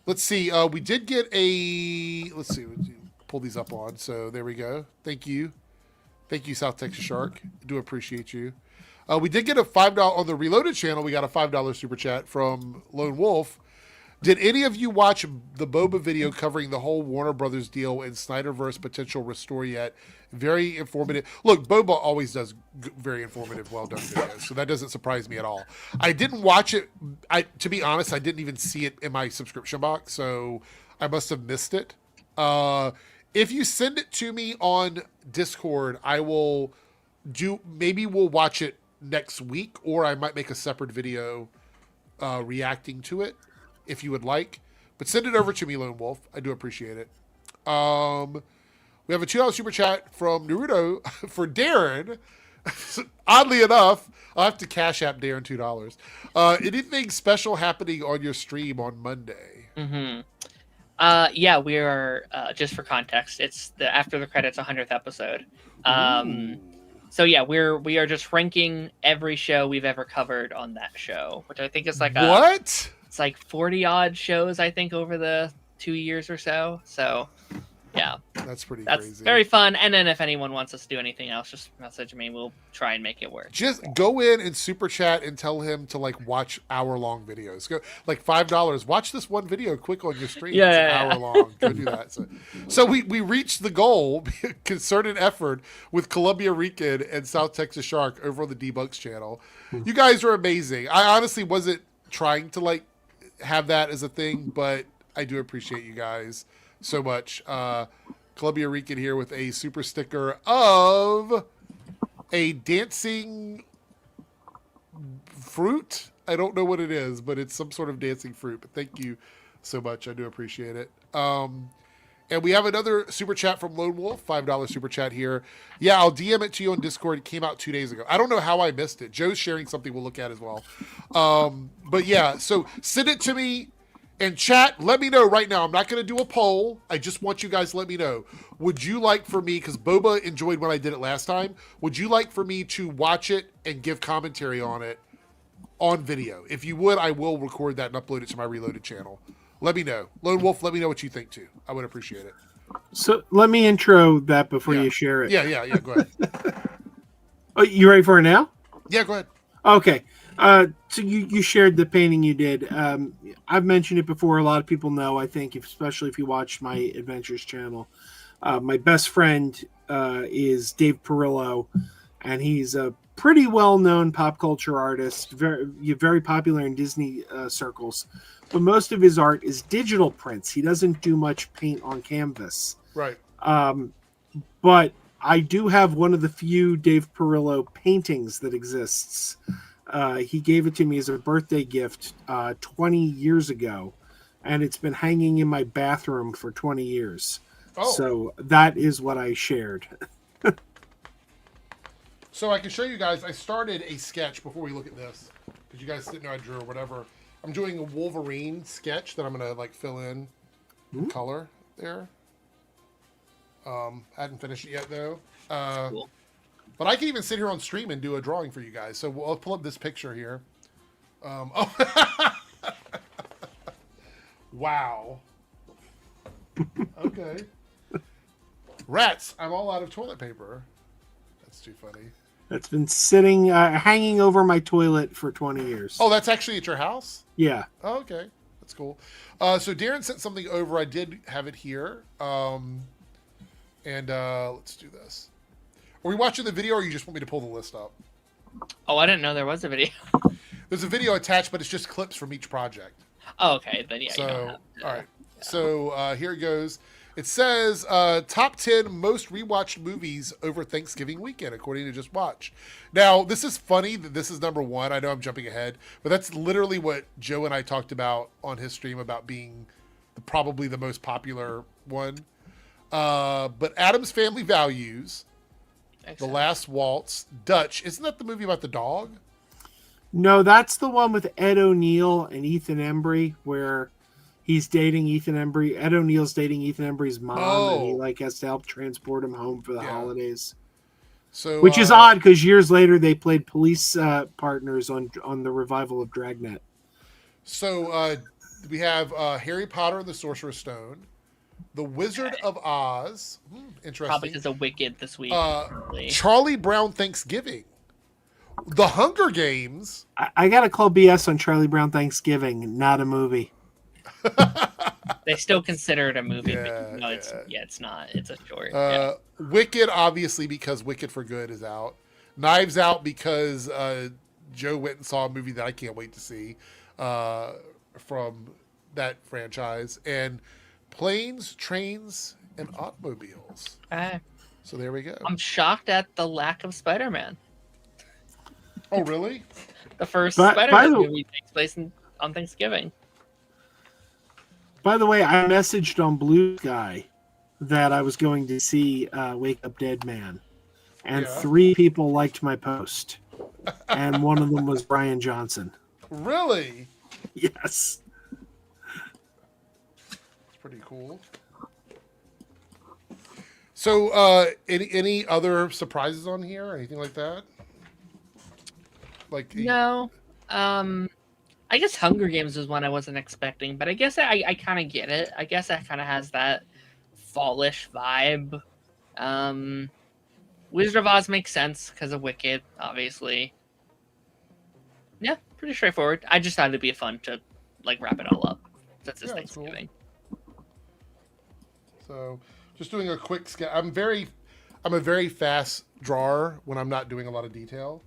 Let's see. We did get a. Let's see. Pull these up on. So there we go. Thank you, South Texas Shark. I do appreciate you. We did get a $5 on the Reloaded channel. We got a $5 super chat from Lone Wolf. Did any of you watch the Boba video covering the whole Warner Brothers deal and Snyderverse potential restore yet? Very informative. Look, Boba always does very informative, well done videos, so that doesn't surprise me at all. I didn't watch it. To be honest, I didn't even see it in my subscription box, so I must have missed it. If you send it to me on Discord, I will maybe we'll watch it next week, or I might make a separate video reacting to it if you would like. But send it over to me, Lone Wolf. I do appreciate it. We have a $2 super chat from Naruto for Darren. Oddly enough, I'll have to cash app Darren $2. Anything special happening on your stream on Monday? Mm-hmm. Yeah, we are. Just for context, it's the after the credits 100th episode. So yeah, we are just ranking every show we've ever covered on that show, which I think is like What? it's like 40 odd shows I think over the 2 years or so. So yeah, That's pretty that's crazy. very fun. And then if anyone wants us to do anything else, just message me. We'll try and make it work. Just go in and super chat and tell him to like watch hour-long videos. Go like $5. Watch this one video quick on your stream. It's an hour long. Go do that. So we reached the goal, concerted effort with Columbia Rican and South Texas Shark over on the Debunks channel. You guys are amazing. I honestly wasn't trying to like have that as a thing, but I do appreciate you guys so much. Columbia Rican here with a super sticker of a dancing fruit. I don't know what it is, but it's some sort of dancing fruit. But thank you so much. I do appreciate it. And we have another super chat from Lone Wolf, $5 super chat here. Yeah, I'll DM it to you on Discord. It came out 2 days ago. I don't know how I missed it. Joe's sharing something we'll look at as well. But yeah, so send it to me and chat. Let me know right now. I'm not going to do a poll. I just want you guys to let me know. Would you like for me, because Boba enjoyed when I did it last time, would you like for me to watch it and give commentary on it on video? If you would, I will record that and upload it to my Reloaded channel. Let me know. Lone Wolf, let me know what you think too. I would appreciate it. So let me intro that before you share it. Yeah. Go ahead. Oh, you ready for it now? Yeah, go ahead. Okay. So you shared the painting you did. I've mentioned it before. A lot of people know, I think, especially if you watch my Adventures channel. My best friend is Dave Perillo, and he's a pretty well-known pop culture artist, very popular in Disney circles. But most of his art is digital prints. He doesn't do much paint on canvas. Right. But I do have one of the few Dave Perillo paintings that exists. He gave it to me as a birthday gift 20 years ago, and it's been hanging in my bathroom for 20 years. Oh. So that is what I shared. So I can show you guys, I started a sketch before we look at this, because you guys didn't know I drew or whatever. I'm doing a Wolverine sketch that I'm going to like fill in color there. I hadn't finished it yet though. Cool. But I can even sit here on stream and do a drawing for you guys. So I'll pull up this picture here. Wow. Okay. Rats, I'm all out of toilet paper. That's too funny. That's been sitting, hanging over my toilet for 20 years. Oh, that's actually at your house? Yeah. Oh, okay. That's cool. So Darren sent something over. I did have it here. And let's do this. Are we watching the video, or you just want me to pull the list up? Oh, I didn't know there was a video. There's a video attached, but it's just clips from each project. Oh, okay. Then yeah. So, you don't have to, all right. So here it goes. It says top 10 most rewatched movies over Thanksgiving weekend, according to Just Watch. Now, this is funny that this is number one. I know I'm jumping ahead, but that's literally what Joe and I talked about on his stream about being probably the most popular one. But Addams Family Values, The Last Waltz, Dutch. Isn't that the movie about the dog? No, that's the one with Ed O'Neill and Ethan Embry, where he's dating Ethan Embry. Ed O'Neill's dating Ethan Embry's mom, and he like has to help transport him home for the holidays. So, which is odd because years later they played police partners on the revival of Dragnet. So we have Harry Potter and the Sorcerer's Stone, The Wizard of Oz. Interesting. Probably because of Wicked this week. Charlie Brown Thanksgiving, The Hunger Games. I got to call BS on Charlie Brown Thanksgiving, not a movie. They still consider it a movie. Yeah, but no, it's not. It's a short. Wicked, obviously, because Wicked for Good is out. Knives Out, because Joe went and saw a movie that I can't wait to see from that franchise. And Planes, Trains, and Automobiles. So there we go. I'm shocked at the lack of Spider-Man. Oh, really? The first Spider-Man movie takes place on Thanksgiving. By the way, I messaged on Blue Sky that I was going to see Wake Up Dead Man, and 3 people liked my post, and one of them was Brian Johnson. Really? Yes. pretty cool. So, any other surprises on here or anything like that? Like No. I guess Hunger Games was one I wasn't expecting, but I guess I kind of get it. I guess that kind of has that fallish vibe. Wizard of Oz makes sense because of Wicked, obviously. Yeah, pretty straightforward. I just thought it'd be fun to like wrap it all up. That's his Thanksgiving. Cool. So, just doing a quick sketch. I'm a very fast drawer when I'm not doing a lot of detail.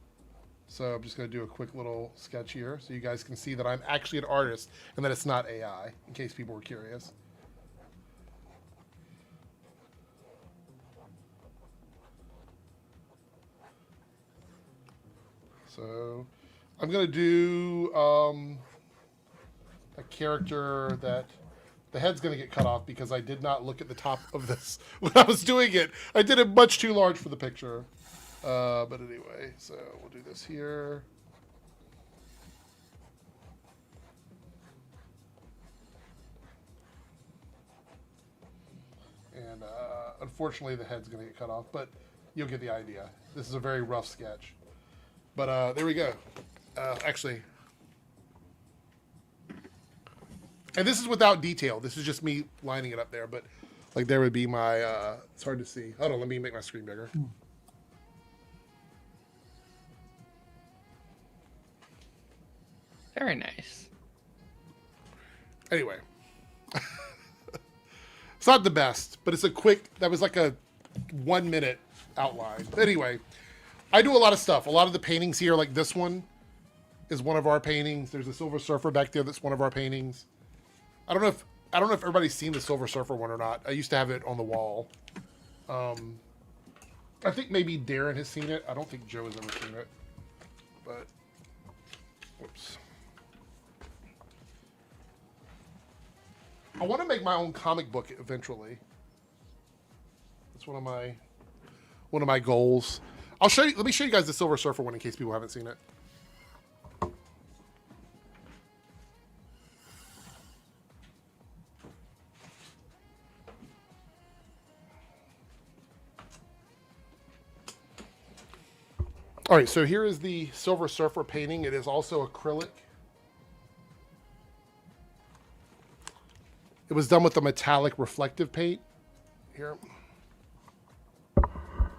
So I'm just going to do a quick little sketch here so you guys can see that I'm actually an artist and that it's not AI, in case people were curious. So I'm going to do a character that the head's going to get cut off because I did not look at the top of this when I was doing it. I did it much too large for the picture. But anyway, so we'll do this here. And unfortunately, the head's going to get cut off, but you'll get the idea. This is a very rough sketch. But there we go. Actually, and this is without detail. This is just me lining it up there. But like there would be my. It's hard to see. Hold on, let me make my screen bigger. Very nice. Anyway, it's not the best, but it's a quick. That was like a 1 minute outline. Anyway, I do a lot of stuff. A lot of the paintings here, like this one, is one of our paintings. There's a Silver Surfer back there. That's one of our paintings. I don't know if everybody's seen the Silver Surfer one or not. I used to have it on the wall. I think maybe Darren has seen it. I don't think Joe has ever seen it. But, whoops. I want to make my own comic book eventually. That's one of my goals. I'll show you. Let me show you guys the Silver Surfer one in case people haven't seen it. All right, so here is the Silver Surfer painting. It is also acrylic. It was done with a metallic reflective paint. Here.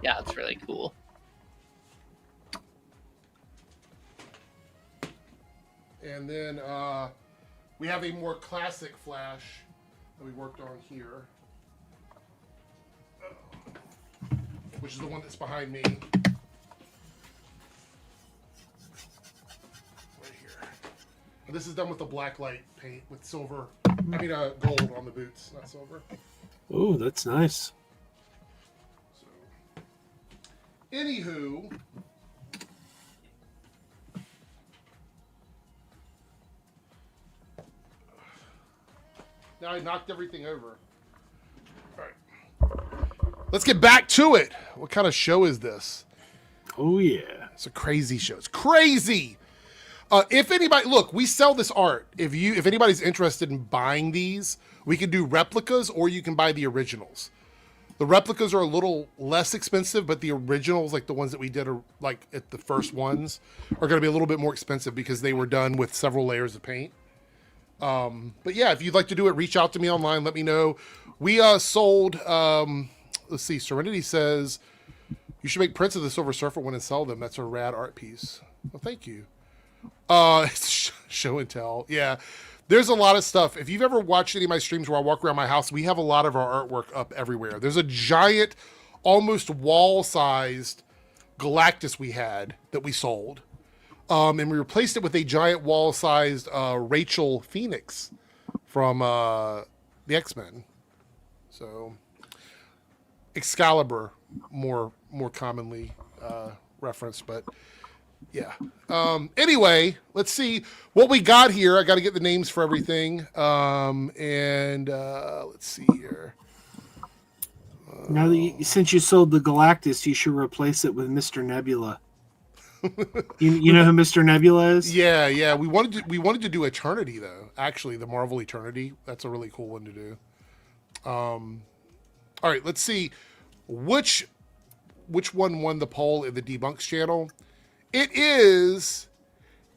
Yeah, it's really cool. And then we have a more classic Flash that we worked on here, which is the one that's behind me. Right here. And this is done with the black light paint with silver. I mean, gold on the boots, not silver. Oh, that's nice. So, anywho, now I knocked everything over. All right, let's get back to it. What kind of show is this? Oh yeah, it's a crazy show. It's crazy. If anybody, look, we sell this art. If anybody's interested in buying these, we can do replicas or you can buy the originals. The replicas are a little less expensive, but the originals, like the ones that we did, are like at the first ones, are going to be a little bit more expensive because they were done with several layers of paint. But yeah, if you'd like to do it, reach out to me online. Let me know. We sold. Let's see. Serenity says you should make prints of the Silver Surfer one and sell them. That's a rad art piece. Well, thank you. It's show and tell. Yeah. There's a lot of stuff. If you've ever watched any of my streams where I walk around my house, we have a lot of our artwork up everywhere. There's a giant, almost wall-sized Galactus we had that we sold. And we replaced it with a giant wall-sized Rachel Phoenix from the X-Men. So, Excalibur, more commonly referenced, but... yeah. Anyway, let's see what we got here. I got to get the names for everything. And let's see here. Now that since you sold the Galactus, you should replace it with Mr. Nebula. you know who Mr. Nebula is? Yeah. We wanted to do Eternity though. Actually, the Marvel Eternity. That's a really cool one to do. All right, let's see which one won the poll in the Debunks channel. It is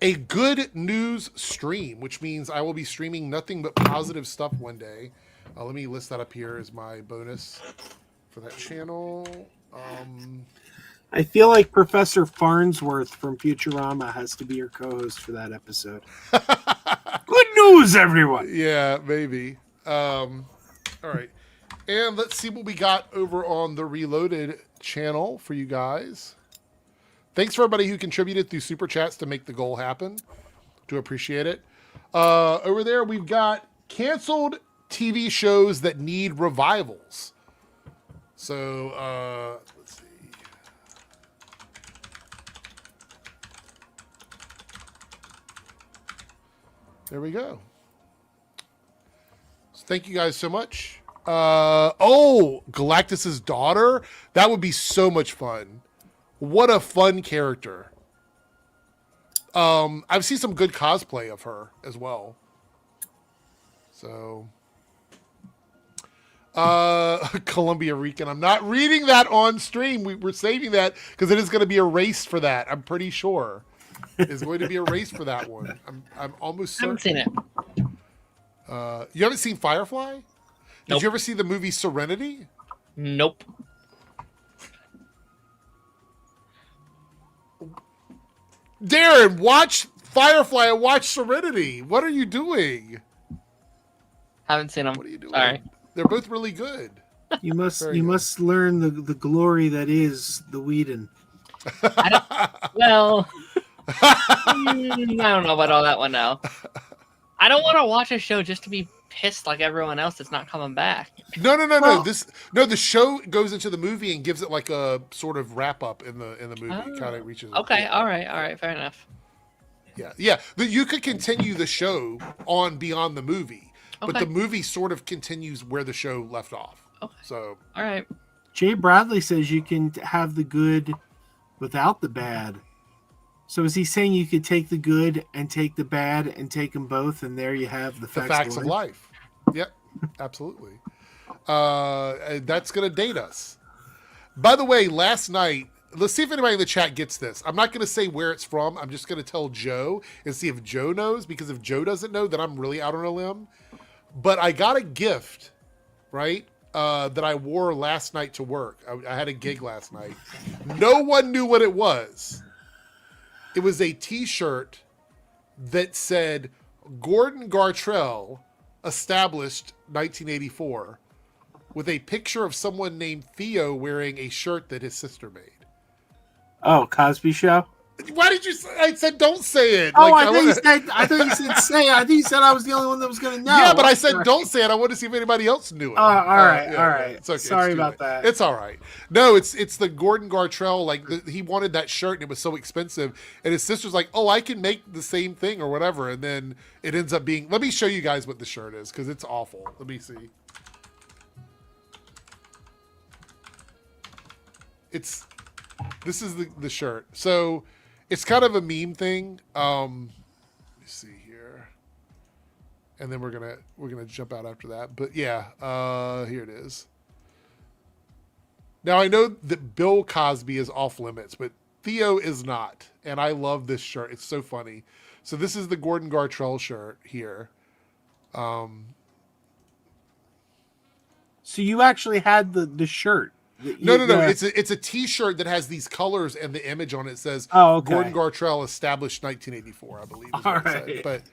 a good news stream, which means I will be streaming nothing but positive stuff one day. Let me list that up here as my bonus for that channel. I feel like Professor Farnsworth from Futurama has to be your co-host for that episode. Good news, everyone. Yeah, maybe. All right. And let's see what we got over on the Reloaded channel for you guys. Thanks for everybody who contributed through Super Chats to make the goal happen. Do appreciate it. Over there, we've got canceled TV shows that need revivals. So, let's see. There we go. So thank you guys so much. Galactus's daughter. That would be so much fun. What a fun character. I've seen some good cosplay of her as well. So, Columbia Rican. I'm not reading that on stream. We're saving that because it is going to be a race for that. I'm pretty sure it's going to be a race for that one. I'm almost certain. I haven't seen it. You haven't seen Firefly? Did Nope. you ever see the movie Serenity? Nope. Darren, watch Firefly and watch Serenity. What are you doing? Haven't seen them. What are you doing? Sorry. They're both really good. You must Very good. must learn the glory that is the Whedon. Well, I don't know about all that one now. I don't want to watch a show just to be pissed like everyone else that's not coming back. No. Well- The show goes into the movie and gives it like a sort of wrap up in the movie. Oh. Kind of reaches. Okay, Yeah. all right, fair enough. Yeah. You could continue the show on beyond the movie, but Okay. the movie sort of continues where the show left off. Okay. So All right. Jay Bradley says you can have the good without the bad. So is he saying you could take the good and take the bad and take them both, and there you have the the facts of life. Yep, absolutely. That's gonna date us. By the way, last night, let's see if anybody in the chat gets this. I'm not gonna say where it's from. I'm just gonna tell Joe and see if Joe knows, because if Joe doesn't know, then I'm really out on a limb. But I got a gift, right? That I wore last night to work. I had a gig last night. No one knew what it was. It was a T-shirt that said Gordon Gartrell, established 1984, with a picture of someone named Theo wearing a shirt that his sister made. Oh, Cosby Show. Why did you say? I said don't say it. Oh, Like, I thought you said say it. I think you said I was the only one that was going to know. Yeah, but I said don't say it. I want to see if anybody else knew it. All right, Yeah, all right. It's okay. Sorry It's too about late. that. It's all right. No, it's the Gordon Gartrell. Like he wanted that shirt and it was so expensive, and his sister's like, "Oh, I can make the same thing or whatever." And then it ends up being. Let me show you guys what the shirt is because it's awful. Let me see. This is the shirt. So it's kind of a meme thing. Let me see here. And then we're gonna jump out after that. But yeah, here it is. Now I know that Bill Cosby is off limits, but Theo is not. And I love this shirt. It's so funny. So this is the Gordon Gartrell shirt here. So you actually had the shirt. No. It's a T-shirt that has these colors and the image on it says Gordon Gartrell established 1984, I believe. Is what it said. But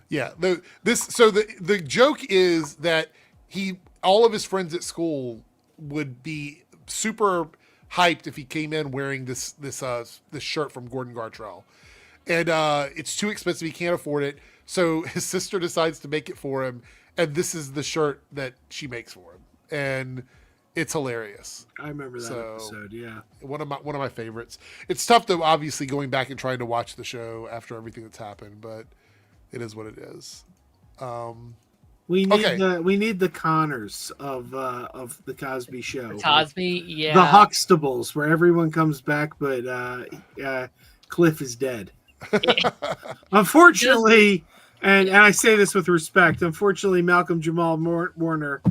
yeah, the joke is that all of his friends at school would be super hyped if he came in wearing this shirt from Gordon Gartrell, and it's too expensive. He can't afford it, so his sister decides to make it for him, and this is the shirt that she makes for him, and it's hilarious. I remember that episode. Yeah, one of my favorites. It's tough though, obviously, going back and trying to watch the show after everything that's happened, but it is what it is. we need the Connors of the Cosby Show. Cosby, yeah. The Huxtables, where everyone comes back, but Cliff is dead. Unfortunately, and I say this with respect, unfortunately, Malcolm Jamal Warner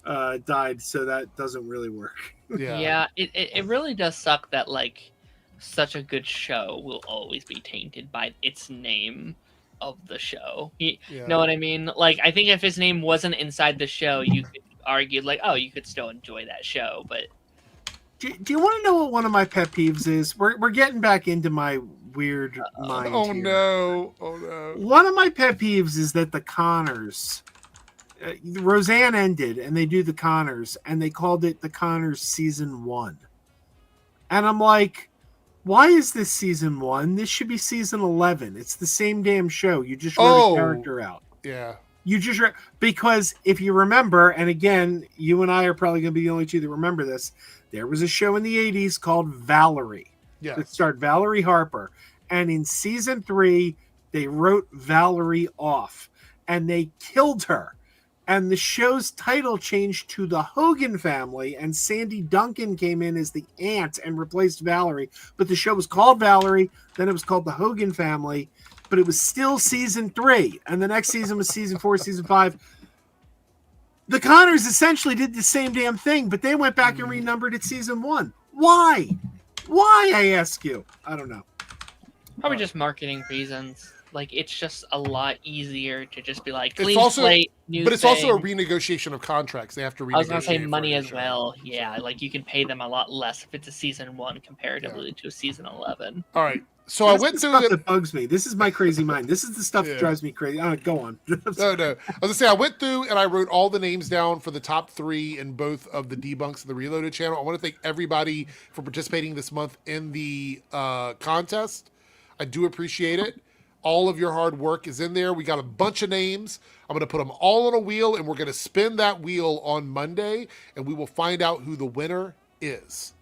died, so that doesn't really work. Yeah, it really does suck that like such a good show will always be tainted by its name of the show. You know what I mean? Like, I think if his name wasn't inside the show, you could argue like, oh, you could still enjoy that show, but Do you want to know what one of my pet peeves is? We're getting back into my weird mind Oh here. no! Oh no! One of my pet peeves is that the Connors, Roseanne ended, and they do the Connors, and they called it the Connors season 1. And I'm like, why is this season 1? This should be season 11. It's the same damn show. You just wrote a character out. Yeah. You just because if you remember, and again, you and I are probably going to be the only two that remember this. There was a show in the 80s called Valerie. Yeah. That starred Valerie Harper. And in season 3, they wrote Valerie off. And they killed her. And the show's title changed to The Hogan Family. And Sandy Duncan came in as the aunt and replaced Valerie. But the show was called Valerie. Then it was called The Hogan Family. But it was still season 3. And the next season was season 4, season 5. The Connors essentially did the same damn thing, but they went back and renumbered it season 1. Why? Why, I ask you? I don't know. probably just marketing reasons. Like, it's just a lot easier to just be like, It's clean also- slate, new But it's thing. also a renegotiation of contracts. They have to renegotiate. I was gonna say for money the as show. well. Yeah, like you can pay them a lot less if it's a season 1 comparatively to a season 11. All right. So I This went is the through stuff the. that bugs me. This is my crazy mind. This is the stuff Yeah. that drives me crazy. Go on. No. I was gonna say I went through and I wrote all the names down for the top 3 in both of the debunks of the Reloaded channel. I want to thank everybody for participating this month in the contest. I do appreciate it. All of your hard work is in there. We got a bunch of names. I'm going to put them all on a wheel, and we're going to spin that wheel on Monday, and we will find out who the winner is.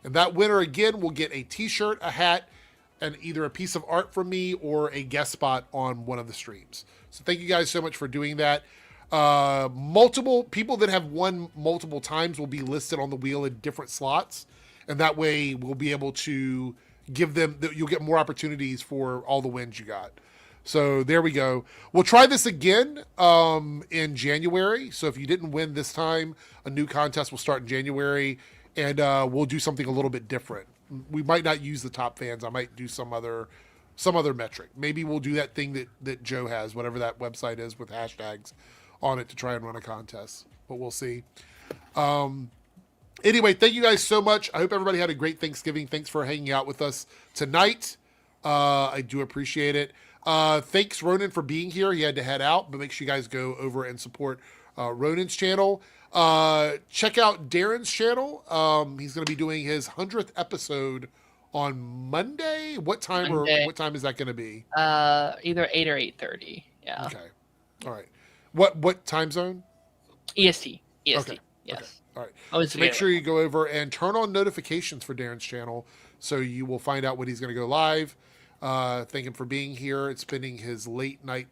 And that winner, again, will get a t-shirt, a hat, and either a piece of art from me or a guest spot on one of the streams. So thank you guys so much for doing that. Multiple people that have won multiple times will be listed on the wheel in different slots, and that way we'll be able to give them, you'll get more opportunities for all the wins you got. So there we go. We'll try this again in January. So if you didn't win this time, a new contest will start in January, and we'll do something a little bit different. We might not use the top fans. I might do some other metric. Maybe we'll do that thing that Joe has, whatever that website is with hashtags on it, to try and run a contest. But we'll see. Anyway, thank you guys so much. I hope everybody had a great Thanksgiving. Thanks for hanging out with us tonight. I do appreciate it. Thanks, Ronan, for being here. He had to head out, but make sure you guys go over and support Ronan's channel. Check out Darren's channel. He's going to be doing his 100th episode on Monday. What time Monday. or what time is that going to be? Either 8 or 8:30. Yeah. Okay. All right. What time zone? EST. Okay. Yes. Okay. All right. Always So make forget sure you go over and turn on notifications for Darren's channel so you will find out when he's going to go live. Thank him for being here and spending his late night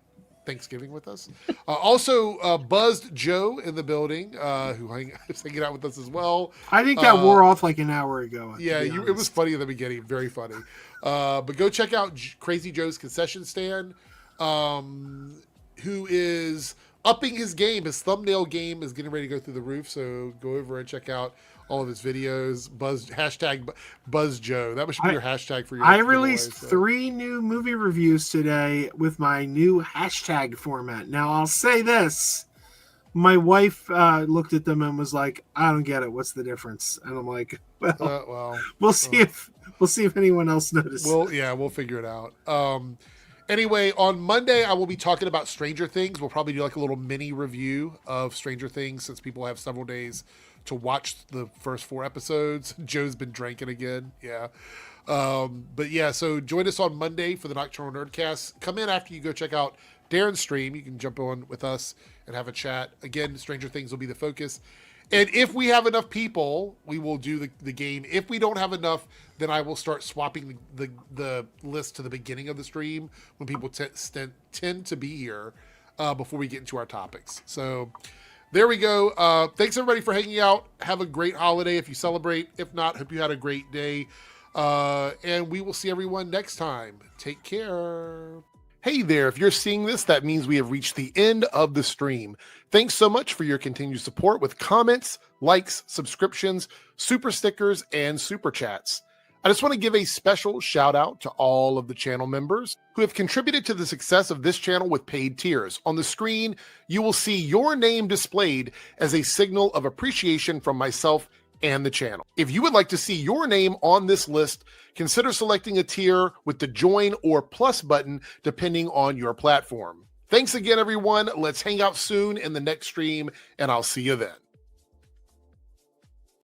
Thanksgiving with us. Also, Buzzed Joe in the building, who is hanging out with us as well. I think that wore off like an hour ago. to Yeah, be it was honest. funny in the beginning. Very funny. But go check out Crazy Joe's concession stand, who is upping his game. His thumbnail game is getting ready to go through the roof. So go over and check out all of his videos. Hashtag Buzz Joe. That should be your hashtag for your. I giveaway, released so. 3 new movie reviews today with my new hashtag format. Now, I'll say this. My wife looked at them and was like, I don't get it. What's the difference? And I'm like, Well, we'll see if anyone else notices. we'll figure it out. Anyway, on Monday, I will be talking about Stranger Things. We'll probably do like a little mini review of Stranger Things since people have several days to watch the first 4 episodes. Joe's been drinking again. Yeah. But yeah, so join us on Monday for the Nocturnal Nerdcast. Come in after you go check out Darren's stream. You can jump on with us and have a chat. Again, Stranger Things will be the focus. And if we have enough people, we will do the game. If we don't have enough, then I will start swapping the list to the beginning of the stream when people tend to be here before we get into our topics. So there we go. Thanks, everybody, for hanging out. Have a great holiday if you celebrate. If not, hope you had a great day. And we will see everyone next time. Take care. Hey there, if you're seeing this, that means we have reached the end of the stream. Thanks so much for your continued support with comments, likes, subscriptions, super stickers, and super chats. I just want to give a special shout out to all of the channel members who have contributed to the success of this channel with paid tiers. On the screen, you will see your name displayed as a signal of appreciation from myself and the channel. If you would like to see your name on this list, consider selecting a tier with the join or plus button depending on your platform. Thanks again, everyone. Let's hang out soon in the next stream, and I'll see you then.